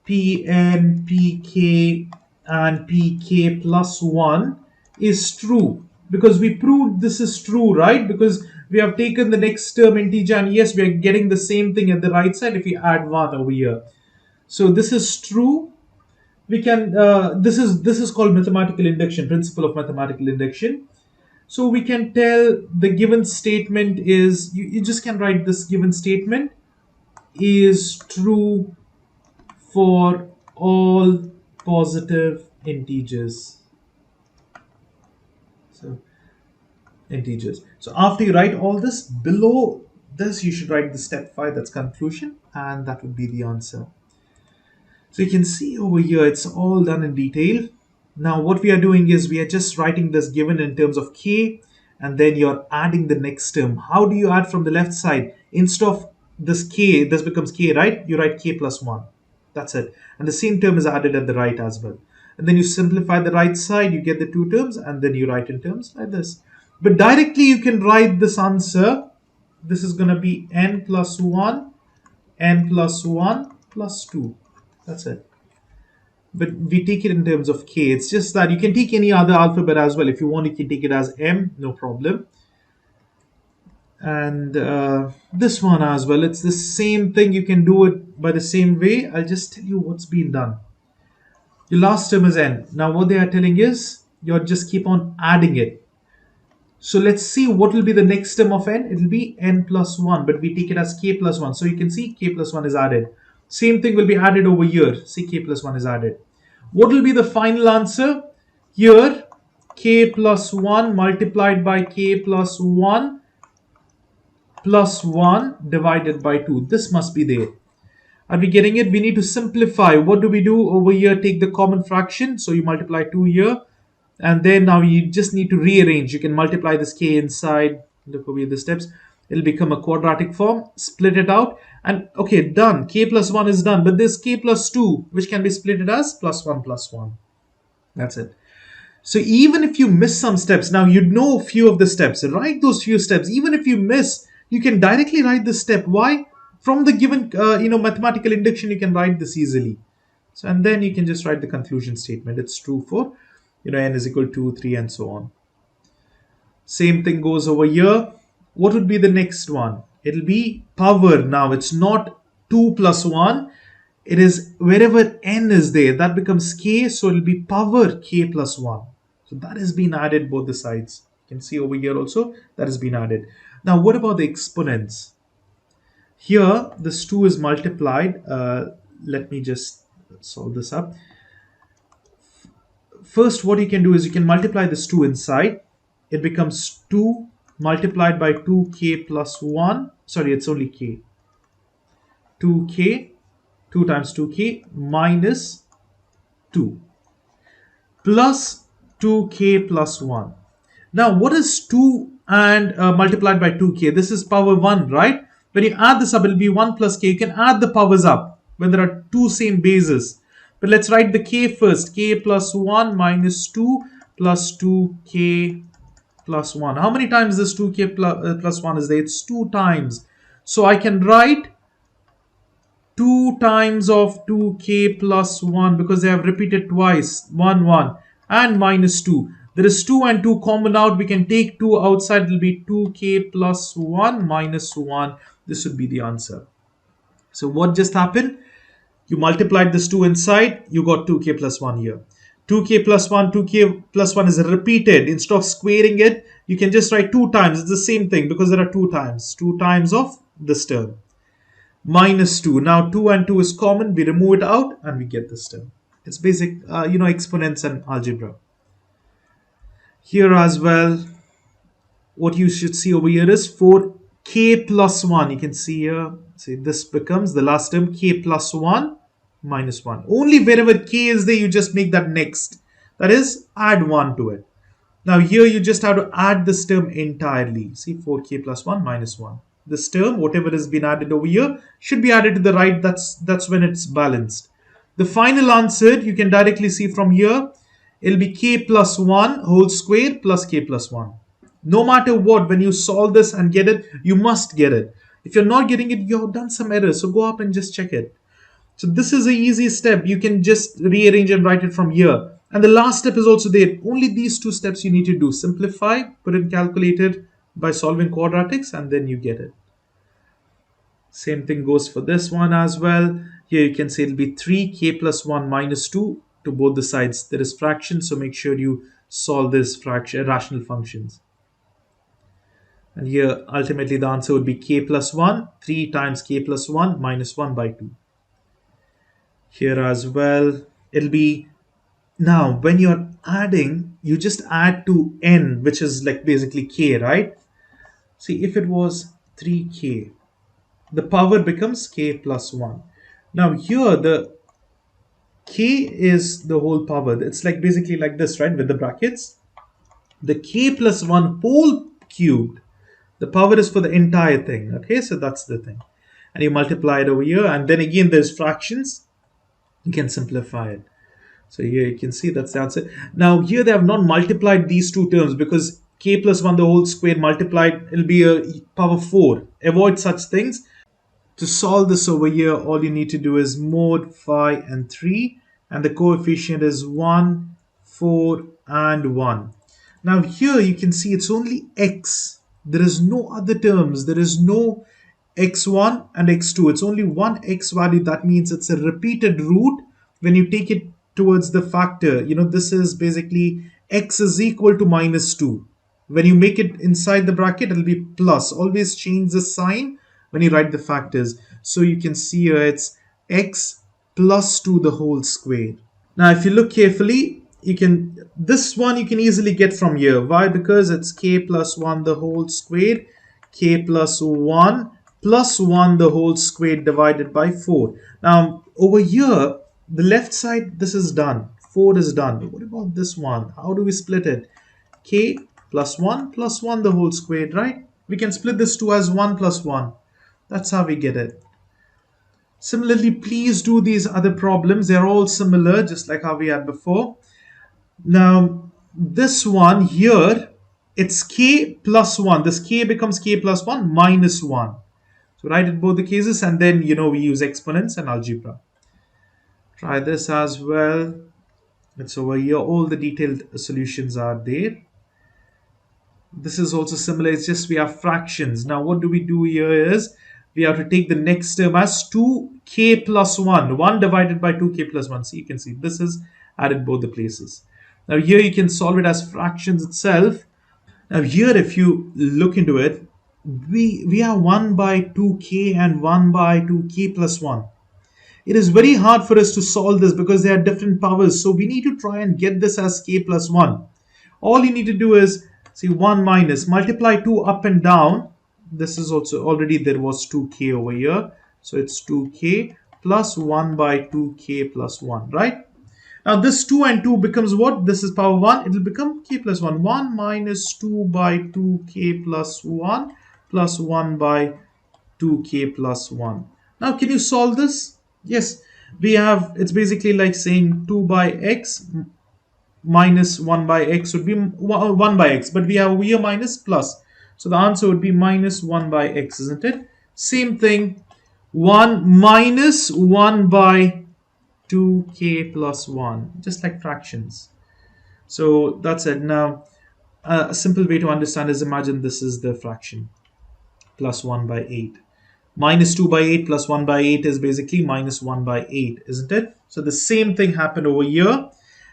Pn, Pk, and Pk plus 1 is true. Because we proved this is true, right? Because we have taken the next term integer, and yes, we are getting the same thing at the right side if we add 1 over here. So this is true. We can this is called mathematical induction, principle of mathematical induction. So we can tell the given statement is, you just can write this given statement is true for all positive integers. So integers. So after you write all this, below this you should write the step 5, that's conclusion, and that would be the answer. So you can see over here it's all done in detail. Now what we are doing is we are just writing this given in terms of k, and then you're adding the next term. How do you add from the left side? Instead of this k, this becomes k, right? You write k plus 1. That's it. And the same term is added at the right as well. And then you simplify the right side, you get the two terms, and then you write in terms like this. But directly you can write this answer. This is going to be n plus 1, n plus 1 plus 2. That's it. But we take it in terms of k. It's just that you can take any other alphabet as well. If you want, you can take it as m, no problem. And this one as well. It's the same thing. You can do it by the same way. I'll just tell you what's been done. Your last term is n. Now what they are telling is you just keep on adding it. So let's see what will be the next term of n. It will be n plus 1, but we take it as k plus 1. So you can see k plus 1 is added. Same thing will be added over here. See, k plus 1 is added. What will be the final answer? Here, k plus 1 multiplied by k plus 1 plus 1 divided by 2. This must be there. Are we getting it? We need to simplify. What do we do over here? Take the common fraction. So you multiply 2 here. And then now you just need to rearrange. You can multiply this k inside. Look over the steps. It'll become a quadratic form. Split it out. And okay, done. K plus 1 is done. But there's k plus 2, which can be split as plus 1 plus 1. That's it. So even if you miss some steps, now you know a few of the steps. Write those few steps. Even if you miss, you can directly write the step. Why? From the given mathematical induction, you can write this easily. So and then you can just write the conclusion statement. It's true for n is equal to 3 and so on. Same thing goes over here. What would be the next one? It'll be power. Now it's not 2 plus 1. It is wherever n is there, that becomes k. So it'll be power k plus 1. So that has been added both the sides. You can see over here also that has been added. Now what about the exponents? Here this 2 is multiplied. Let me just solve this up. First, what you can do is you can multiply this 2 inside. It becomes 2 multiplied by 2k plus 1. Sorry, it's only k. 2k, 2 times 2k minus 2 plus 2k plus 1. Now, what is 2 and multiplied by 2k? This is power 1, right? When you add this up, it will be 1 plus k. You can add the powers up when there are two same bases. But let's write the k first. K plus 1 minus 2 plus 2k plus 1. How many times this 2k plus 1 is there? It's 2 times. So I can write 2 times of 2k plus 1 because they have repeated twice. 1, 1 and minus 2. There is 2 and 2 common out. We can take 2 outside. It will be 2k plus 1 minus 1. This would be the answer. So what just happened? You multiplied this 2 inside, you got 2k plus 1 here. 2k plus 1, 2k plus 1 is repeated. Instead of squaring it, you can just write 2 times. It's the same thing because there are 2 times. 2 times of this term. Minus 2. Now 2 and 2 is common. We remove it out and we get this term. It's basic, exponents and algebra. Here as well, what you should see over here is for k plus 1. You can see here, see this becomes the last term k plus 1 minus 1. Only wherever k is there, you just make that next. That is, add 1 to it. Now here you just have to add this term entirely. See, 4k plus 1 minus 1. This term, whatever has been added over here, should be added to the right. That's when it's balanced. The final answer, you can directly see from here. It'll be k plus 1 whole square plus k plus 1. No matter what, when you solve this and get it, you must get it. If you're not getting it, you've done some errors. So go up and just check it. So this is the easiest step. You can just rearrange and write it from here. And the last step is also there. Only these 2 steps you need to do. Simplify, put in calculated by solving quadratics, and then you get it. Same thing goes for this one as well. Here you can say it'll be 3k plus 1 minus 2 to both the sides. There is fraction, so make sure you solve this fraction rational functions. And here ultimately the answer would be k plus 1. 3 times k plus 1 minus 1 by 2. Here as well, it'll be, now when you're adding, you just add to n, which is like basically k, right? See, if it was 3k, the power becomes k plus 1. Now here the k is the whole power. It's like basically like this, right, with the brackets. The k plus 1 whole cubed. The power is for the entire thing. Okay, so that's the thing. And you multiply it over here, and then again there's fractions. You can simplify it. So here you can see that's the answer. Now here they have not multiplied these 2 terms because k plus 1 the whole square multiplied, it'll be a power 4. Avoid such things. To solve this over here, all you need to do is mod phi and 3, and the coefficient is 1, 4 and 1. Now here you can see it's only x. There is no other terms. There is no x1 and x2. It's only one x value. That means it's a repeated root. When you take it towards the factor. This is basically x is equal to -2. When you make it inside the bracket, it'll be plus. Always change the sign when you write the factors. So you can see here it's x plus 2 the whole square. Now, if you look carefully, this one you can easily get from here. Why? Because it's k plus 1 the whole squared, k plus 1 plus 1 the whole squared divided by 4. Now, over here, the left side, this is done. 4 is done. But what about this one? How do we split it? K plus 1 the whole squared, right? We can split this 2 as 1 plus 1. That's how we get it. Similarly, please do these other problems. They're all similar, just like how we had before. Now, this one here, it's k plus 1. This k becomes k plus 1 minus 1. So write it both the cases, and then, we use exponents and algebra. Try this as well. It's over here. All the detailed solutions are there. This is also similar. It's just we have fractions. Now, what do we do here is, we have to take the next term as 2k plus 1. 1 divided by 2k plus 1. So you can see this is added both the places. Now here you can solve it as fractions itself. Now here, if you look into it, we have 1 by 2k and 1 by 2k plus 1. It is very hard for us to solve this because they are different powers. So we need to try and get this as k plus 1. All you need to do is, see, 1 minus, multiply 2 up and down. This is also already, there was 2k over here. So it's 2k plus 1 by 2k plus 1, right? Now this 2 and 2 becomes what? This is power 1. It will become k plus 1. 1 minus 2 by 2k plus 1 plus 1 by 2k plus 1. Now can you solve this? Yes. It's basically like saying 2 by x minus 1 by x would be 1 by x. But we have over here minus plus. So the answer would be minus 1 by x, isn't it? Same thing, 1 minus 1 by 2k plus 1, just like fractions. So that's it. Now, a simple way to understand is, imagine this is the fraction, plus 1 by 8. Minus 2 by 8 plus 1 by 8 is basically minus 1 by 8, isn't it? So the same thing happened over here.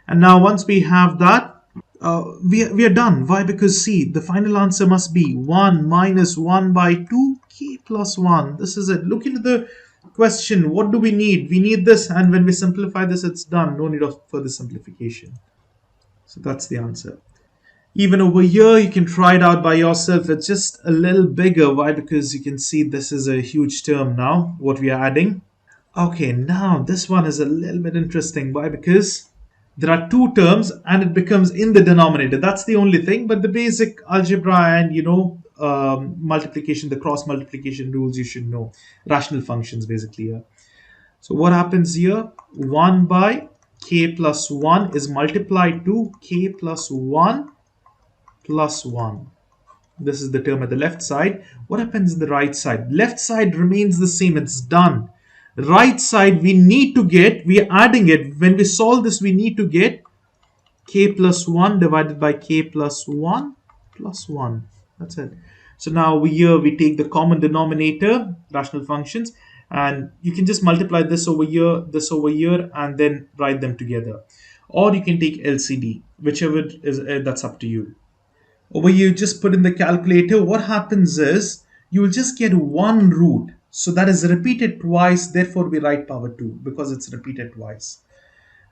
And now once we have that, we are done. Why? Because see, the final answer must be 1 minus 1 by 2k plus 1. This is it. Look into the question. What do we need? We need this, and when we simplify this, it's done. No need of further simplification. So that's the answer. Even over here, you can try it out by yourself. It's just a little bigger. Why? Because you can see this is a huge term now, what we are adding. Okay, now this one is a little bit interesting. Why? Because there are two terms and it becomes in the denominator. That's the only thing. But the basic algebra and, multiplication, the cross multiplication rules you should know. Rational functions basically here. So what happens here? 1 by k plus 1 is multiplied to k plus 1 plus 1. This is the term at the left side. What happens in the right side? Left side remains the same. It's done. Right side, we are adding it. When we solve this, we need to get k plus 1 divided by k plus 1 plus 1. That's it. So now here we take the common denominator, rational functions, and you can just multiply this over here, and then write them together. Or you can take LCD, whichever is, that's up to you. Over here, just put in the calculator. What happens is, you will just get one root. So that is repeated twice, therefore we write power 2 because it's repeated twice.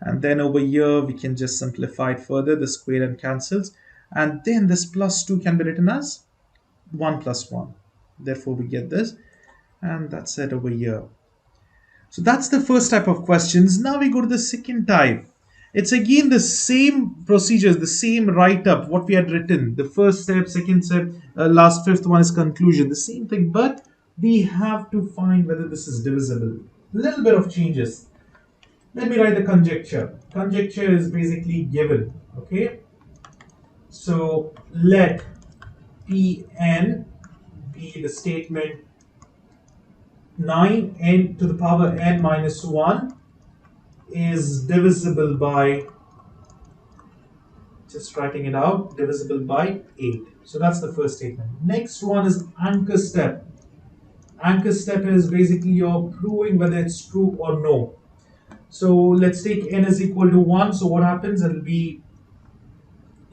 And then over here we can just simplify it further, the square and cancels. And then this plus 2 can be written as 1 plus 1. Therefore we get this. And that's it over here. So that's the first type of questions. Now we go to the second type. It's again the same procedures, the same write-up, what we had written. The first step, second step, last fifth one is conclusion. The same thing, but we have to find whether this is divisible. A little bit of changes. Let me write the conjecture. Conjecture is basically given, okay? So let Pn be the statement 9n to the power n minus 1 is divisible by, just writing it out, divisible by 8. So that's the first statement. Next one is anchor step. Anchor step is basically you're proving whether it's true or no. So let's take n is equal to 1. So what happens? It'll be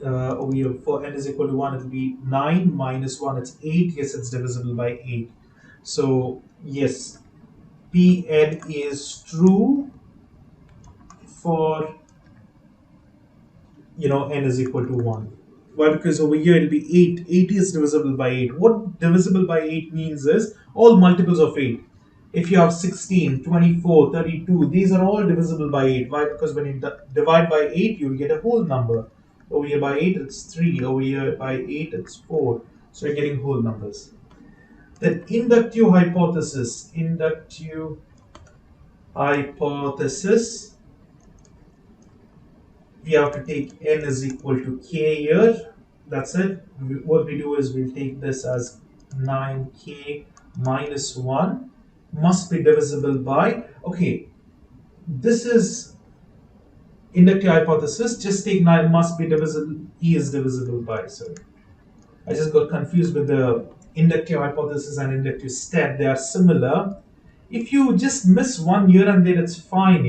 over here for n is equal to 1, it'll be 9 minus 1, it's 8. Yes, it's divisible by 8. So yes, Pn is true for n is equal to 1. Why? Because over here it'll be 8. 8 is divisible by 8. What divisible by 8 means is all multiples of 8. If you have 16, 24, 32, these are all divisible by 8. Why? Because when you divide by 8, you'll get a whole number. Over here by 8, it's 3. Over here by 8, it's 4. So you're getting whole numbers. Then inductive hypothesis. Inductive hypothesis. We have to take n is equal to k here. That's it. What we do is we'll take this as 9k minus 1 must be divisible by, okay, this is inductive hypothesis. Just take 9 must be divisible, e is divisible by. So I just got confused with the inductive hypothesis and inductive step. They are similar. If you just miss one here and there, it's fine,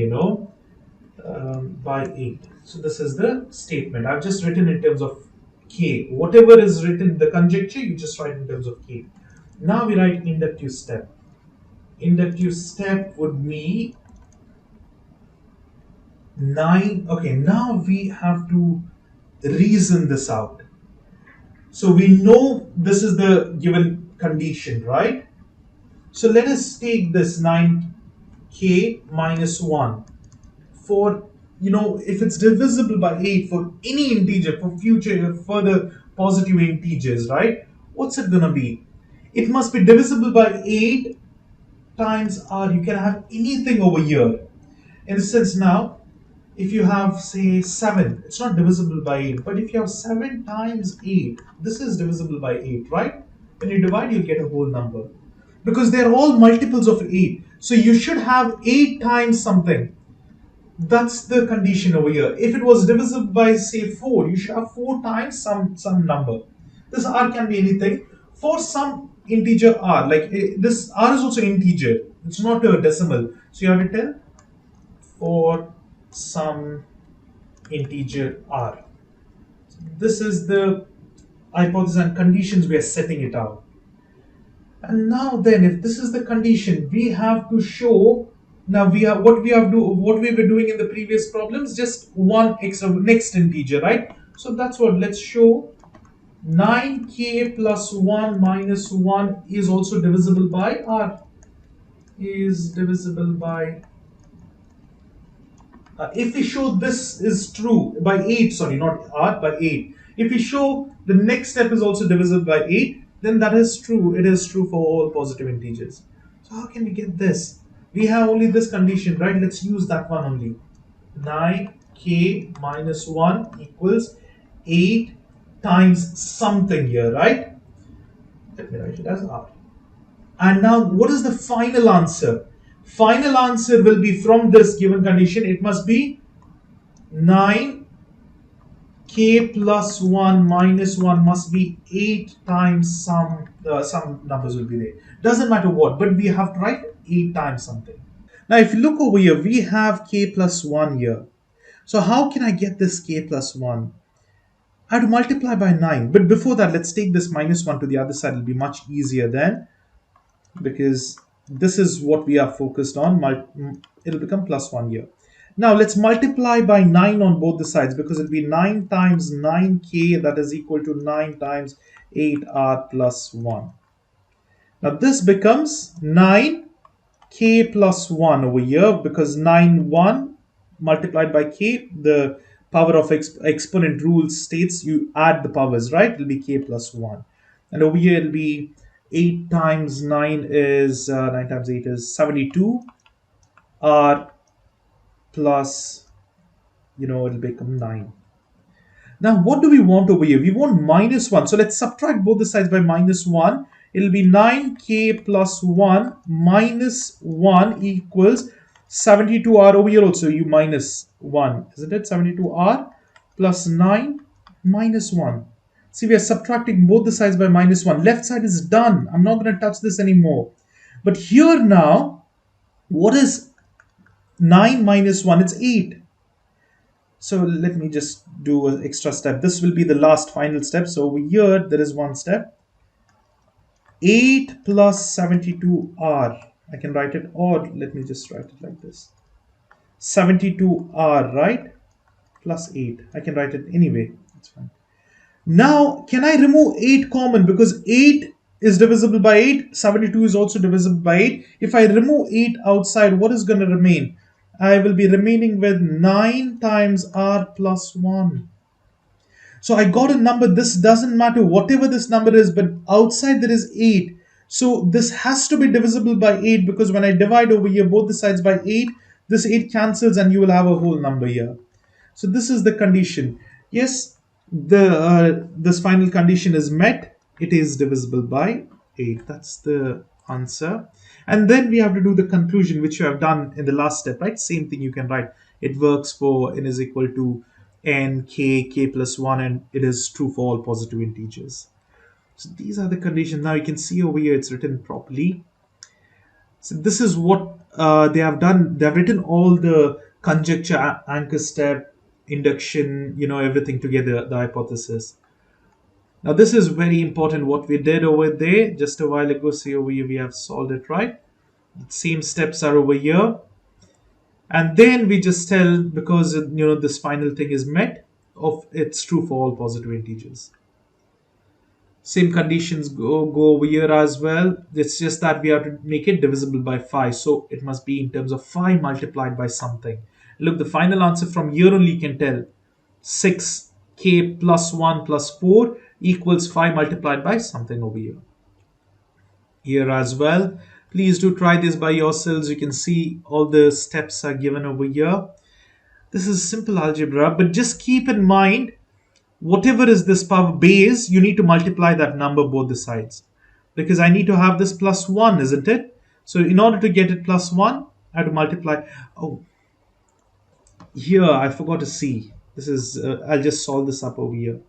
by 8. So this is the statement. I've just written in terms of k. Whatever is written, the conjecture, you just write in terms of k. Now we write inductive step. Inductive step would be 9. Okay, now we have to reason this out. So we know this is the given condition, right? So let us take this 9k minus 1 for, if it's divisible by 8 for any integer, for future further positive integers, right? What's it gonna be? It must be divisible by 8 times r. You can have anything over here. In the sense now, if you have say 7, it's not divisible by 8, but if you have 7 times 8, this is divisible by 8, right? When you divide, you'll get a whole number. Because they're all multiples of 8. So you should have 8 times something. That's the condition over here. If it was divisible by say 4, you should have 4 times some number. This r can be anything. For some integer r, like this r is also integer. It's not a decimal. So you have to tell for some integer r. This is the hypothesis and conditions we are setting it out. And now then, if this is the condition, we have to show. Now what we were doing in the previous problems, just one extra next integer, right? So that's what. Let's show 9k plus 1 minus 1 is also divisible by r. Is divisible by. If we show this is true by 8, sorry, not r, by 8. If we show the next step is also divisible by 8, then that is true. It is true for all positive integers. So how can we get this? We have only this condition, right? Let's use that one only. 9k minus 1 equals 8 times something here, right? Let me write it as r. And now what is the final answer? Final answer will be from this given condition. It must be 9k plus 1 minus 1 must be 8 times some numbers will be there. Doesn't matter what, but we have to write 8 times something. Now if you look over here, we have k plus 1 here. So how can I get this k plus 1? I have to multiply by 9. But before that, let's take this minus 1 to the other side. It'll be much easier then, because this is what we are focused on. It'll become plus 1 here. Now let's multiply by 9 on both the sides, because it'll be 9 times 9k, that is equal to 9 times 8r plus 1. Now this becomes 9k plus 1 over here, because 1 multiplied by k, the power of exponent rule states you add the powers, right? It'll be k plus 1. And over here it'll be 8 times 9 is 9 times 8 is 72 r plus, it'll become 9. Now what do we want over here? We want minus 1. So let's subtract both the sides by minus 1. It'll be 9k plus 1 minus 1 equals 72r. Over here also you minus 1, isn't it? 72r plus 9 minus 1. See, we are subtracting both the sides by minus 1. Left side is done. I'm not going to touch this anymore. But here now, what is 9 minus 1, it's 8. So let me just do an extra step. This will be the last final step. So over here, there is one step. 8 plus 72r. I can write it, or let me just write it like this. 72r, right? Plus 8. I can write it anyway. That's fine. Now, can I remove 8 common? Because 8 is divisible by 8. 72 is also divisible by 8. If I remove 8 outside, what is going to remain? I will be remaining with 9 times r plus 1. So I got a number. This doesn't matter whatever this number is, but outside there is 8. So this has to be divisible by 8, because when I divide over here both the sides by 8, this 8 cancels and you will have a whole number here. So this is the condition. Yes, this final condition is met. It is divisible by 8. That's the answer. And then we have to do the conclusion, which you have done in the last step, right? Same thing you can write. It works for n is equal to n, k plus 1, and it is true for all positive integers. So these are the conditions. Now you can see over here it's written properly. So this is what they have done. They have written all the conjecture, anchor step, induction, everything together, the hypothesis. Now this is very important what we did over there just a while ago. See over here we have solved it, right? The same steps are over here. And then we just tell, because this final thing is met, of it's true for all positive integers. Same conditions go over here as well. It's just that we have to make it divisible by 5. So it must be in terms of 5 multiplied by something. Look, the final answer from here only can tell. 6k plus 1 plus 4 equals 5 multiplied by something over here. Here as well. Please do try this by yourselves. You can see all the steps are given over here. This is simple algebra, but just keep in mind, whatever is this power base, you need to multiply that number both the sides. Because I need to have this plus 1, isn't it? So in order to get it plus 1, I have to multiply. Oh, here I forgot to see. This is, I'll just solve this up over here.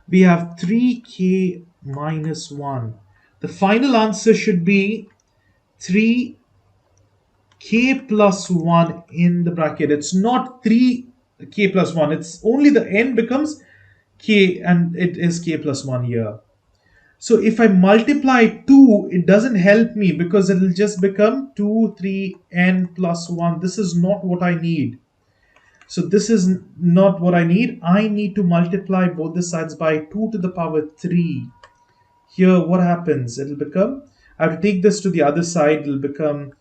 We have 3k minus 1. The final answer should be 3k plus 1 in the bracket. It's not 3k plus 1. It's only the n becomes k, and it is k plus 1 here. So if I multiply 2, it doesn't help me, because it will just become 2, 3n plus 1. This is not what I need. So this is not what I need. I need to multiply both the sides by 2 to the power 3. Here what happens? It will become, I have to take this to the other side. It will become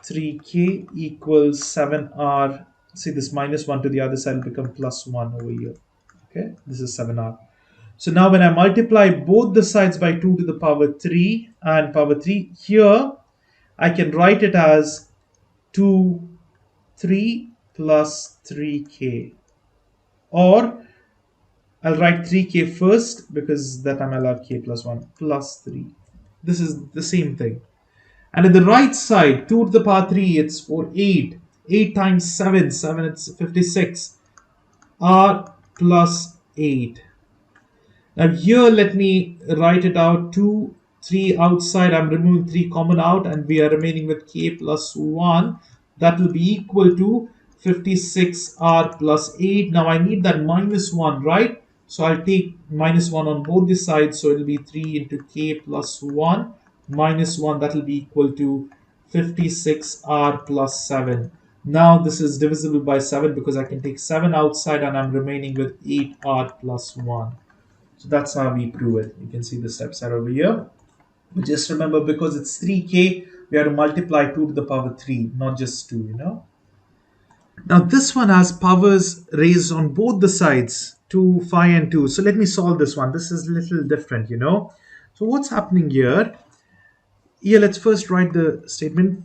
3k equals 7r. See, this minus 1 to the other side will become plus 1 over here. Okay, this is 7r. So now when I multiply both the sides by 2 to the power 3 and power 3, here I can write it as 2, 3 plus 3k. Or I'll write 3k first, because that time I'll have k plus 1 plus 3. This is the same thing. And at the right side, 2 to the power 3, it's for 8. 8 times 7, it's 56. R plus 8. Now here let me write it out. 2, 3 outside, I'm removing 3 common out, and we are remaining with k plus 1. That will be equal to 56r plus 8. Now I need that minus 1, right? So I'll take minus 1 on both the sides. So it will be 3 into k plus 1 minus 1. That will be equal to 56r plus 7. Now this is divisible by 7, because I can take 7 outside and I'm remaining with 8r plus 1. So that's how we prove it. You can see the steps are over here. But just remember, because it's 3k, we have to multiply 2 to the power 3, not just 2, Now this one has powers raised on both the sides, 2, 5 and 2. So let me solve this one. This is a little different, So what's happening here? Here, let's first write the statement.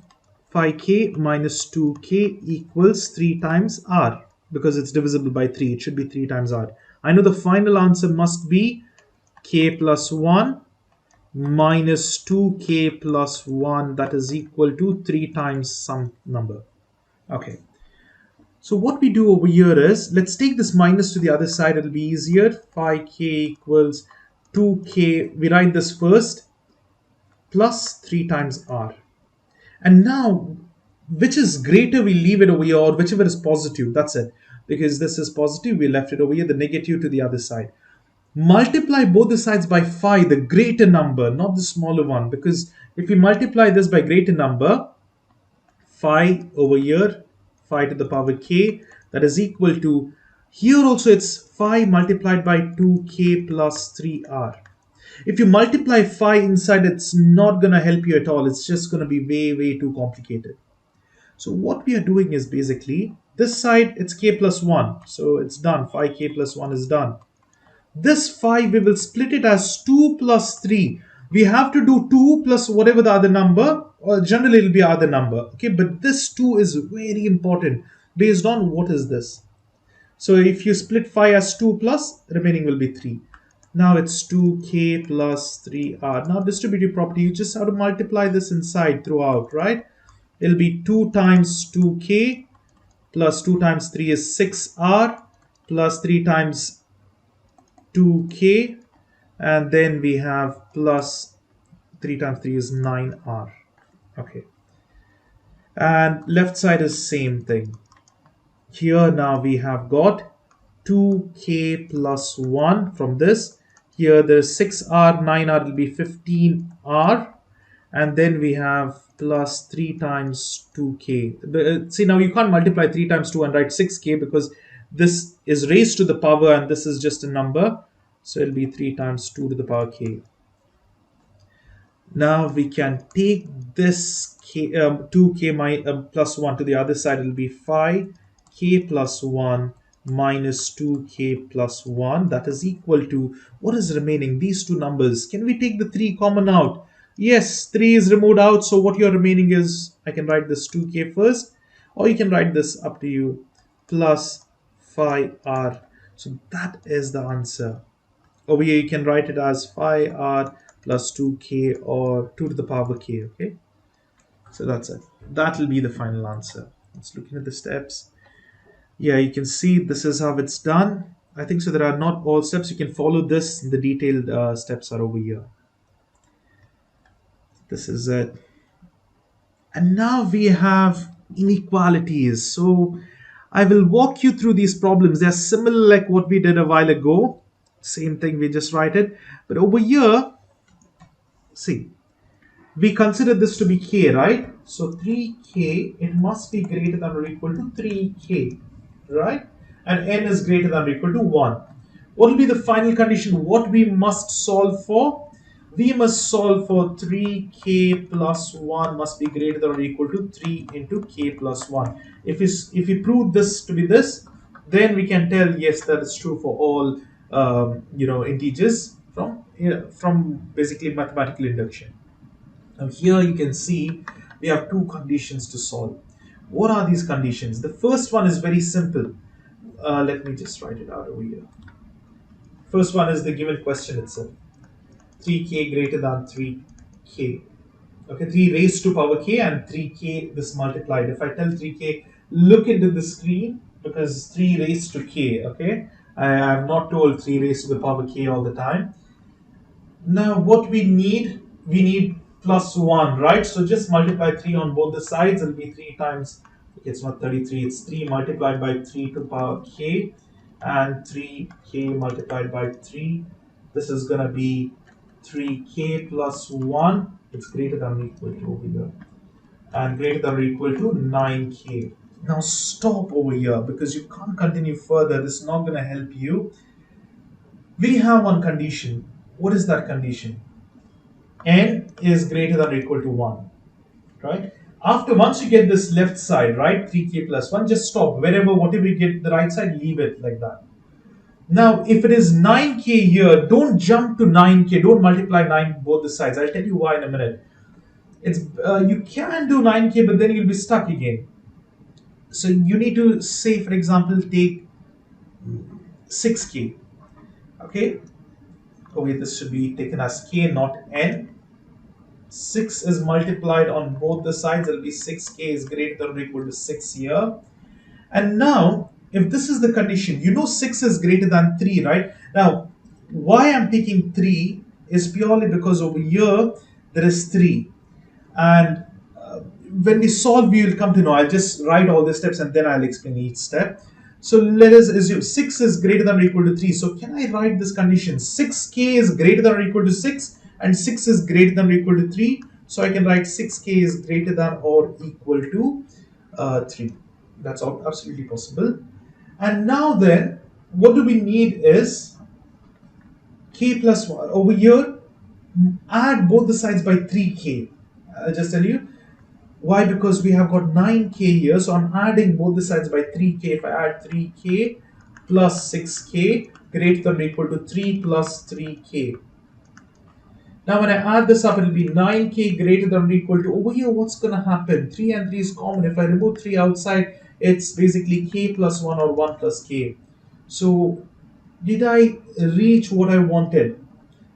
5k minus 2k equals 3 times r, because it's divisible by 3. It should be 3 times r. I know the final answer must be k plus 1 minus 2k plus 1, that is equal to 3 times some number. Okay. So what we do over here is, let's take this minus to the other side. It'll be easier. 5k equals 2k. We write this first, plus 3 times r. And now which is greater, we leave it over here, or whichever is positive, that's it. Because this is positive, we left it over here, the negative to the other side. Multiply both the sides by phi, the greater number, not the smaller one, because if we multiply this by greater number, phi over here, phi to the power k, that is equal to, here also it's phi multiplied by 2k plus 3r. If you multiply phi inside, it's not going to help you at all. It's just going to be way too complicated. So what we are doing is basically, this side it's k plus 1, so it's done. Phi k plus 1 is done. This phi, we will split it as 2 plus 3. We have to do 2 plus whatever the other number, or generally it will be other number. Okay, but this 2 is very important based on what is this. So if you split phi as 2 plus, remaining will be 3. Now it's 2k plus 3r. Now distributive property, you just have to multiply this inside throughout, right? It'll be 2 times 2k plus 2 times 3 is 6r plus 3 times 2k, and then we have plus 3 times 3 is 9r. Okay, and left side is same thing. Here now we have got 2k plus 1 from this. Here there's 6r, 9r will be 15r, and then we have plus 3 times 2k. See, now you can't multiply 3 times 2 and write 6k because this is raised to the power and this is just a number. So it'll be 3 times 2 to the power k. Now we can take this k, 2k plus 1 to the other side. It'll be phi k plus 1 minus 2k plus 1. That is equal to, what is remaining? These two numbers. Can we take the 3 common out? Yes, 3 is removed out. So what your remaining is, I can write this 2k first, or you can write this, up to you, plus phi r. So that is the answer. Over here you can write it as phi r plus 2k or 2 to the power k. Okay, so that's it. That will be the final answer. Let's look at the steps. Yeah, you can see this is how it's done. I think so there are not all steps. You can follow this. The detailed steps are over here. This is it. And now we have inequalities. So I will walk you through these problems. They're similar like what we did a while ago. Same thing, we just write it. But over here, see, we consider this to be k, right? So 3k, it must be greater than or equal to 3k, right? And n is greater than or equal to 1. What will be the final condition? What we must solve for? We must solve for 3k plus 1 must be greater than or equal to 3 into k plus 1. If we prove this to be this, then we can tell, yes, that is true for all integers from basically mathematical induction. Now here you can see we have two conditions to solve. What are these conditions? The first one is very simple. Let me just write it out over here. First one is the given question itself. 3k greater than 3k. Okay, 3 raised to power k and 3k this multiplied. If I tell 3k, look into the screen because 3 raised to k, okay? I have not told 3 raised to the power k all the time. Now what we need plus 1, right? So just multiply 3 on both the sides. It'll be 3 times, it's not 33, it's 3 multiplied by 3 to power k and 3k multiplied by 3. This is going to be 3k plus 1. It's greater than or equal to over here. And greater than or equal to 9k. Now stop over here because you can't continue further. This is not going to help you. We have one condition. What is that condition? N is greater than or equal to 1, right? Once you get this left side, right, 3k plus 1, just stop. Whatever you get the right side, leave it like that. Now, if it is 9k here, don't jump to 9k. Don't multiply 9 both the sides. I'll tell you why in a minute. You can do 9k, but then you'll be stuck again. So you need to say, for example, take 6k. Okay? Okay, this should be taken as k, not n. 6 is multiplied on both the sides. It'll be 6k is greater than or equal to 6 here. And now, if this is the condition, 6 is greater than 3, right? Now, why I'm taking 3 is purely because over here there is 3. And when we solve, we will come to know. I'll just write all the steps and then I'll explain each step. So let us assume 6 is greater than or equal to 3. So can I write this condition? 6k is greater than or equal to 6 and 6 is greater than or equal to 3. So I can write 6k is greater than or equal to 3. That's absolutely possible. And now then, what do we need is k plus 1. Over here, add both the sides by 3k. I'll just tell you. Why? Because we have got 9k here, so I'm adding both the sides by 3k. If I add 3k plus 6k greater than or equal to 3 plus 3k. Now when I add this up, it will be 9k greater than or equal to, over here what's going to happen? 3 and 3 is common. If I remove 3 outside, it's basically k plus 1 or 1 plus k. So did I reach what I wanted?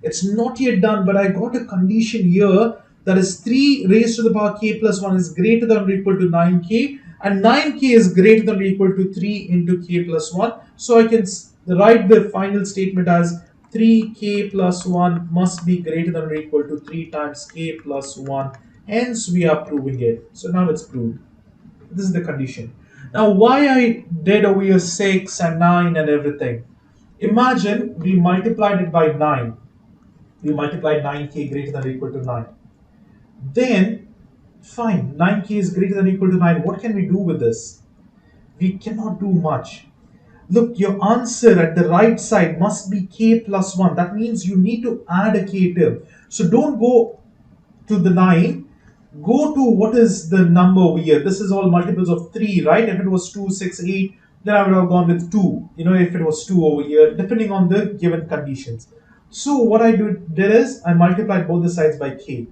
It's not yet done, but I got a condition here that is 3 raised to the power k plus 1 is greater than or equal to 9k, and 9k is greater than or equal to 3 into k plus 1. So I can write the final statement as 3k plus 1 must be greater than or equal to 3 times k plus 1. Hence, we are proving it. So now it's proved. This is the condition. Now, why I did over here 6 and 9 and everything? Imagine we multiplied it by 9. We multiplied 9k greater than or equal to 9. Then, fine, 9k is greater than or equal to 9. What can we do with this? We cannot do much. Look, your answer at the right side must be k plus 1. That means you need to add a k term. So don't go to the 9. Go to what is the number over here. This is all multiples of 3, right? If it was 2, 6, 8, then I would have gone with 2. You know, if it was 2 over here, depending on the given conditions. So what I did is I multiplied both the sides by k.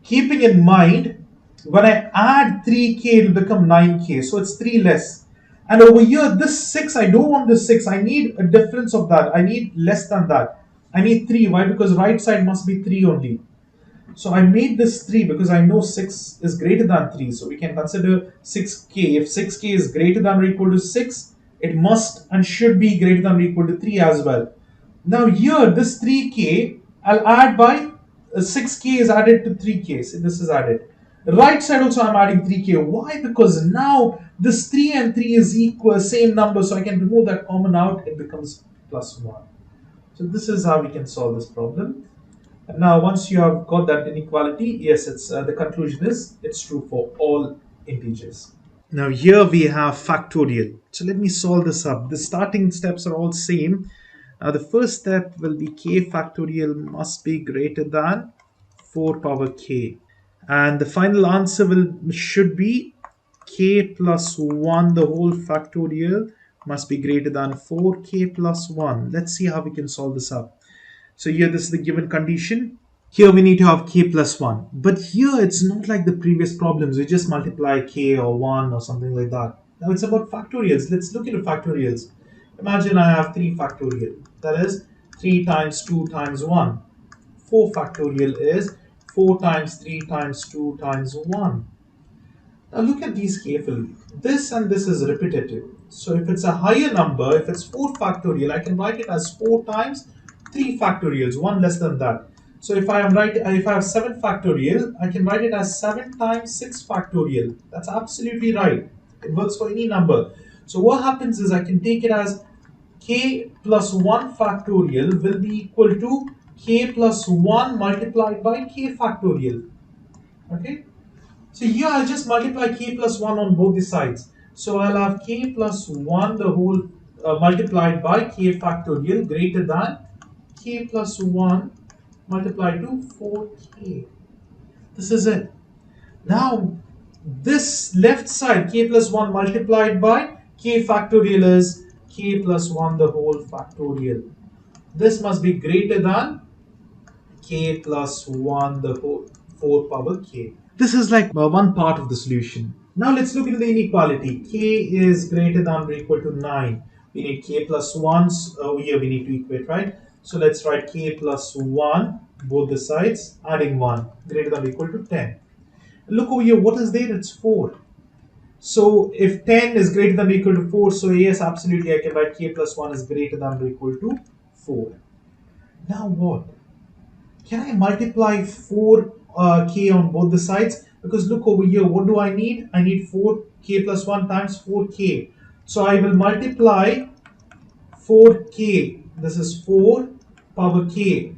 Keeping in mind, when I add 3k, it will become 9k. So it's 3 less. And over here, this 6, I don't want this 6. I need a difference of that. I need less than that. I need 3. Why? Because right side must be 3 only. So I made this 3 because I know 6 is greater than 3. So we can consider 6k. If 6k is greater than or equal to 6, it must and should be greater than or equal to 3 as well. Now here, this 3k, I'll add by 6k is added to 3k. So this is added. The right side also I'm adding 3k. Why? Because now this 3 and 3 is equal, same number. So I can remove that common out. It becomes plus 1. So this is how we can solve this problem. And now once you have got that inequality, yes, it's the conclusion is it's true for all integers. Now here we have factorial. So let me solve this up. The starting steps are all same. Now the first step will be k factorial must be greater than 4 power k. And the final answer should be k plus 1, the whole factorial must be greater than 4k plus 1. Let's see how we can solve this up. So here this is the given condition. Here we need to have k plus 1. But here it's not like the previous problems. We just multiply k or 1 or something like that. Now it's about factorials. Let's look into factorials. Imagine I have 3 factorial. That is 3 times 2 times 1. 4 factorial is 4 times 3 times 2 times 1. Now look at these carefully. This and this is repetitive. So if it's a higher number, if it's 4 factorial, I can write it as 4 times 3 factorials, 1 less than that. So if I have 7 factorial, I can write it as 7 times 6 factorial. That's absolutely right. It works for any number. So what happens is I can take it as k plus 1 factorial will be equal to k plus 1 multiplied by k factorial. Okay? So here I'll just multiply k plus 1 on both the sides. So I'll have k plus 1 the whole multiplied by k factorial greater than k plus 1 multiplied to 4k. This is it. Now this left side k plus 1 multiplied by k factorial is k plus 1 the whole factorial. This must be greater than k plus 1 the whole 4 power k. This is like one part of the solution. Now let's look into the inequality. K is greater than or equal to 9. We need k plus 1. Over here we need to equate, right? So let's write k plus 1, both the sides, adding 1, greater than or equal to 10. Look over here, what is there? It's 4. So if 10 is greater than or equal to 4, so yes, absolutely I can write k plus 1 is greater than or equal to 4. Now what? Can I multiply 4k on both the sides? Because look over here, what do I need? I need 4k plus 1 times 4k. So I will multiply 4k. This is 4 power k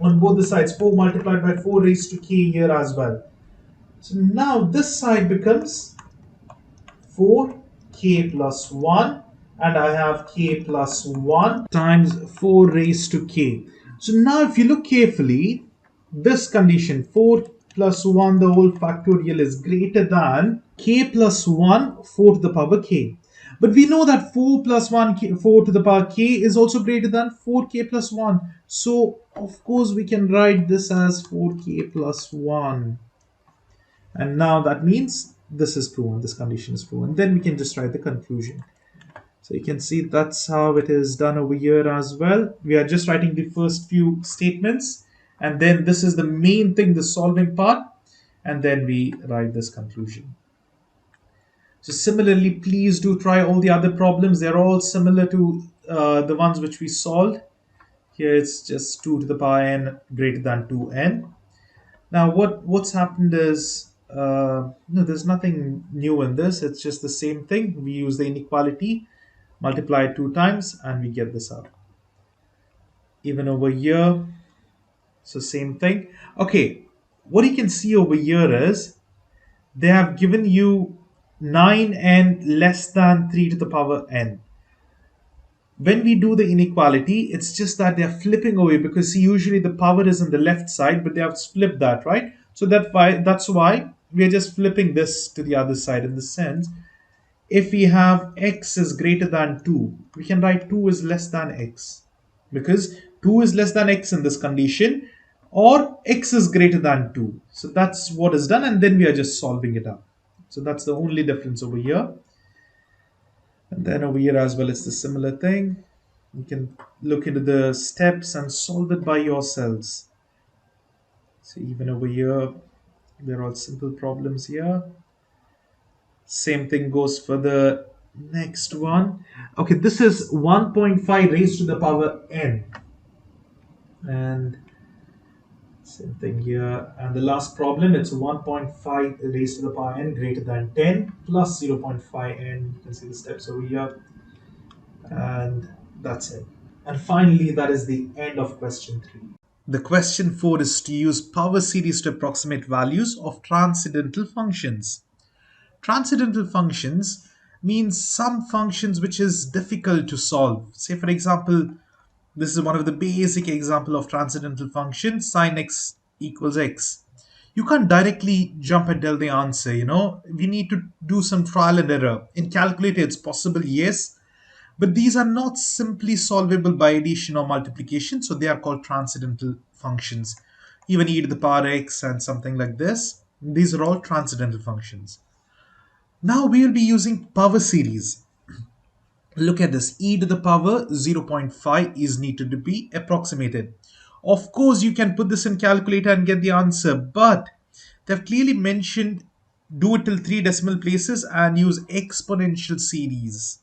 on both the sides. 4 multiplied by 4 raised to k here as well. So now this side becomes 4k plus 1, and I have k plus 1 times 4 raised to k. So now if you look carefully, this condition 4 plus 1 the whole factorial is greater than k plus 1 4 to the power k. But we know that 4 plus 1 4 to the power k is also greater than 4k plus 1. So of course we can write this as 4k plus 1. And now that means this is proven, this condition is proven. Then we can just write the conclusion. So you can see that's how it is done over here as well. We are just writing the first few statements, and then this is the main thing, the solving part, and then we write this conclusion. So similarly, please do try all the other problems. They're all similar to the ones which we solved. Here it's just 2 to the power n greater than 2n. Now what's happened is, no, there's nothing new in this. It's just the same thing. We use the inequality, multiply it 2 times, and we get this out. Even over here, so same thing. Okay, what you can see over here is they have given you 9n less than 3 to the power n. When we do the inequality, it's just that they're flipping away, because usually the power is on the left side, but they have flipped that, right? So that's why we're just flipping this to the other side, in the sense, if we have x is greater than 2, we can write 2 is less than x, because 2 is less than x in this condition, or x is greater than 2. So that's what is done, and then we are just solving it out. So that's the only difference over here. And then over here as well, it's the similar thing. You can look into the steps and solve it by yourselves. So even over here, they're all simple problems here. Same thing goes for the next one. Okay, this is 1.5 raised to the power n. And same thing here. And the last problem, it's 1.5 raised to the power n greater than 10 plus 0.5n. You can see the steps over here. And that's it. And finally, that is the end of question 3. The question 4 is to use power series to approximate values of transcendental functions. Transcendental functions means some functions which is difficult to solve. Say for example, this is one of the basic example of transcendental function, sine x equals x. You can't directly jump and tell the answer, we need to do some trial and error. In calculator it's possible, yes, but these are not simply solvable by addition or multiplication, so they are called transcendental functions. Even e to the power x and something like this, these are all transcendental functions. Now we will be using power series. Look at this, e to the power 0.5 is needed to be approximated. Of course, you can put this in calculator and get the answer, but they've clearly mentioned do it till 3 decimal places and use exponential series.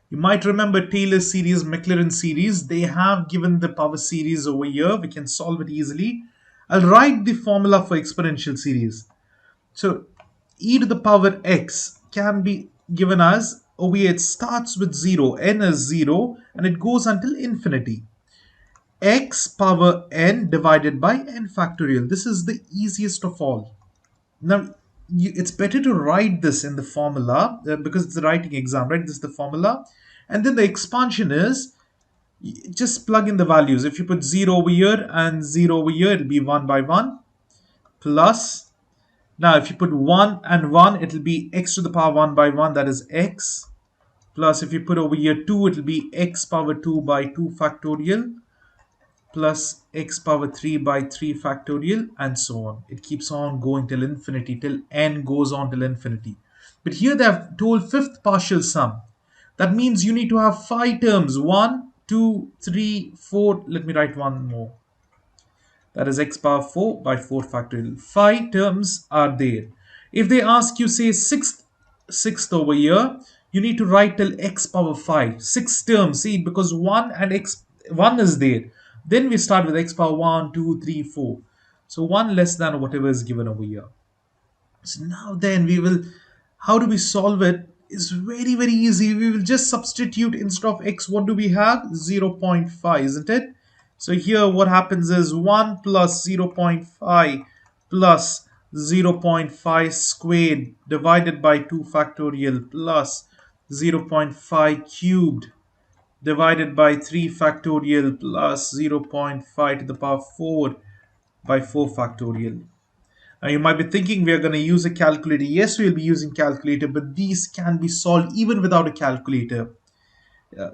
You might remember Taylor series, Maclaurin series. They have given the power series over here. We can solve it easily. I'll write the formula for exponential series. So e to the power x can be given as, over here it starts with 0, n is 0, and it goes until infinity. X power n divided by n factorial. This is the easiest of all. Now, it's better to write this in the formula because it's a writing exam, right? This is the formula. And then the expansion is, just plug in the values. If you put 0 over here and 0 over here, it'll be 1 by 1 plus. Now, if you put 1 and 1, it'll be x to the power 1 by 1, that is x. Plus, if you put over here 2, it'll be x power 2 by 2 factorial plus x power 3 by 3 factorial, and so on. It keeps on going till infinity, till n goes on till infinity. But here they have told fifth partial sum. That means you need to have 5 terms. 1, 2, 3, 4. Let me write one more. That is x power 4 by 4 factorial. 5 terms are there. If they ask you, say, sixth over here, you need to write till x power 5. 6 terms, see, because 1 and x1 is there. Then we start with x power 1, 2, 3, 4. So 1 less than whatever is given over here. So now then how do we solve it? It's very, very easy. We will just substitute instead of x, what do we have? 0.5, isn't it? So here what happens is 1 plus 0.5 plus 0.5 squared divided by 2 factorial plus 0.5 cubed divided by 3 factorial plus 0.5 to the power 4 by 4 factorial. Now you might be thinking we are going to use a calculator. Yes, we'll be using calculator, but these can be solved even without a calculator.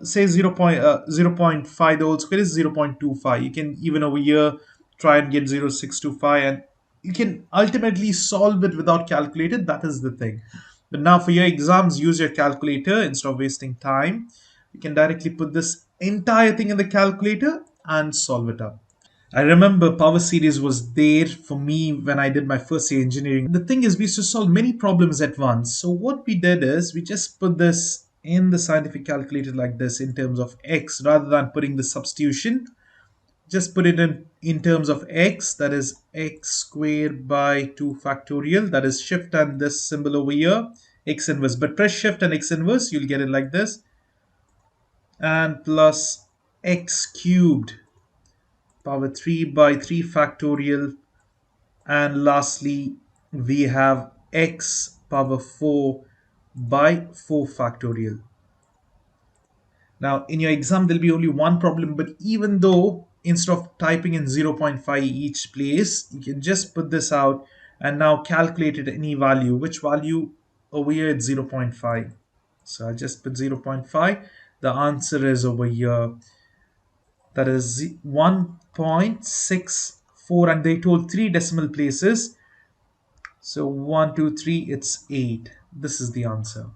Say 0.5, the whole square is 0.25. You can even over here try and get 0.625, and you can ultimately solve it without calculator. That is the thing. But now for your exams, use your calculator instead of wasting time. You can directly put this entire thing in the calculator and solve it up. I remember power series was there for me when I did my first year engineering. The thing is, we used to solve many problems at once. So what we did is we just put this in the scientific calculator like this in terms of x rather than putting the substitution. Just put it in terms of x, that is x squared by 2 factorial, that is shift and this symbol over here, x inverse. But press shift and x inverse, you'll get it like this. And plus x cubed power 3 by 3 factorial, and lastly we have x power 4 by 4 factorial. Now in your exam there'll be only one problem, but even though instead of typing in 0.5 each place, you can just put this out and now calculate it any value. Which value? Over here it's 0.5. So I just put 0.5. The answer is over here, that is 1.64, and they told 3 decimal places. So 1, 2, 3, it's 8. This is the answer.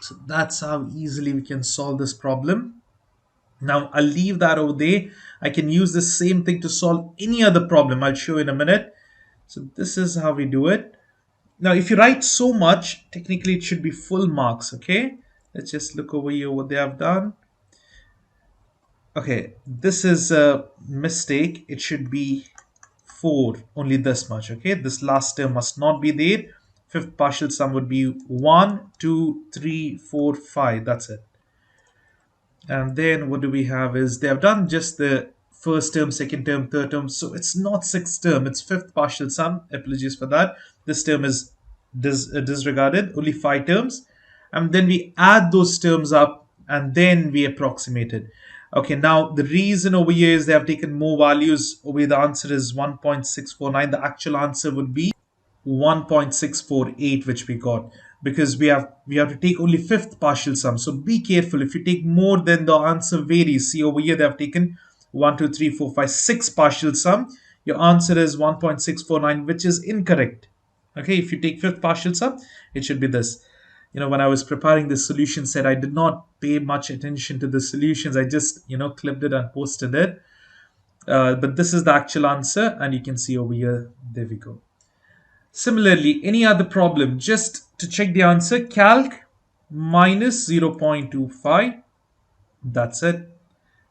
So that's how easily we can solve this problem. Now I'll leave that over there. I can use the same thing to solve any other problem. I'll show you in a minute. So this is how we do it. Now if you write so much, technically it should be full marks, okay? Let's just look over here what they have done. Okay, this is a mistake. It should be 4, only this much, okay? This last term must not be there. Fifth partial sum would be 1, 2, 3, 4, 5. That's it. And then what do we have is they have done just the first term, second term, third term. So it's not sixth term, it's fifth partial sum. Apologies for that. This term is disregarded, only 5 terms. And then we add those terms up and then we approximate it. Okay, now the reason over here is they have taken more values. Over here the answer is 1.649. The actual answer would be 1.648, which we got, because we have to take only fifth partial sum. So be careful. If you take more, then the answer varies. See over here they have taken 1, 2, 3, 4, 5, 6 partial sum. Your answer is 1.649, which is incorrect. Okay, if you take fifth partial sum, it should be this. You know, when I was preparing this solution set, I did not pay much attention to the solutions. I just, clipped it and posted it. But this is the actual answer, and you can see over here, there we go. Similarly, any other problem, just to check the answer, calc minus 0.25. That's it.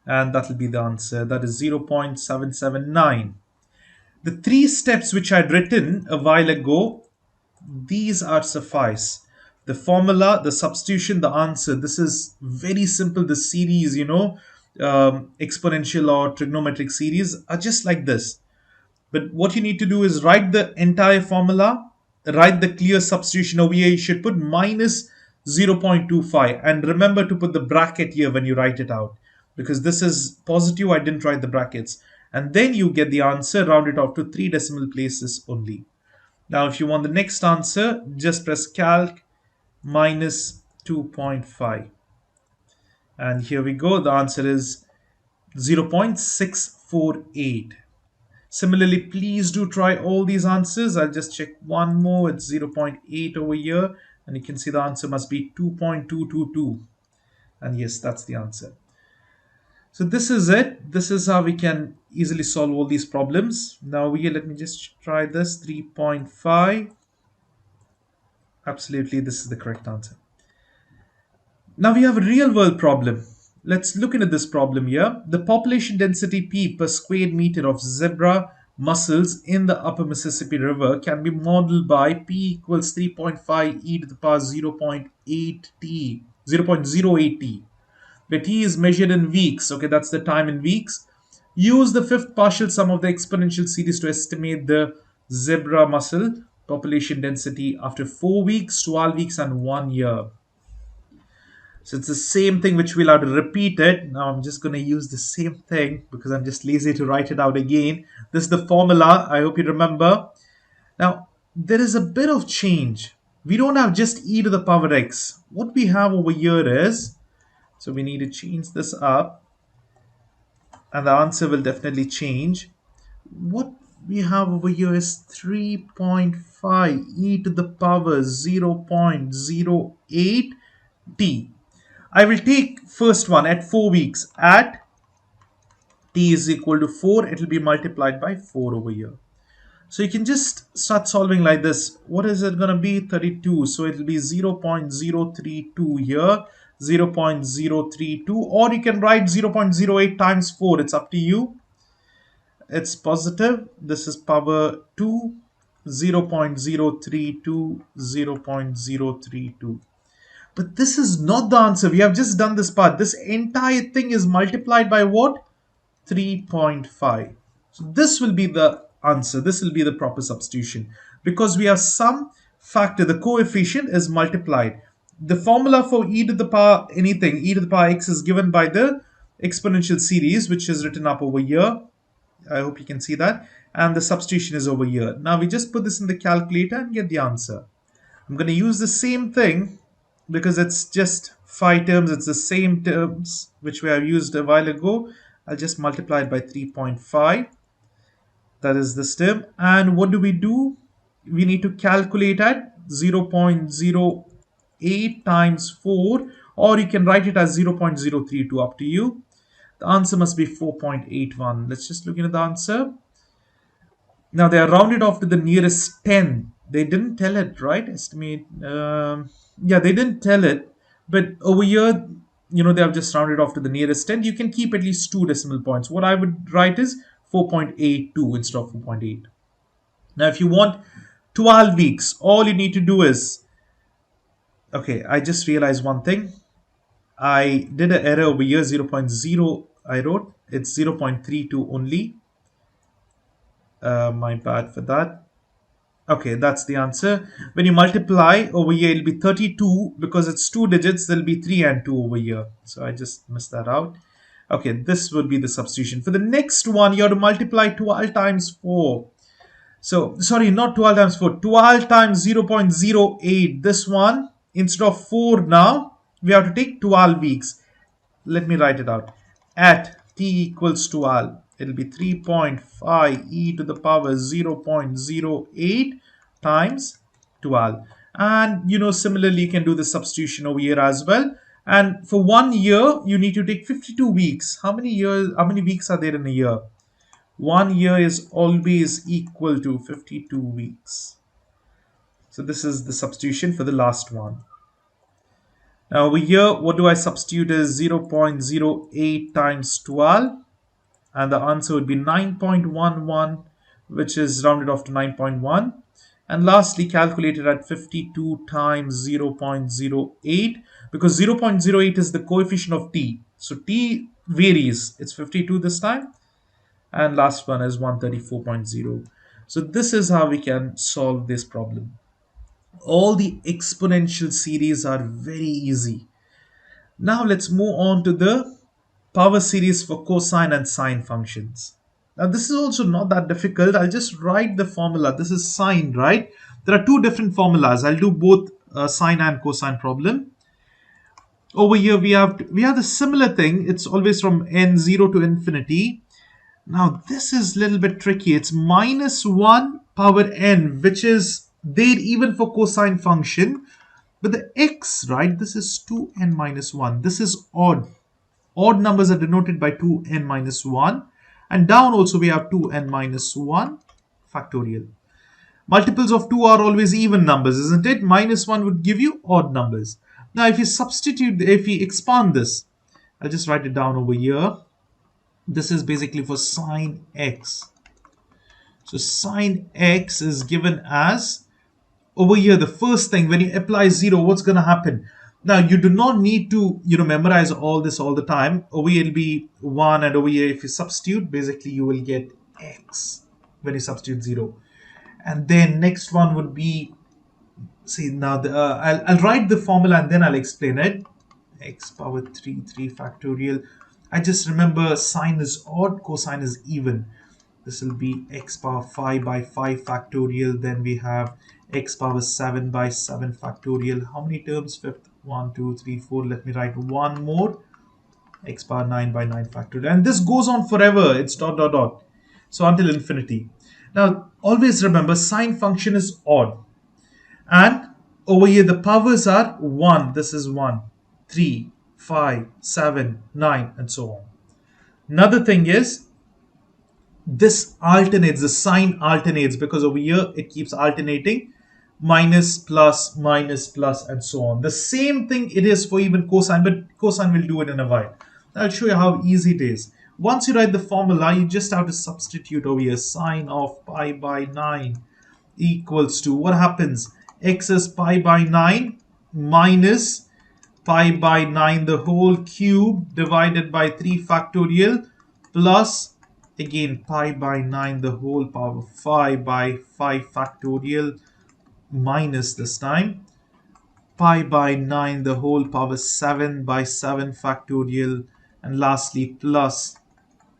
And that will be the answer. That is 0.779. The 3 steps which I'd written a while ago, these are suffice. The formula, the substitution, the answer. This is very simple. The series, exponential or trigonometric series are just like this. But what you need to do is write the entire formula, write the clear substitution over here. You should put minus 0.25, and remember to put the bracket here when you write it out, because this is positive. I didn't write the brackets. And then you get the answer, round it off to 3 decimal places only. Now if you want the next answer, just press calc minus 2.5. And here we go. The answer is 0.648. Similarly, please do try all these answers. I'll just check one more. It's 0.8 over here. And you can see the answer must be 2.222. And yes, that's the answer. So this is it. This is how we can easily solve all these problems. Now here, let me just try this. 3.5. Absolutely, this is the correct answer. Now we have a real world problem. Let's look into this problem here. The population density P per square meter of zebra muscles in the upper Mississippi River can be modeled by P equals 3.5 e to the power 0.8t, 0.08t, where t is measured in weeks. Okay, that's the time in weeks. Use the fifth partial sum of the exponential series to estimate the zebra mussel population density after 4 weeks, 12 weeks, and 1 year. So it's the same thing which we'll have to repeat it. Now I'm just going to use the same thing because I'm just lazy to write it out again. This is the formula. I hope you remember. Now, there is a bit of change. We don't have just e to the power x. What we have over here is, so we need to change this up, and the answer will definitely change. What we have over here is 3.5 e to the power 0.08 t. I will take first one at 4 weeks. At t is equal to 4, it will be multiplied by 4 over here. So you can just start solving like this. What is it going to be? 32. So it will be 0.032 here, 0.032, or you can write 0.08 times 4. It's up to you. It's positive. This is power 2, 0.032, 0.032. But this is not the answer. We have just done this part. This entire thing is multiplied by what? 3.5. So this will be the answer. This will be the proper substitution. Because we have some factor, the coefficient is multiplied. The formula for e to the power anything, e to the power x, is given by the exponential series, which is written up over here. I hope you can see that. And the substitution is over here. Now we just put this in the calculator and get the answer. I'm going to use the same thing because it's just 5 terms. It's the same terms which we have used a while ago. I'll just multiply it by 3.5. That is this term. And what do? We need to calculate at 0.08 times 4, or you can write it as 0.032, up to you. The answer must be 4.81. Let's just look into the answer. Now they are rounded off to the nearest 10. They didn't tell it, right? Estimate. Yeah, they didn't tell it. But over here, they have just rounded off to the nearest 10. You can keep at least 2 decimal points. What I would write is 4.82 instead of 4.8. Now, if you want 12 weeks, all you need to do is, okay, I just realized one thing. I did an error over here, 0.0 I wrote. It's 0.32 only. My bad for that. Okay, that's the answer. When you multiply over here, it'll be 32. Because it's 2 digits, there'll be 3 and 2 over here. So I just missed that out. Okay, this will be the substitution. For the next one, you have to multiply 12 times 4. So, sorry, not 12 times 4. 12 times 0.08. This one, instead of 4 now, we have to take 12 weeks. Let me write it out. At t equals 12. It will be 3.5 e to the power 0.08 times 12. And, similarly, you can do the substitution over here as well. And for 1 year, you need to take 52 weeks. How many weeks are there in a year? 1 year is always equal to 52 weeks. So this is the substitution for the last one. Now over here, what do I substitute is 0.08 times 12. And the answer would be 9.11, which is rounded off to 9.1. And lastly, calculated at 52 times 0.08, because 0.08 is the coefficient of t. So t varies. It's 52 this time. And last one is 134.0. So this is how we can solve this problem. All the exponential series are very easy. Now let's move on to the power series for cosine and sine functions. Now this is also not that difficult. I'll just write the formula. This is sine, right? There are 2 different formulas. I'll do both sine and cosine problem. Over here we have the similar thing. It's always from n0 to infinity. Now this is a little bit tricky. It's minus 1 power n, which is there even for cosine function. But the x, right, this is 2n minus 1. This is odd. Odd numbers are denoted by 2n minus 1. And down also we have 2n minus 1 factorial. Multiples of 2 are always even numbers, isn't it? Minus 1 would give you odd numbers. Now if we expand this, I'll just write it down over here. This is basically for sine x. So sine x is given as, over here, the first thing, when you apply 0, what's going to happen? Now, you do not need to, memorize all this all the time. Over here, it'll be 1, and over here, if you substitute, basically, you will get x when you substitute 0. And then next one would be, see, now, I'll write the formula and then I'll explain it. X power 3 factorial. I just remember sine is odd, cosine is even. This will be x power 5 by 5 factorial. Then we have x power 7 by 7 factorial. How many terms? Fifth, 1, 2, 3, 4. Let me write one more. X power 9 by 9 factorial. And this goes on forever. It's dot, dot, dot. So until infinity. Now, always remember, sine function is odd. And over here, the powers are 1. This is 1, 3, 5, 7, 9, and so on. Another thing is, this alternates, the sign alternates, because over here it keeps alternating, minus, plus, and so on. The same thing it is for even cosine, but cosine will do it in a while. I'll show you how easy it is. Once you write the formula, you just have to substitute over here. Sine of pi by 9 equals to, what happens? X is pi by 9 minus pi by 9 the whole cube divided by 3 factorial plus, again, pi by 9 the whole power 5 by 5 factorial minus, this time, pi by 9 the whole power 7 by 7 factorial, and lastly plus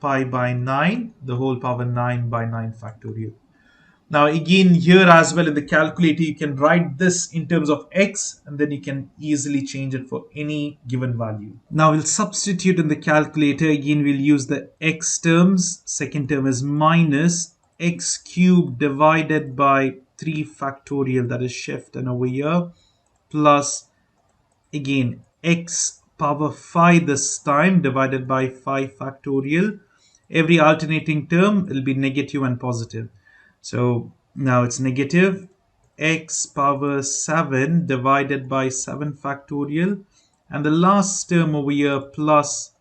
pi by 9 the whole power 9 by 9 factorial. Now again, here as well in the calculator, you can write this in terms of x, and then you can easily change it for any given value. Now we'll substitute in the calculator. Again, we'll use the x terms. Second term is minus x cubed divided by 3 factorial, that is shift and over here, plus, again, x power 5 this time divided by 5 factorial. Every alternating term will be negative and positive. So now it's negative x power 7 divided by 7 factorial, and the last term over here plus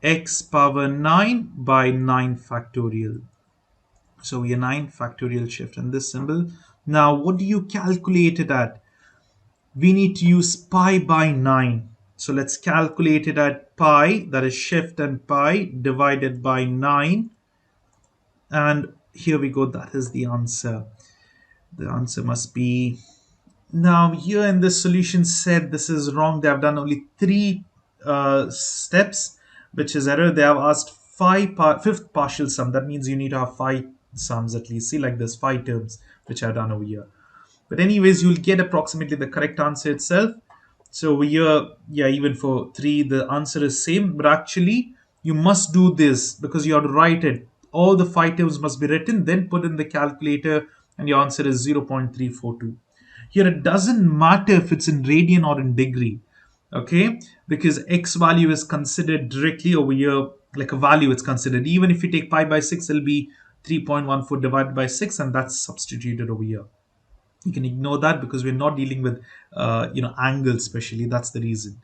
x power 9 by 9 factorial. So we have 9 factorial shift and this symbol. Now what do you calculate it at? We need to use pi by 9. So let's calculate it at pi, that is shift and pi divided by 9. And here we go, that is the answer. The answer must be, now here in this solution said this is wrong. They have done only 3 steps, which is error. They have asked fifth partial sum. That means you need to have 5 sums at least. See, like this, 5 terms, which I've done over here. But anyways, you'll get approximately the correct answer itself. So over here, yeah, even for 3, the answer is same. But actually, you must do this because you have to write it. All the 5 terms must be written, then put in the calculator, and your answer is 0.342. Here it doesn't matter if it's in radian or in degree, okay? Because x value is considered directly over here, like a value it's considered. Even if you take pi by 6, it'll be 3.14 divided by 6, and that's substituted over here. You can ignore that because we're not dealing with, angles especially. That's the reason.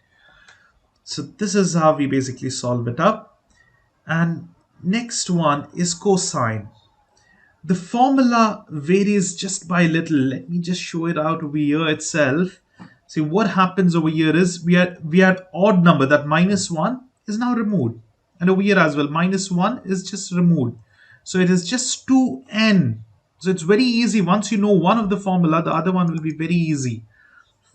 So this is how we basically solve it up. And next one is cosine. The formula varies just by little. Let me just show it out over here itself. See, what happens over here is we had odd number, that minus 1 is now removed. And over here as well, minus 1 is just removed. So it is just 2n. So it's very easy. Once you know one of the formula, the other one will be very easy.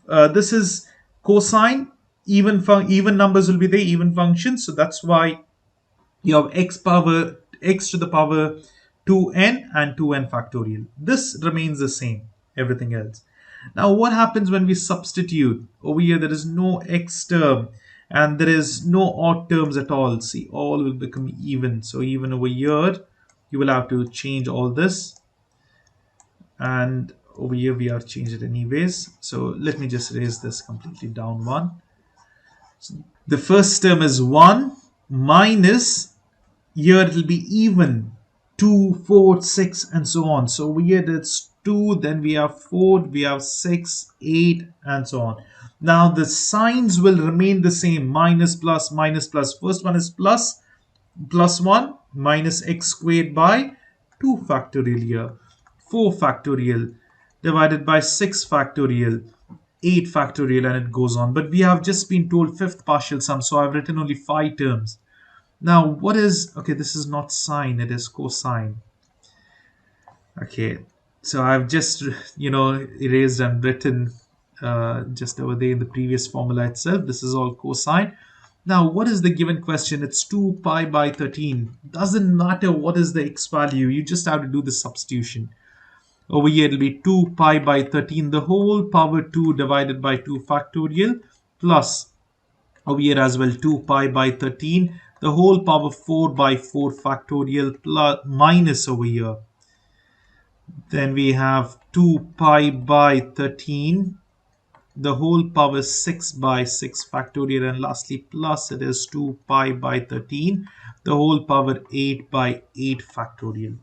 This is cosine. Even numbers will be there, even functions. So that's why you have x to the power 2n and 2n factorial. This remains the same, everything else. Now what happens when we substitute? Over here there is no x term and there is no odd terms at all. See, all will become even. So even over here, you will have to change all this. And over here we have changed it anyways. So let me just raise this completely down 1. So the first term is 1 minus, here it will be even, 2, 4, 6 and so on. So over here it's 2, then we have 4, we have 6, 8 and so on. Now the signs will remain the same, minus, plus, minus, plus. First one is plus 1 minus x squared by 2 factorial here, 4 factorial, divided by 6 factorial, 8 factorial, and it goes on. But we have just been told fifth partial sum, so I've written only 5 terms. Now, what is, okay, this is not sine, it is cosine. Okay, so I've just, erased and written just over there in the previous formula itself. This is all cosine. Now, what is the given question? It's 2 pi by 13. Doesn't matter what is the x value. You just have to do the substitution. Over here, it'll be 2 pi by 13, the whole power 2 divided by 2 factorial, plus over here as well 2 pi by 13, the whole power 4 by 4 factorial, plus minus over here. Then we have 2 pi by 13, the whole power 6 by 6 factorial, and lastly plus it is 2 pi by 13, the whole power 8 by 8 factorial.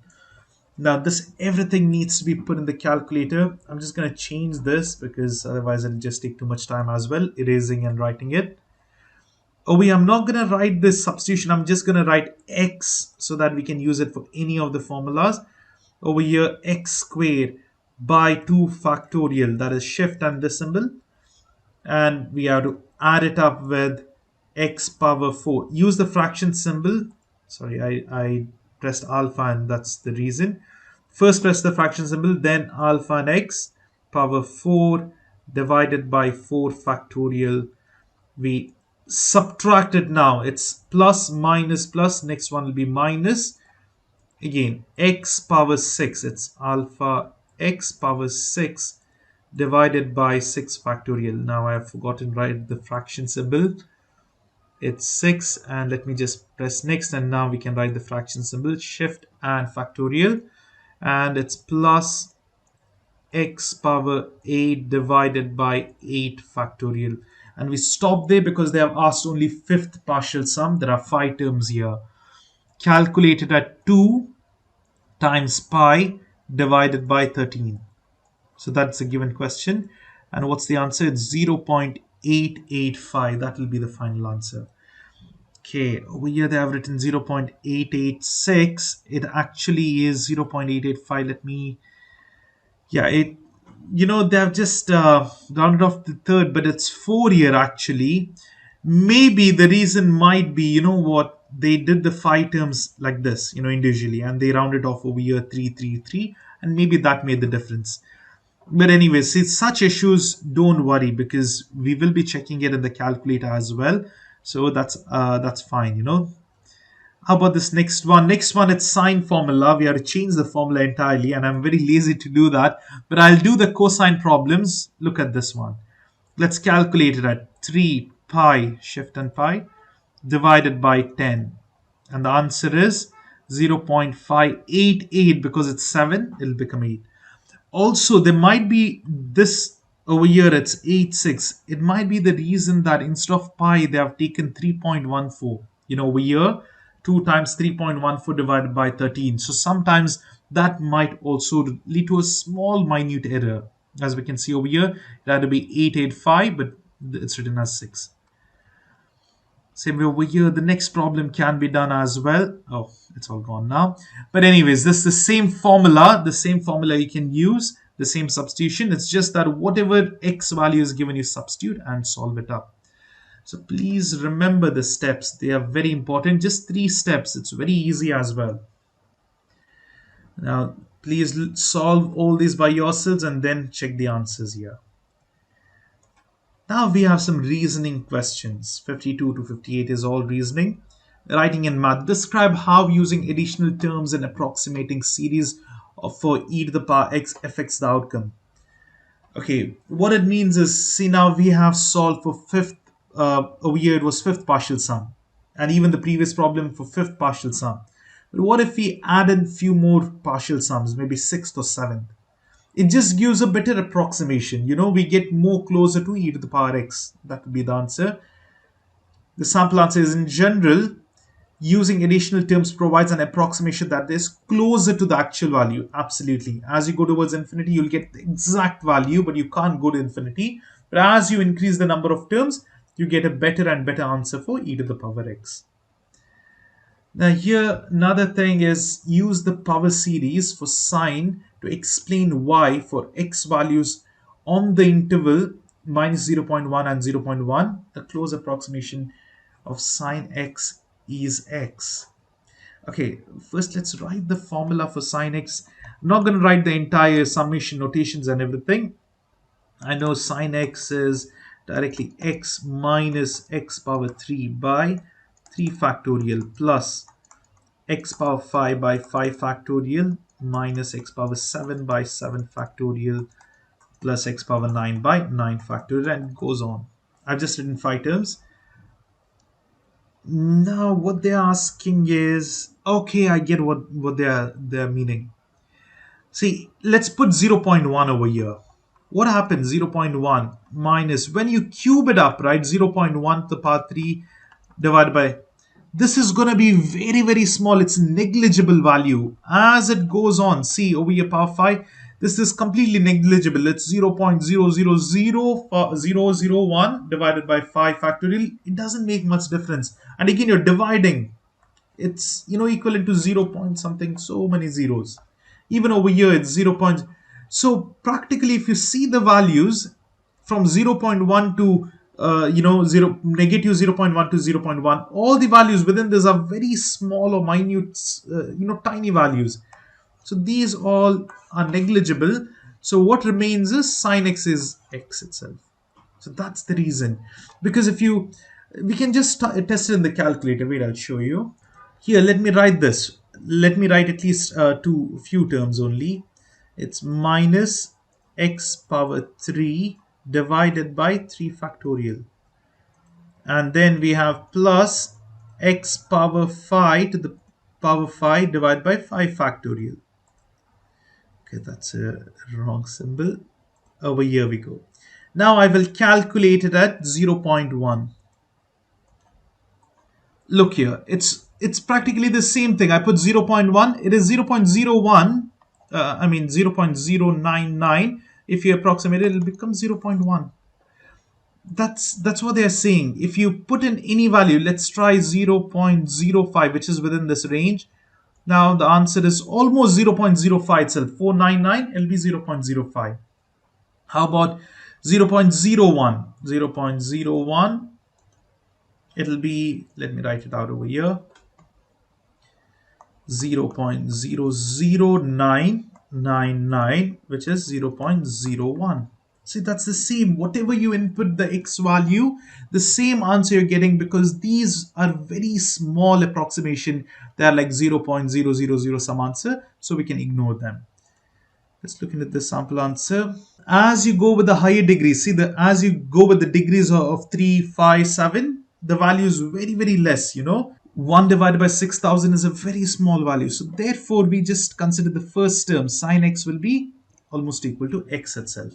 Now this everything needs to be put in the calculator. I'm just going to change this because otherwise it'll just take too much time as well, erasing and writing it. I'm not going to write this substitution. I'm just going to write x so that we can use it for any of the formulas. Over here, x squared by 2 factorial, that is shift and this symbol. And we have to add it up with x power 4. Use the fraction symbol. Sorry, I pressed alpha and that's the reason. First press the fraction symbol, then alpha and x power 4 divided by 4 factorial. We subtract it now. It's plus, minus, plus. Next one will be minus. Again, x power 6. It's alpha x power 6 divided by 6 factorial. Now I have forgotten to write the fraction symbol. It's 6, and let me just press next, and now we can write the fraction symbol, shift and factorial, and it's plus x power 8 divided by 8 factorial. And we stop there because they have asked only fifth partial sum. There are 5 terms here. Calculated at 2 times pi divided by 13. So that's a given question. And what's the answer? It's 0.885. That will be the final answer. Okay, over here they have written 0.886. It actually is 0.885. Let me, they have just rounded off the third, but it's 4 here actually. Maybe the reason might be, they did the 5 terms like this, individually, and they rounded off over here 333, and maybe that made the difference. But anyways, see, such issues, don't worry, because we will be checking it in the calculator as well. So that's fine, How about this next one? Next one, it's sine formula. We have to change the formula entirely, and I'm very lazy to do that. But I'll do the cosine problems. Look at this one. Let's calculate it at 3 pi, shift and pi, divided by 10. And the answer is 0.588. Because it's 7, it'll become 8. Also, there might be this over here, it's 86. It might be the reason that instead of pi, they have taken 3.14. Over here, 2 times 3.14 divided by 13. So sometimes that might also lead to a small minute error. As we can see over here, it had to be 885, but it's written as 6. Same way over here, the next problem can be done as well. Oh, it's all gone now. But anyways, this is the same formula you can use, the same substitution. It's just that whatever x value is given, you substitute and solve it up. So please remember the steps. They are very important. Just 3 steps. It's very easy as well. Now, please solve all these by yourselves and then check the answers here. Now we have some reasoning questions. 52 to 58 is all reasoning. Writing in math. Describe how using additional terms and approximating series for e to the power x affects the outcome. Okay, what it means is, see, now we have solved for fifth, over here it was fifth partial sum. And even the previous problem for fifth partial sum. But what if we added few more partial sums, maybe sixth or seventh? It just gives a better approximation. We get more closer to e to the power x. That would be the answer. The sample answer is, in general, using additional terms provides an approximation that is closer to the actual value. Absolutely. As you go towards infinity, you'll get the exact value, but you can't go to infinity. But as you increase the number of terms, you get a better and better answer for e to the power x. Now here another thing is use the power series for sine to explain y for x values on the interval minus 0.1 and 0.1. A close approximation of sine x is x. Okay, first let's write the formula for sine x. I'm not going to write the entire summation notations and everything. I know sine x is directly x minus x power 3 by 3 factorial plus x power 5 by 5 factorial minus x power 7 by 7 factorial plus x power 9 by 9 factorial, and it goes on. I've just written 5 terms. Now what they're asking is, okay, I get what they're meaning. See, let's put 0.1 over here. What happens? 0.1 minus, when you cube it up, right? 0.1 to the power 3 divided by, this is going to be very, very small. It's negligible value. As it goes on, see over here, power 5, this is completely negligible. It's 0.000001 divided by 5 factorial. It doesn't make much difference. And again, you're dividing. It's, equivalent to 0 point something, so many zeros. Even over here, it's 0 point. So practically, if you see the values from 0.1 to negative 0.1 to 0.1, all the values within this are very small or minute, tiny values. So these all are negligible. So what remains is sine x is x itself. So that's the reason. Because we can just test it in the calculator. Wait, I'll show you. Here, let me write this. Let me write at least few terms only. It's minus x power 3 divided by 3 factorial. And then we have plus x power 5 to the power 5 divided by 5 factorial. Okay, that's a wrong symbol. Over here we go. Now I will calculate it at 0.1. Look here, it's practically the same thing. I put 0.1, it is 0.01, 0.099. If you approximate it, it'll become 0.1. That's what they're saying. If you put in any value, let's try 0.05, which is within this range. Now the answer is almost 0.05 itself. 499, it'll be 0.05. How about 0.01? 0.01, it'll be, let me write it out over here, 0.00999, which is 0.01. See, that's the same. Whatever you input the x value, the same answer you're getting, because these are very small approximation. They are like 0.000 some answer, so we can ignore them. Let's look into the sample answer. As you go with the higher degrees, see, as you go with the degrees of 3, 5, 7, the value is very, very less, 1 divided by 6,000 is a very small value. So therefore, we just consider the first term, sine x will be almost equal to x itself.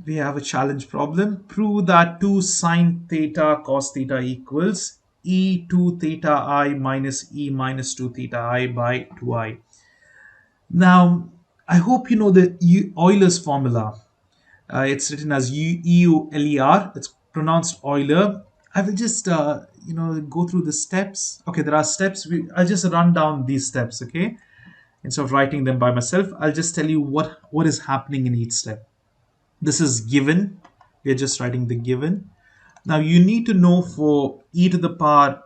We have a challenge problem. Prove that 2 sine theta cos theta equals e2 theta I minus e minus 2 theta I by 2i. Now, I hope you know the Euler's formula. It's written as EuLer. It's pronounced Euler. I will just go through the steps. Okay, there are steps. I'll just run down these steps. Okay, instead of writing them by myself, I'll just tell you what is happening in each step. This is given. We are just writing the given. Now you need to know for e to the power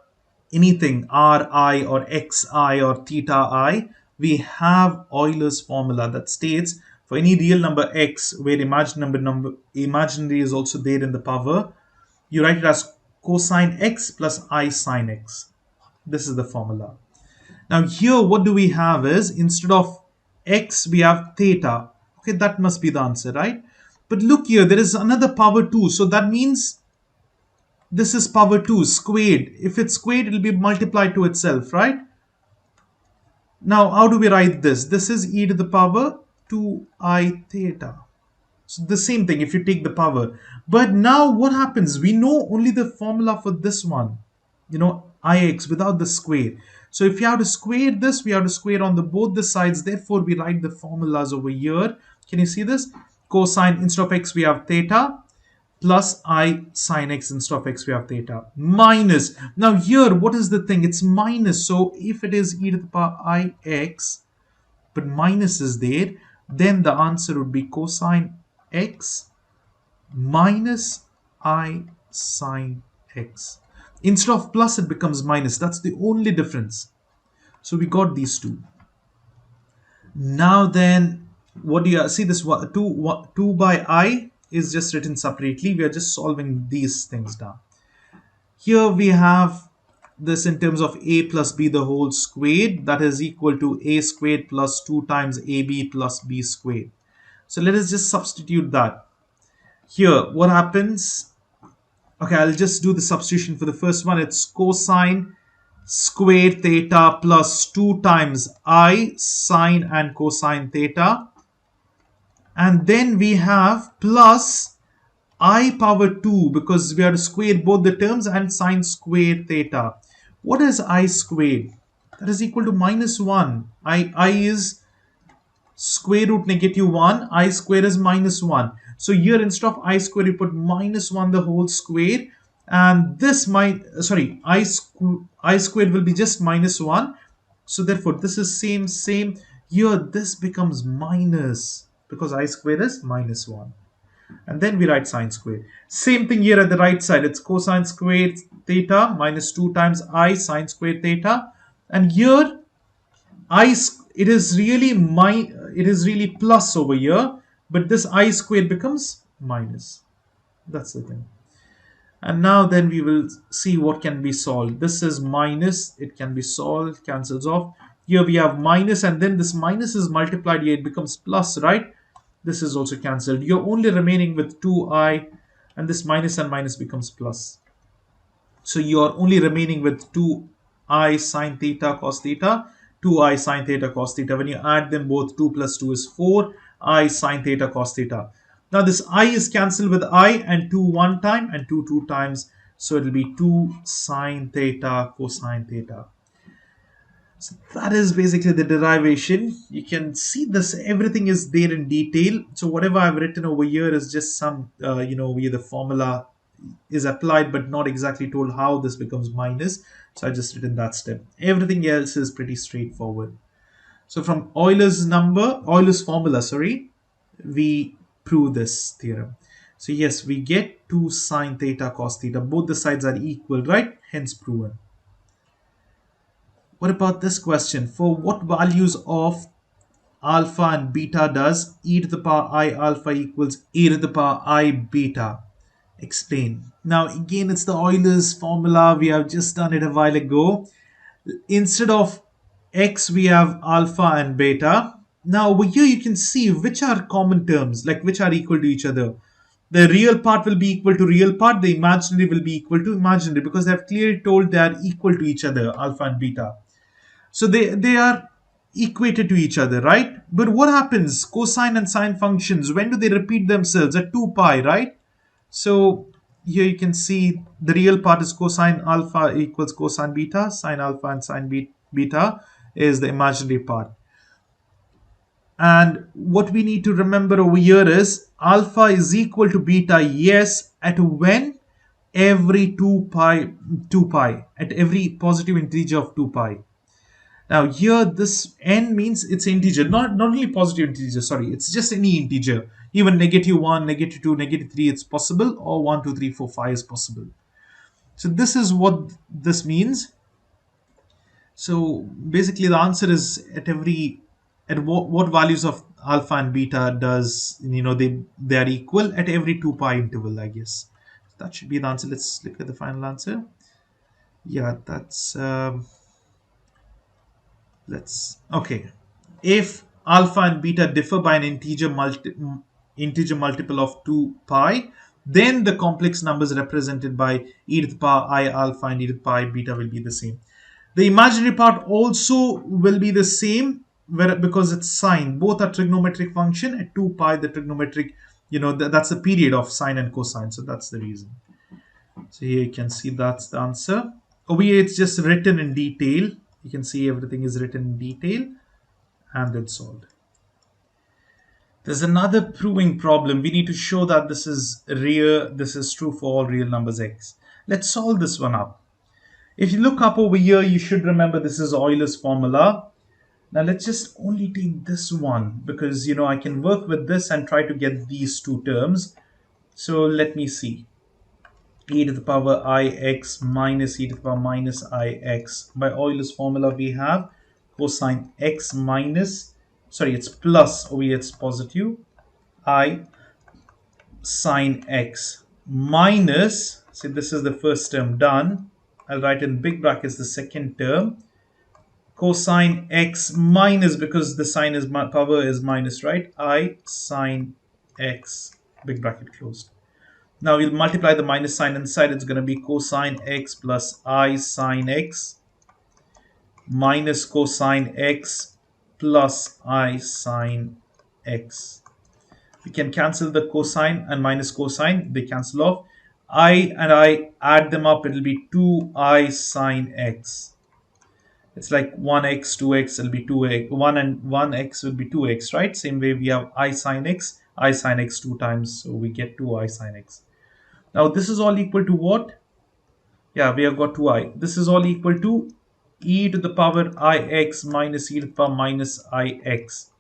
anything ri or xi or theta I, we have Euler's formula that states for any real number x where imaginary is also there in the power, you write it as cosine x plus I sine x. This is the formula. Now here what do we have is, instead of x we have theta. Okay, that must be the answer, right? But look here, there is another power 2. So that means this is power 2 squared. If it's squared, it will be multiplied to itself, right? Now, how do we write this? This is e to the power 2i theta. So the same thing if you take the power. But now what happens? We know only the formula for this one, ix without the square. So if you have to square this, we have to square on both the sides. Therefore, we write the formulas over here. Can you see this? Cosine, instead of x, we have theta. plus I sine x instead of x we have theta minus. Now here what is the thing? It's minus. So if it is e to the power I x but minus is there, then the answer would be cosine x minus I sine x. Instead of plus it becomes minus. That's the only difference. So we got these two. Now then, what do you see? This 2 by I is just written separately. We are just solving these things down. Here we have this in terms of a plus b the whole squared, that is equal to a squared plus 2 times ab plus b squared. So let us just substitute that. Here, what happens? Okay, I'll just do the substitution for the first one. It's cosine squared theta plus 2 times I sine and cosine theta. And then we have plus I power 2 because we have to square both the terms and sine squared theta. What is I squared? That is equal to minus 1. I is square root negative 1. I square is minus 1. So here instead of I square you put minus 1 the whole square. And this I squared will be just minus 1. So therefore this is same. Here this becomes minus because I square is minus 1. And then we write sine squared. Same thing here at the right side. It's cosine squared theta minus 2 times I sine squared theta. And here it is really plus over here, but this I squared becomes minus. That's the thing. And now then we will see what can be solved. This is minus, it can be solved, cancels off. Here we have minus, and then this minus is multiplied here, it becomes plus, right? This is also cancelled. You're only remaining with 2i, and this minus and minus becomes plus. So you're only remaining with 2i sine theta cos theta, 2i sine theta cos theta. When you add them both, 2 plus 2 is 4, I sine theta cos theta. Now this I is cancelled with I, and 2 one time and 2 two times. So it will be 2 sine theta cosine theta. So that is basically the derivation. You can see this, everything is there in detail. So whatever I've written over here is just some, where the formula is applied, but not exactly told how this becomes minus. So I just written that step. Everything else is pretty straightforward. So from Euler's formula, we prove this theorem. So yes, we get 2 sine theta cos theta. Both the sides are equal, right? Hence proven. What about this question? For what values of alpha and beta does e to the power I alpha equals e to the power I beta? Explain. Now again, it's the Euler's formula. We have just done it a while ago. Instead of x, we have alpha and beta. Now over here you can see which are common terms, like which are equal to each other. The real part will be equal to real part. The imaginary will be equal to imaginary because they have clearly told they are equal to each other, alpha and beta. So they are equated to each other, right? But what happens? Cosine and sine functions, when do they repeat themselves? At 2 pi, right? So here you can see the real part is cosine alpha equals cosine beta. Sine alpha and sine beta is the imaginary part. And what we need to remember over here is alpha is equal to beta, yes, at when? Every 2 pi, at every positive integer of 2 pi. Now here this n means it's integer, not only positive integer, it's just any integer. Even -1, -2, -3 it's possible, or 1, 2, 3, 4, 5 is possible. So this is what this means. So basically the answer is at what values of alpha and beta does they are equal at every 2 pi interval, I guess. That should be the answer. Let's look at the final answer. Yeah, that's okay. If alpha and beta differ by an integer multiple of 2 pi, then the complex numbers represented by e to the power I alpha and e to the power I beta will be the same. The imaginary part also will be the same because it's sine. Both are trigonometric function. At 2 pi, the trigonometric, that's the period of sine and cosine. So that's the reason. So here you can see that's the answer. Over here, it's just written in detail. You can see everything is written in detail and then solved. There's another proving problem. We need to show that this is real, this is true for all real numbers x. Let's solve this one up. If you look up over here, you should remember this is Euler's formula. Now let's just only take this one because I can work with this and try to get these two terms. So let me see. E to the power ix minus e to the power minus ix. By Euler's formula we have cosine x minus, sorry, it's plus, over here it's positive, I sine x minus, see this is the first term done. I'll write in big brackets the second term, cosine x minus, because the sine is power is minus, right? I sine x, big bracket closed. Now we'll multiply the minus sign inside. It's going to be cosine x plus I sine x minus cosine x plus I sine x. We can cancel the cosine and minus cosine. They cancel off. I and I add them up. It will be 2I sine x. It's like 1x, 2x, it'll be 2x. 1 and 1x will be 2x, right? Same way we have I sine x 2 times. So we get 2I sine x. Now this is all equal to what? Yeah, we have got 2I. This is all equal to e to the power ix minus e to the power minus ix.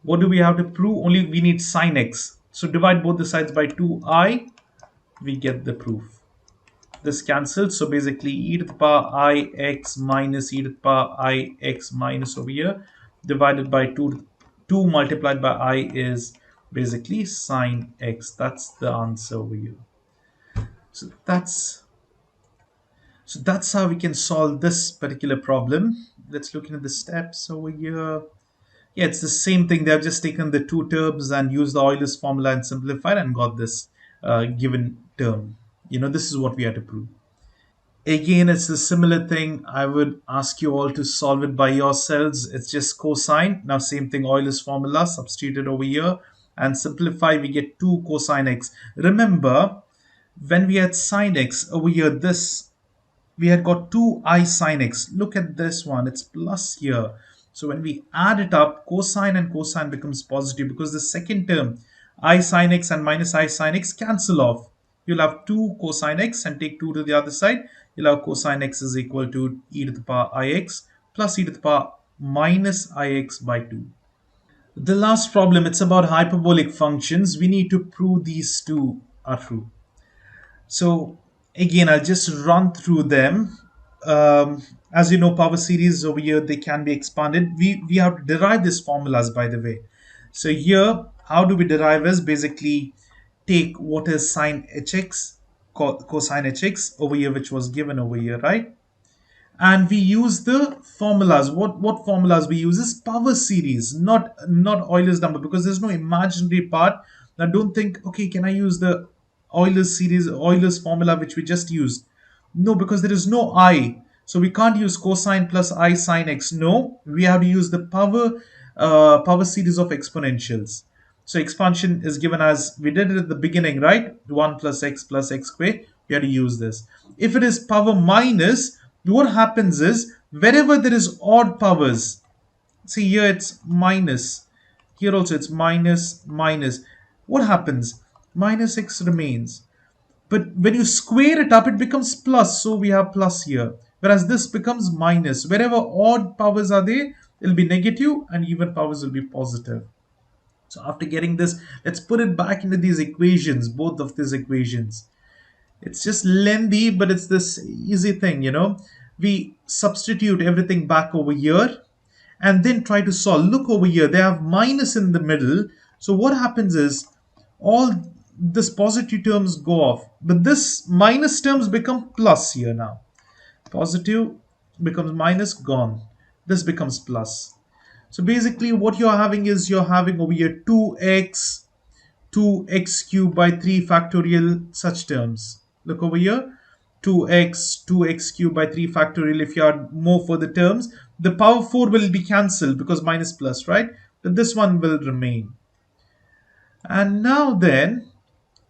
What do we have to prove? Only we need sine x. So divide both the sides by 2I. We get the proof. This cancels. So basically e to the power ix minus e to the power ix minus over here divided by 2 multiplied by I is basically sine x. That's the answer over here. So that's how we can solve this particular problem. Let's look into the steps over here. Yeah, it's the same thing. They've just taken the two terms and used the Euler's formula and simplified and got this given term. This is what we had to prove. Again, it's a similar thing. I would ask you all to solve it by yourselves. It's just cosine. Now, same thing, Euler's formula substituted over here and simplify. We get 2 cosine x. Remember, when we had sine x over here, this we had got 2I sine x. Look at this one, it's plus here. So when we add it up, cosine and cosine becomes positive because the second term, I sine x and minus I sine x cancel off. You'll have 2 cosine x and take 2 to the other side. You'll have cosine x is equal to e to the power ix plus e to the power minus ix by 2. The last problem, it's about hyperbolic functions. We need to prove these two are true. So again, I'll just run through them. As you know, power series over here, they can be expanded. We have to derive these formulas, by the way. So here, how do we derive is basically take what is sine hx, cosine hx over here, which was given over here, right? And we use the formulas. What formulas we use is power series, not Euler's number, because there's no imaginary part. Now don't think, okay, can I use the Euler's series, Euler's formula which we just used? No, because there is no I, so we can't use cosine plus I sine x. No, we have to use the power series of exponentials. So expansion is given as we did it at the beginning, right? 1 plus x squared. We have to use this. If it is power minus, what happens is wherever there is odd powers, see here it's minus, here also it's minus. What happens? Minus x remains. But when you square it up, it becomes plus. So we have plus here. Whereas this becomes minus. Wherever odd powers are there, it will be negative and even powers will be positive. So after getting this, let's put it back into these equations, both of these equations. It's just lengthy, but it's this easy thing, We substitute everything back over here and then try to solve. Look over here, they have minus in the middle. So what happens is all this positive terms go off, but this minus terms become plus here now. Positive becomes minus, gone. This becomes plus. So basically what you're having is you're having over here 2x cubed by 3 factorial, such terms. Look over here, 2x cubed by 3 factorial. If you add more for the terms, the power 4 will be cancelled because minus plus, right? But this one will remain. And now then,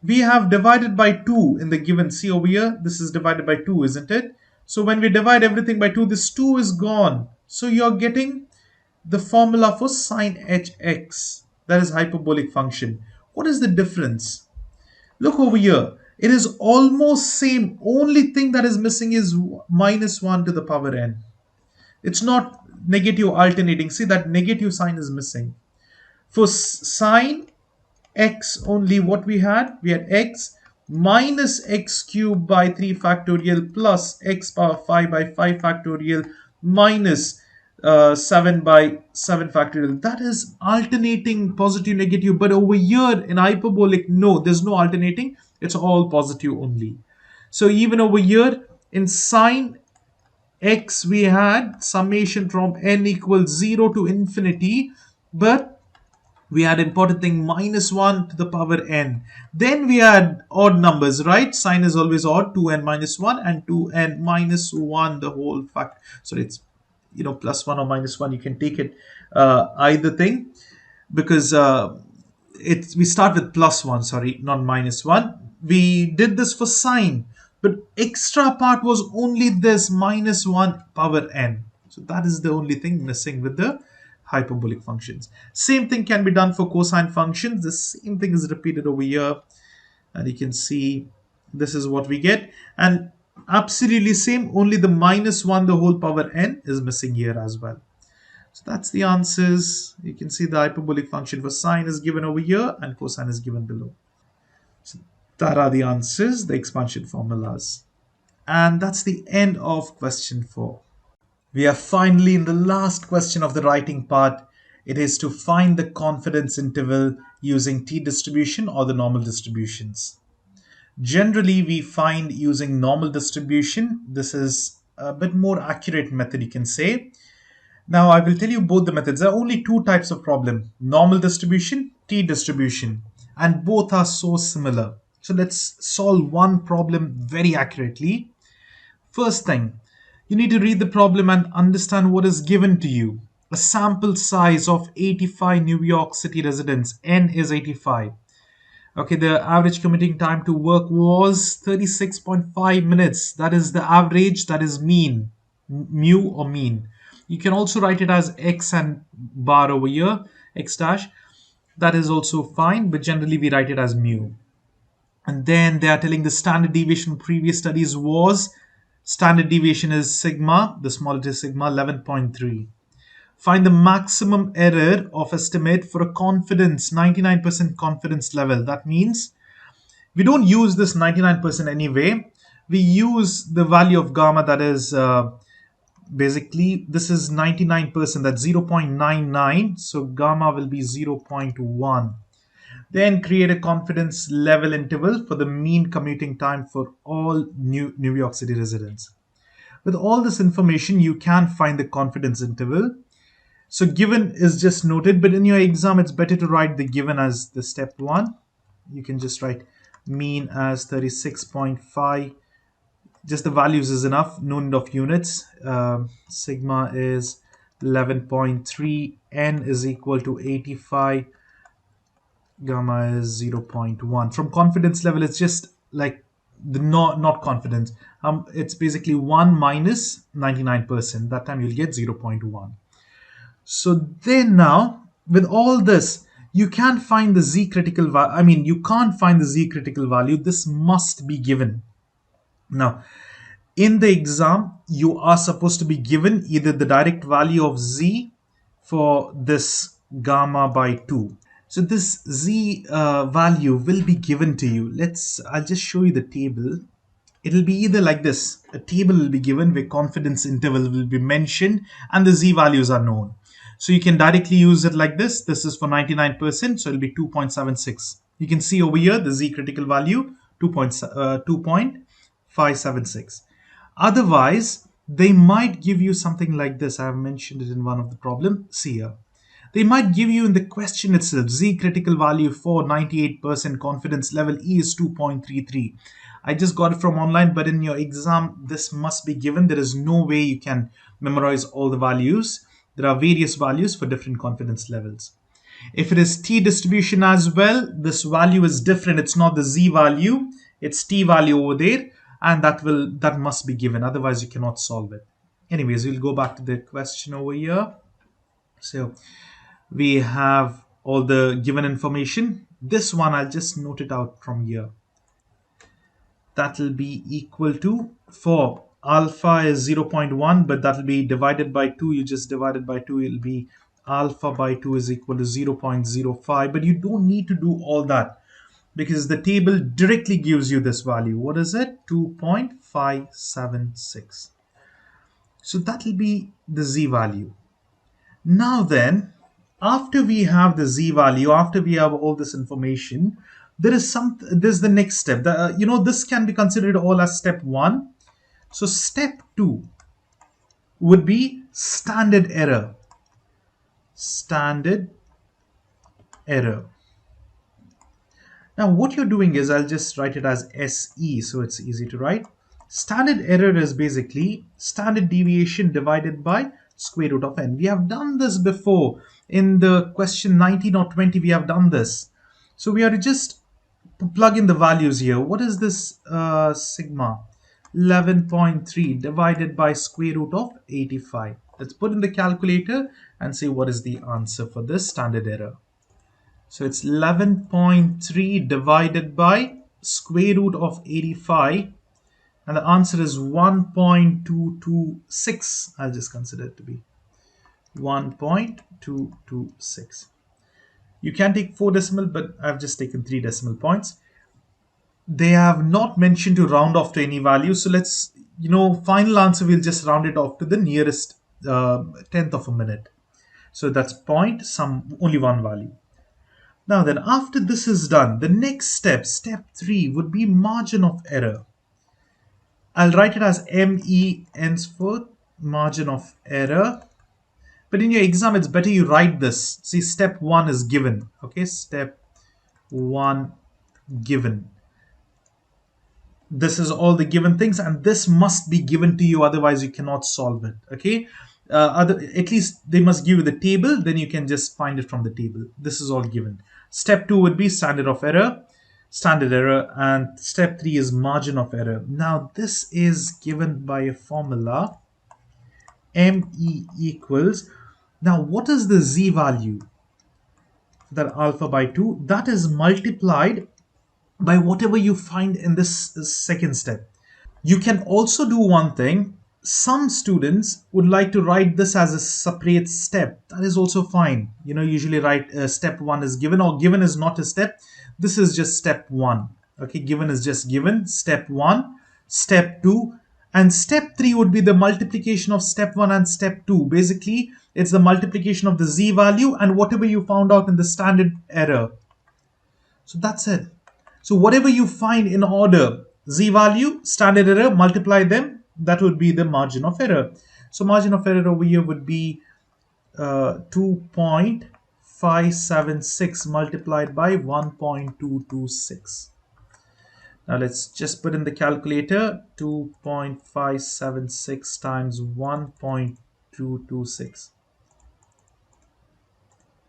we have divided by 2 in the given. See over here, this is divided by 2, isn't it? So when we divide everything by 2, this 2 is gone. So you're getting the formula for sine hx. That is hyperbolic function. What is the difference? Look over here. It is almost same. Only thing that is missing is minus 1 to the power n. It's not negative alternating. See, that negative sign is missing. For sine x only, what we had x minus x cubed by 3 factorial plus x power 5 by 5 factorial minus 7 by 7 factorial. That is alternating positive negative, but over here in hyperbolic, no, there's no alternating. It's all positive only. So even over here in sine x we had summation from n equals 0 to infinity, but we had important thing minus 1 to the power n. Then we had odd numbers, right? Sine is always odd, 2n minus 1 and 2n minus 1 the whole fact. So it's, plus 1 or minus 1, you can take it either thing, because we start with plus 1, sorry, not minus 1. We did this for sine, but extra part was only this minus 1 power n. So that is the only thing missing with the hyperbolic functions. Same thing can be done for cosine functions. The same thing is repeated over here, and you can see this is what we get, and absolutely same, only the minus 1 the whole power n is missing here as well. So that's the answers. You can see the hyperbolic function for sine is given over here and cosine is given below. So that are the answers, the expansion formulas. And that's the end of question 4. We are finally in the last question of the writing part. It is to find the confidence interval using t-distribution or the normal distributions. Generally, we find using normal distribution. This is a bit more accurate method, you can say. Now, I will tell you both the methods. There are only two types of problem: normal distribution, t-distribution, and both are so similar. So let's solve one problem very accurately. First thing, you need to read the problem and understand what is given to you. A sample size of 85 New York City residents, n is 85. Okay, the average commuting time to work was 36.5 minutes. That is the average, that is mean, mu or mean. You can also write it as x and bar over here, x dash. That is also fine, but generally we write it as mu. And then they are telling the standard deviation previous studies was, standard deviation is sigma, the small it is sigma, 11.3. Find the maximum error of estimate for a confidence, 99% confidence level. That means we don't use this 99% anyway. We use the value of gamma, that is basically this is 99%, that's 0.99. So gamma will be 0.1. Then create a confidence level interval for the mean commuting time for all New York City residents. With all this information, you can find the confidence interval. So given is just noted, but in your exam, it's better to write the given as the step 1. You can just write mean as 36.5. Just the values is enough, no need of units. Sigma is 11.3, n is equal to 85, gamma is 0.1. From confidence level, it's just like the not confidence. It's basically 1 minus 99%. That time you'll get 0.1. So then now, with all this, you can't find the z critical value. You can't find the z critical value. This must be given. Now, in the exam, you are supposed to be given either the direct value of z for this gamma by 2. So this z value will be given to you. I'll just show you the table. It'll be either like this. A table will be given where confidence interval will be mentioned and the z values are known. So you can directly use it like this. This is for 99%, so it'll be 2.76. You can see over here the z critical value, 2.576. Otherwise, they might give you something like this. I have mentioned it in one of the problems. See here. They might give you in the question itself, z critical value for 98% confidence level E is 2.33. I just got it from online, but in your exam, this must be given. There is no way you can memorize all the values. There are various values for different confidence levels. If it is t distribution as well, this value is different. It's not the z value, it's t value over there, and that must be given. Otherwise, you cannot solve it. Anyways, we'll go back to the question over here. So we have all the given information. This one, I'll just note it out from here. That will be equal to, for alpha is 0.1, but that will be divided by 2. You just divide it by 2, it will be alpha by 2 is equal to 0.05. But you don't need to do all that because the table directly gives you this value. What is it? 2.576. So that will be the z value. Now then, after we have the z value, after we have all this information, there's the next step. This can be considered all as step 1. So step 2 would be standard error. Standard error. Now what you're doing is, I'll just write it as SE so it's easy to write. Standard error is basically standard deviation divided by square root of n. We have done this before in the question 19 or 20. We have done this. So we are to just plug in the values here. What is this sigma? 11.3 divided by square root of 85. Let's put in the calculator and see what is the answer for this standard error. So it's 11.3 divided by square root of 85, and the answer is 1.226. I'll just consider it to be 1.226. You can take 4 decimal, but I've just taken 3 decimal points. They have not mentioned to round off to any value, so let's, final answer, we'll just round it off to the nearest tenth of a minute. So that's only one value. Now then, after this is done, the next step, step 3, would be margin of error. I'll write it as ME henceforth, margin of error. But in your exam, it's better you write this. See, step 1 is given. Okay, step 1 given. This is all the given things, and this must be given to you, otherwise you cannot solve it. Okay, at least they must give you the table, then you can just find it from the table. This is all given. Step 2 would be standard error, and step 3 is margin of error. Now this is given by a formula, ME equals, now what is the z value? That alpha by 2, that is multiplied by whatever you find in this second step. You can also do one thing. Some students would like to write this as a separate step. That is also fine. Usually write step 1 is given, or given is not a step. This is just step 1. Okay, given is just given. Step 1, step 2, and step 3 would be the multiplication of step 1 and step 2. Basically, it's the multiplication of the z value and whatever you found out in the standard error. So that's it. So whatever you find in order, z value, standard error, multiply them, that would be the margin of error. So margin of error over here would be 2.576 multiplied by 1.226. Now let's just put in the calculator, 2.576 times 1.226.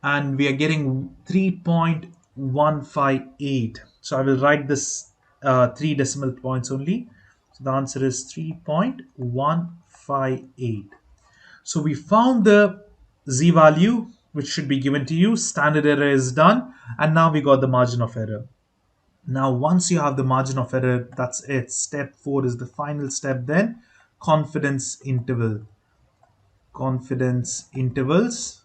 And we are getting 3.158. So I will write this 3 decimal points only. So the answer is 3.158. So we found the z value, which should be given to you. Standard error is done. And now we got the margin of error. Now, once you have the margin of error, that's it. Step 4 is the final step then. Confidence interval. Confidence intervals.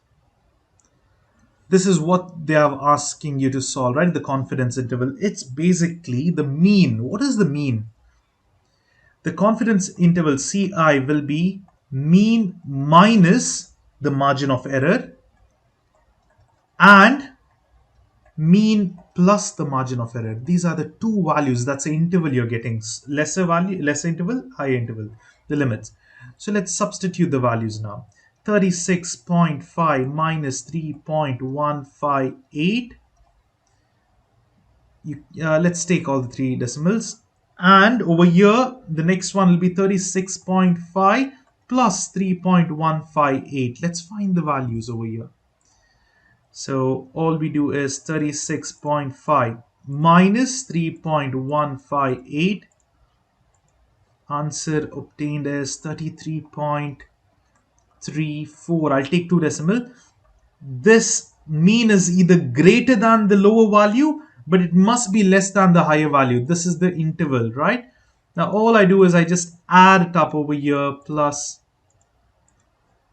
This is what they are asking you to solve, right? The confidence interval. It's basically the mean. What is the mean? The confidence interval CI will be mean minus the margin of error and mean plus the margin of error. These are the two values. That's the interval you're getting. Lesser value, lesser interval, higher interval, the limits. So let's substitute the values now. 36.5 minus 3.158. Let's take all the 3 decimals. And over here, the next one will be 36.5 plus 3.158. Let's find the values over here. So all we do is 36.5 minus 3.158. Answer obtained is 33.34. I'll take 2 decimal. This mean is either greater than the lower value, but it must be less than the higher value. This is the interval, right? Now all I do is I just add it up over here, plus,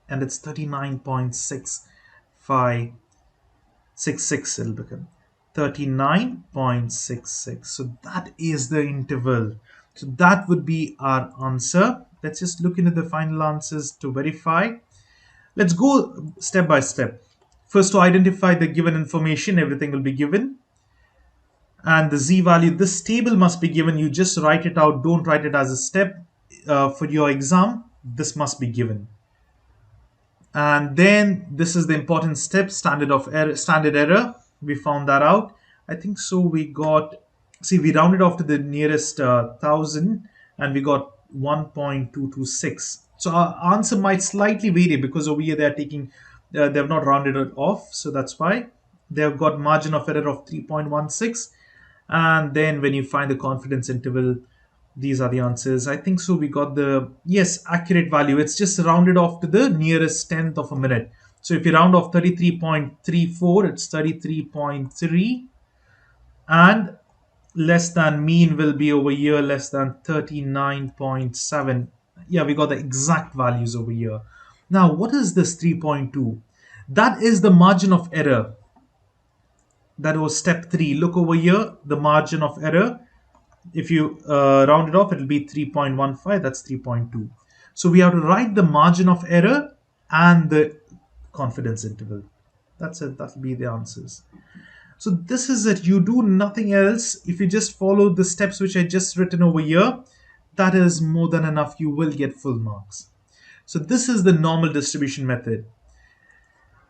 and it's 39.6566, it'll become 39.66. So that is the interval. So that would be our answer. Let's just look into the final answers to verify. Let's go step by step. First, to identify the given information, everything will be given. And the z value, this table must be given. You just write it out. Don't write it as a step. For your exam, this must be given. And then this is the important step, standard error. We found that out. I think so. We got, see, we rounded off to the nearest 1000 and we got 1.226. So our answer might slightly vary because over here they are taking, they have not rounded it off. So that's why they have got margin of error of 3.16. And then when you find the confidence interval, these are the answers. I think so. We got the, yes, accurate value. It's just rounded off to the nearest tenth of a minute. So if you round off 33.34, it's 33.3. And less than mean will be over here, less than 39.7. Yeah, we got the exact values over here. Now, what is this 3.2? That is the margin of error. That was step 3. Look over here, the margin of error. If you round it off, it will be 3.15. That's 3.2. So we have to write the margin of error and the confidence interval. That's it. That will be the answers. So this is it. You do nothing else. If you just follow the steps which I just written over here, that is more than enough. You will get full marks. So this is the normal distribution method.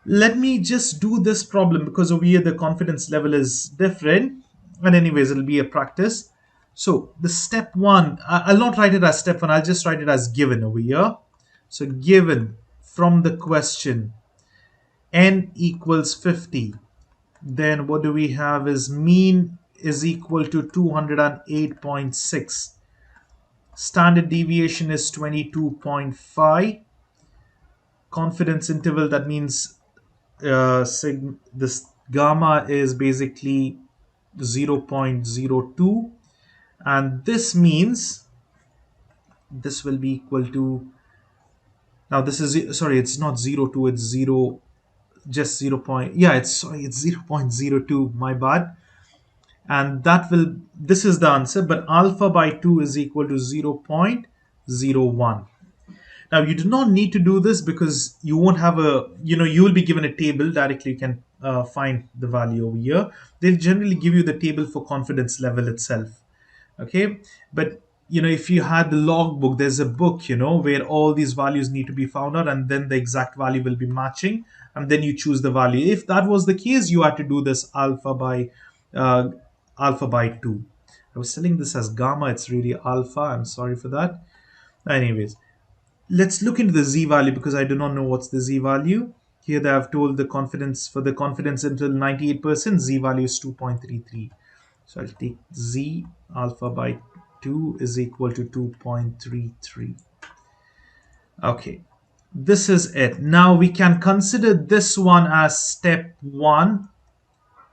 Let me just do this problem because over here the confidence level is different. And anyways, it'll be a practice. So the step 1, I'll not write it as step 1. I'll just write it as given over here. So given from the question, n equals 50. Then what do we have is mean is equal to 208.6. Standard deviation is 22.5. Confidence interval, that means this gamma is basically 0.02. And this means this will be equal to, now this is, sorry, it's not 0.2, it's 0, just 0. Yeah, it's 0.02, my bad. And that will, this is the answer, but alpha by 2 is equal to 0.01. Now you do not need to do this because you won't have a, you will be given a table directly. You can find the value over here. They'll generally give you the table for confidence level itself. Okay, but if you had the logbook, there's a book where all these values need to be found out, and then the exact value will be matching, and then you choose the value. If that was the case, you had to do this alpha by 2. I was telling this as gamma, it's really alpha. I'm sorry for that. Anyways, let's look into the z value because I do not know what's the z value. Here they have told the confidence, for the confidence interval 98%, z value is 2.33. So I'll take z alpha by 2 is equal to 2.33. Okay, this is it. Now we can consider this one as step 1.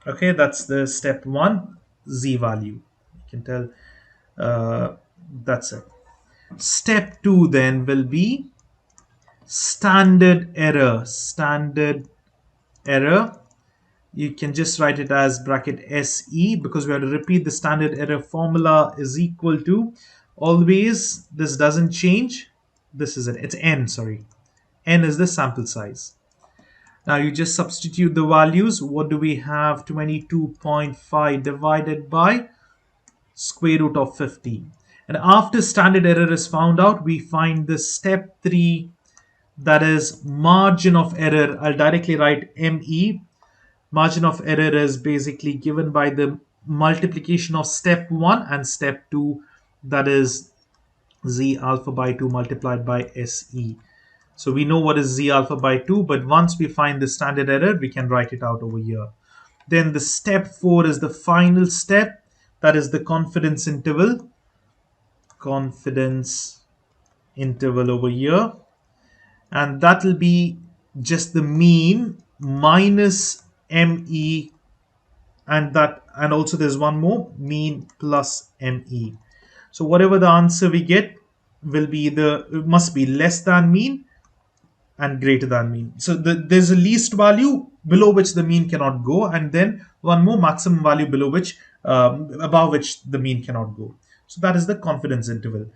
Okay, that's the step 1 z value. You can tell that's it. Step 2 then will be standard error. Standard error. You can just write it as bracket SE because we have to repeat the standard error formula is equal to, always, this doesn't change. This is it. It's n, sorry. N is the sample size. Now you just substitute the values. What do we have? 22.5 divided by square root of 50. And after standard error is found out, we find the step 3, that is margin of error. I'll directly write ME. Margin of error is basically given by the multiplication of step 1 and step 2, that is z alpha by 2 multiplied by SE. So we know what is z alpha by 2, but once we find the standard error, we can write it out over here. Then the step 4 is the final step, that is the confidence interval. Confidence interval over here. And that will be just the mean minus ME, and also there's one more, mean plus ME. So whatever the answer we get will be it must be less than mean and greater than mean. So there's a least value below which the mean cannot go, and then one more maximum value below which above which the mean cannot go. So that is the confidence interval.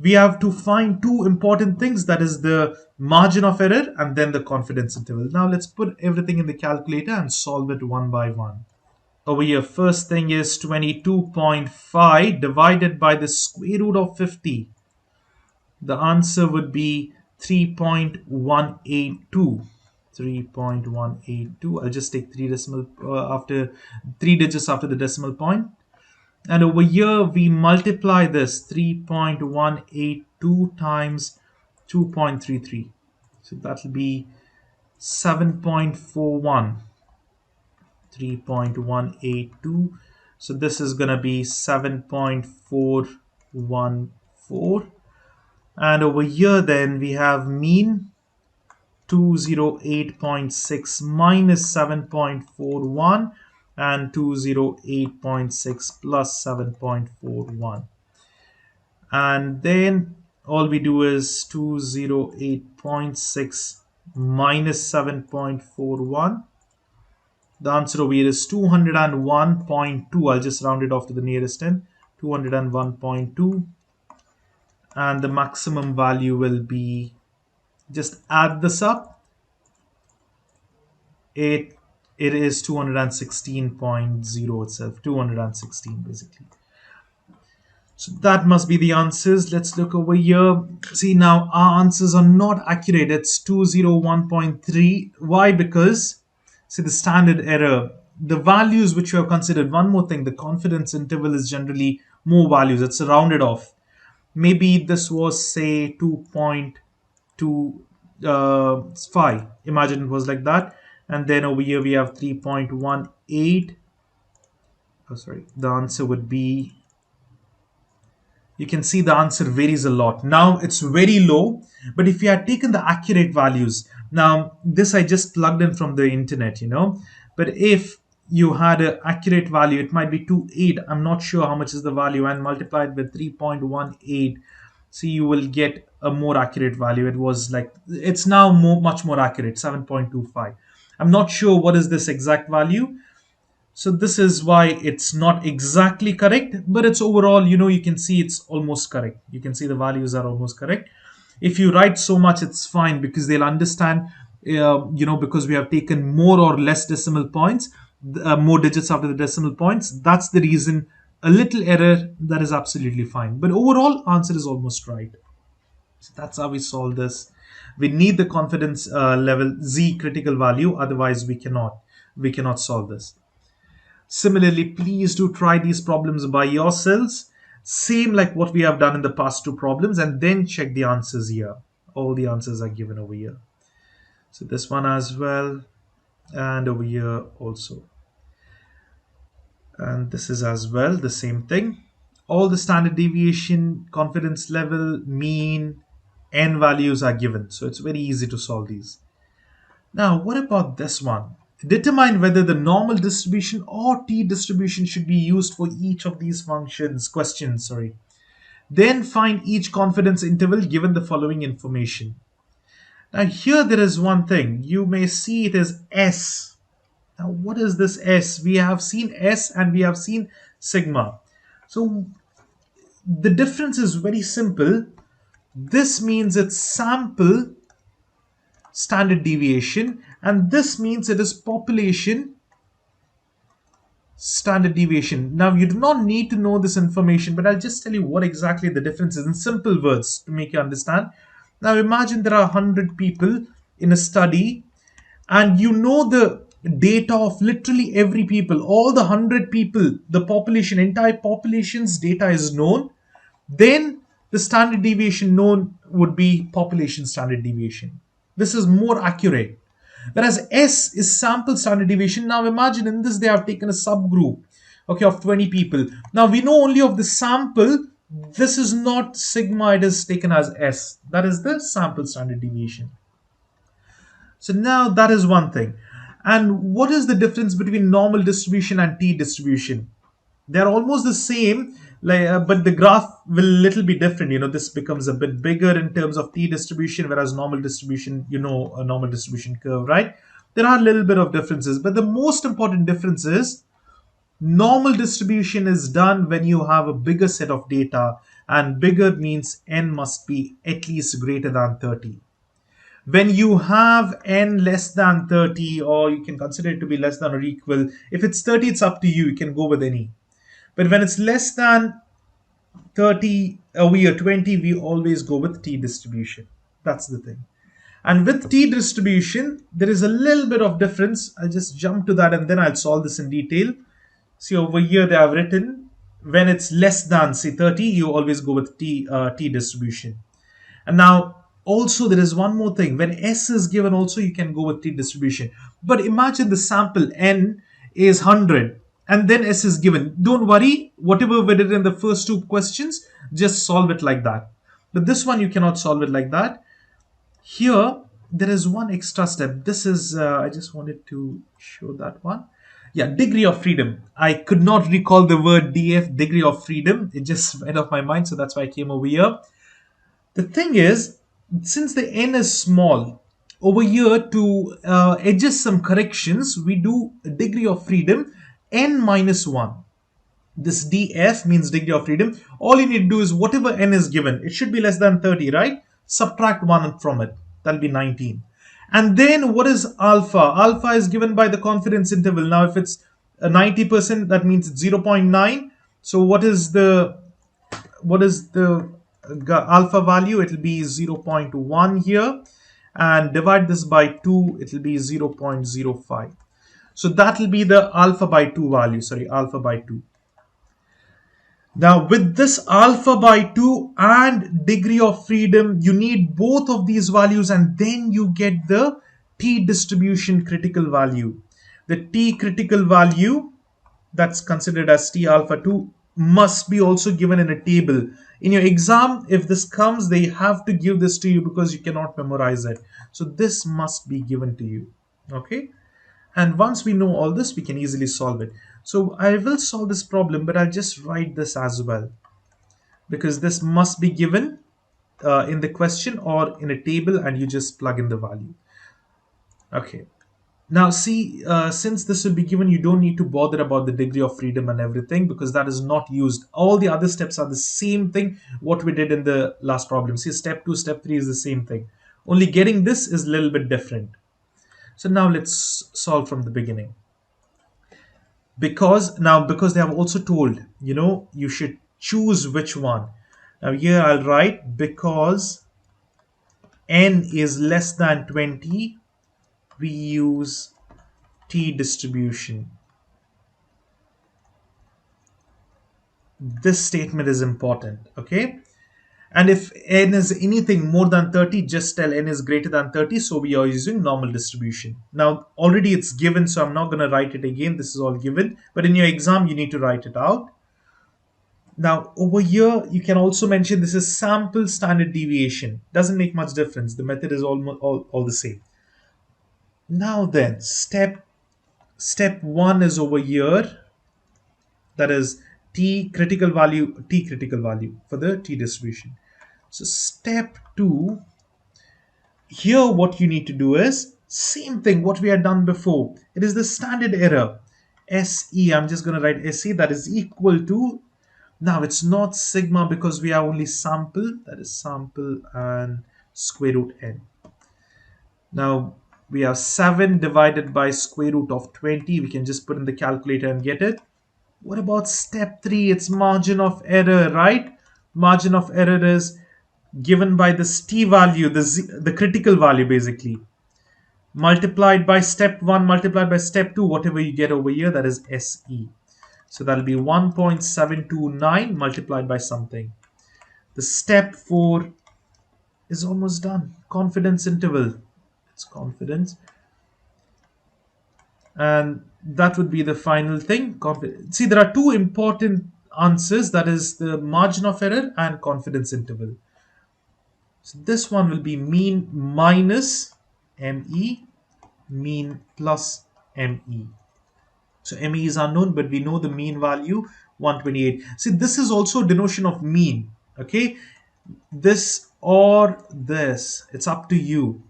We have to find two important things, that is the margin of error and then the confidence interval. Now let's put everything in the calculator and solve it one by one. Over here, first thing is 22.5 divided by the square root of 50. The answer would be 3.182. 3.182. I'll just take three digits after the decimal point. And over here, we multiply this 3.182 times 2.33. So that will be 7.41. 3.182. So this is going to be 7.414. And over here, then we have mean 208.6 minus 7.41 and 208.6 plus 7.41. And then all we do is 208.6 minus 7.41. The answer over here is 201.2. I'll just round it off to the nearest 10. 201.2. And the maximum value will be, just add this up, it is 216.0 itself, 216 basically. So that must be the answers. Let's look over here. See, now our answers are not accurate. It's 201.3. Why? Because see, the standard error, the values which you have considered, one more thing, the confidence interval is generally more values, it's rounded off. Maybe this was, say, 2.25. Imagine it was like that. And then over here we have 3.18. Oh, sorry. The answer would be, you can see the answer varies a lot. Now it's very low, but if you had taken the accurate values, now this I just plugged in from the internet, but if you had an accurate value, it might be 2.8. I'm not sure how much is the value, and multiplied with 3.18. See, you will get a more accurate value. It was like, it's now much more accurate, 7.25. I'm not sure what is this exact value. So this is why it's not exactly correct, but it's overall, you can see it's almost correct. You can see the values are almost correct. If you write so much, it's fine, because they'll understand, because we have taken more or less decimal points, more digits after the decimal points. That's the reason. A little error, that is absolutely fine. But overall, answer is almost right. So that's how we solve this. We need the confidence level Z critical value, otherwise we cannot solve this. Similarly, please do try these problems by yourselves, same like what we have done in the past two problems, and then check the answers here. All the answers are given over here. So this one as well, and over here also. And this is as well the same thing. All the standard deviation, confidence level, mean, n values are given. So it's very easy to solve these. Now, what about this one? Determine whether the normal distribution or t-distribution should be used for each of these questions. Then find each confidence interval given the following information. Now here there is one thing. You may see it as S. Now what is this S? We have seen S and we have seen sigma. So the difference is very simple. This means it's sample standard deviation, and this means it is population standard deviation. Now you do not need to know this information, but I'll just tell you what exactly the difference is in simple words to make you understand. Now imagine there are 100 people in a study, and you know the data of literally every people, all the 100 people, the population, entire population's data is known. Then the standard deviation known would be population standard deviation. This is more accurate. Whereas S is sample standard deviation. Now imagine in this they have taken a subgroup, okay, of 20 people. Now we know only of the sample. This is not sigma, it is taken as S. That is the sample standard deviation. So now that is one thing. And what is the difference between normal distribution and t-distribution? They're almost the same, like, but the graph will little be different. This becomes a bit bigger in terms of t-distribution, whereas normal distribution, a normal distribution curve, right? There are a little bit of differences, but the most important difference is normal distribution is done when you have a bigger set of data, and bigger means n must be at least greater than 30. When you have n less than 30, or you can consider it to be less than or equal, if it's 30, it's up to you, you can go with any. But when it's less than 30, we are 20, we always go with t distribution. That's the thing. And with t distribution, there is a little bit of difference. I'll just jump to that and then I'll solve this in detail. See, over here they have written when it's less than, say, 30, you always go with t distribution. And now also there is one more thing. When S is given also, you can go with t distribution. But imagine the sample n is 100 and then S is given. Don't worry, whatever we did in the first two questions, just solve it like that. But this one you cannot solve it like that. Here there is one extra step. This is I just wanted to show that one. Yeah, degree of freedom. I could not recall the word DF, degree of freedom. It just went off my mind, so that's why I came over here. The thing is, since the n is small, over here to adjust some corrections, we do a degree of freedom n minus 1. This df means degree of freedom. All you need to do is whatever n is given, it should be less than 30, right? Subtract 1 from it. That'll be 19. And then what is alpha? Alpha is given by the confidence interval. Now, if it's 90%, that means it's 0.9. So what is the alpha value? It will be 0.1 here, and divide this by 2, it will be 0.05. So that will be the alpha by 2 value. Sorry, alpha by 2. Now with this alpha by 2 and degree of freedom, you need both of these values, and then you get the t distribution critical value. The t critical value that's considered as t alpha 2 must be also given in a table. In your exam, if this comes, they have to give this to you because you cannot memorize it. So this must be given to you. Okay. And once we know all this, we can easily solve it. So I will solve this problem, but I'll just write this as well, because this must be given in the question or in a table, and you just plug in the value. Okay. Now see, since this will be given, you don't need to bother about the degree of freedom and everything, because that is not used. All the other steps are the same thing, what we did in the last problem. See, step 2, step 3 is the same thing. Only getting this is a little bit different. So now let's solve from the beginning. Because they have also told, you should choose which one. Now here I'll write, because n is less than 20, we use t distribution. This statement is important, okay? And if n is anything more than 30, just tell n is greater than 30. So we are using normal distribution. Now, already it's given, so I'm not going to write it again. This is all given. But in your exam, you need to write it out. Now, over here, you can also mention this is sample standard deviation. Doesn't make much difference. The method is almost all the same. Now then, step 1 is over here. That is t critical value for the t distribution. So step 2, here what you need to do is same thing what we had done before. It is the standard error, SE. I'm just going to write SE, that is equal to, now it's not sigma because we have only sample, that is sample and square root n. Now we have 7 divided by square root of 20. We can just put in the calculator and get it. What about step 3? It's margin of error, right? Margin of error is given by this t value, the critical value basically, multiplied by step 1, multiplied by step 2, whatever you get over here, that is SE. So that'll be 1.729 multiplied by something. The step 4 is almost done. Confidence interval. It's confidence. And that would be the final thing. See, there are two important answers, that is the margin of error and confidence interval. So this one will be mean minus ME, mean plus ME. So ME is unknown, but we know the mean value 128. See, this is also denotion of mean. Okay, this or this, it's up to you.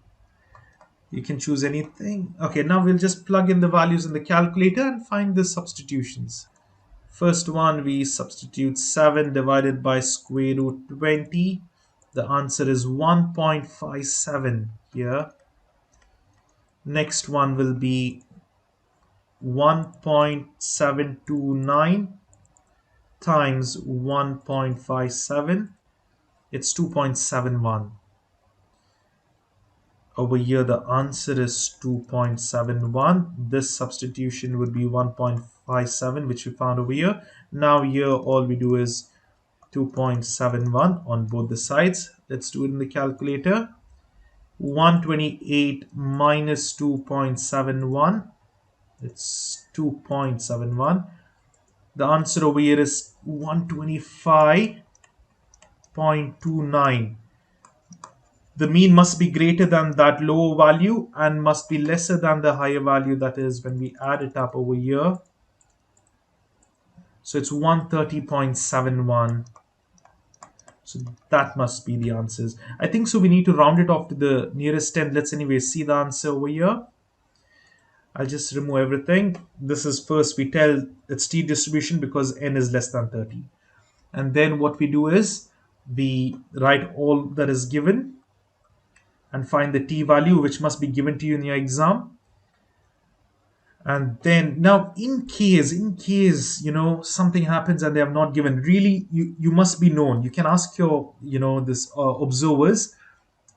You can choose anything. Okay, now we'll just plug in the values in the calculator and find the substitutions. First one, we substitute 7 divided by square root 20. The answer is 1.57 here. Next one will be 1.729 times 1.57. It's 2.71. Over here, the answer is 2.71. This substitution would be 1.57, which we found over here. Now here, all we do is 2.71 on both the sides. Let's do it in the calculator. 128 minus 2.71. It's 2.71. The answer over here is 125.29. The mean must be greater than that lower value and must be lesser than the higher value, that is when we add it up over here. So it's 130.71. So that must be the answers. I think so we need to round it off to the nearest 10. Let's anyway see the answer over here. I'll just remove everything. This is first we tell it's t distribution because n is less than 30. And then what we do is we write all that is given and find the t value which must be given to you in your exam. And then now in case something happens and they have not given, really you must be known. You can ask your this observers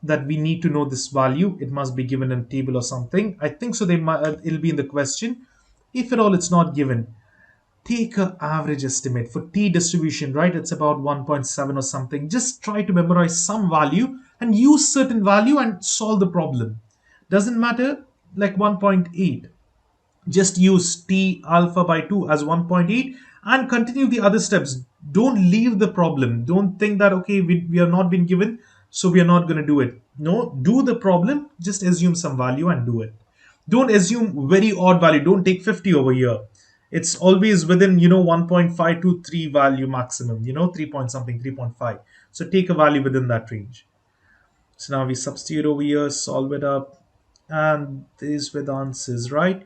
that we need to know this value. It must be given in a table or something. I think so they might it'll be in the question. If at all it's not given, take an average estimate for t distribution, right? It's about 1.7 or something. Just try to memorize some value and use certain value and solve the problem. Doesn't matter, like 1.8. Just use t alpha by 2 as 1.8 and continue the other steps. Don't leave the problem. Don't think that, okay, we have not been given, so we are not going to do it. No, do the problem. Just assume some value and do it. Don't assume very odd value. Don't take 50 over here. It's always within 1.5 to 3 value maximum, 3 point something, 3.5. So take a value within that range. So now we substitute over here, solve it up, and these were the answers, right?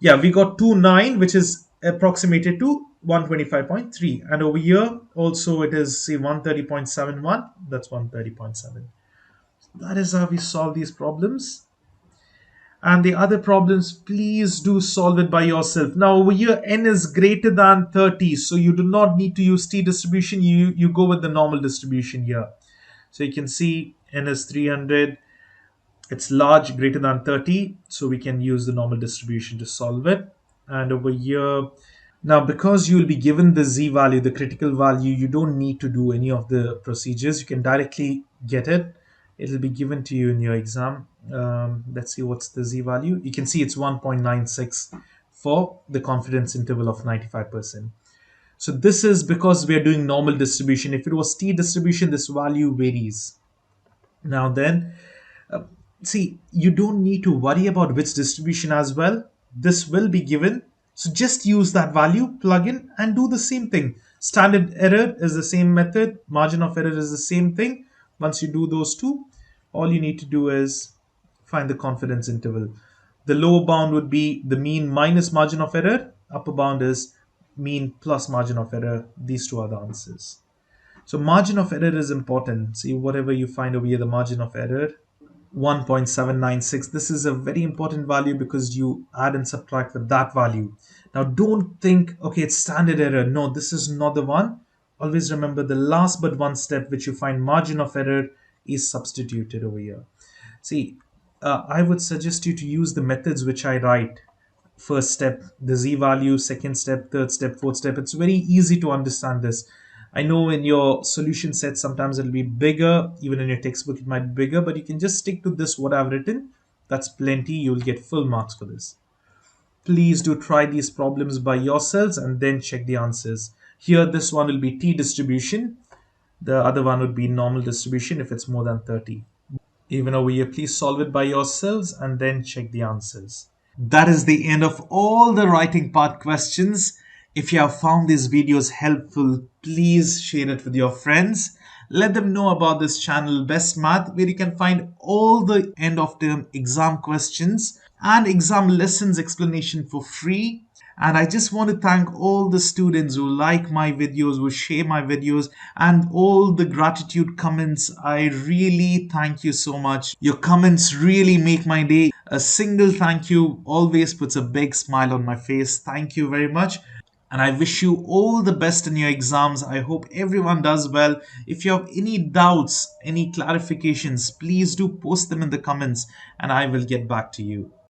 Yeah, we got 2.9, which is approximated to 125.3. And over here also it is, say, 130.71. That's 130.7. That is how we solve these problems. And the other problems, please do solve it by yourself. Now over here, n is greater than 30, so you do not need to use t distribution. You go with the normal distribution here. So you can see n is 300. It's large, greater than 30, so we can use the normal distribution to solve it. And over here, now because you will be given the z value, the critical value, you don't need to do any of the procedures. You can directly get it. It'll be given to you in your exam. Let's see what's the z value. You can see it's 1.96 for the confidence interval of 95%. So this is because we are doing normal distribution. If it was t distribution, this value varies. Now then, see, you don't need to worry about which distribution as well. This will be given. So just use that value, plug in, and do the same thing. Standard error is the same method. Margin of error is the same thing. Once you do those two, all you need to do is find the confidence interval. The lower bound would be the mean minus margin of error. Upper bound is mean plus margin of error. These two are the answers. So margin of error is important. See, whatever you find over here, the margin of error, 1.796. This is a very important value because you add and subtract with that value. Now don't think, okay, it's standard error. No, this is not the one. Always remember the last but one step which you find margin of error is substituted over here. See, I would suggest you to use the methods which I write. First step, the z value, second step, third step, fourth step. It's very easy to understand this. I know in your solution set, sometimes it'll be bigger. Even in your textbook, it might be bigger, but you can just stick to this, what I've written. That's plenty. You'll get full marks for this. Please do try these problems by yourselves and then check the answers. Here, this one will be t distribution. The other one would be normal distribution if it's more than 30. Even over here, please solve it by yourselves and then check the answers. That is the end of all the writing part questions. If you have found these videos helpful, please share it with your friends. Let them know about this channel Best Math, where you can find all the end of term exam questions and exam lessons explanation for free. And I just want to thank all the students who like my videos, who share my videos, and all the gratitude comments. I really thank you so much. Your comments really make my day. A single thank you always puts a big smile on my face. Thank you very much. And I wish you all the best in your exams. I hope everyone does well. If you have any doubts, any clarifications, please do post them in the comments and I will get back to you.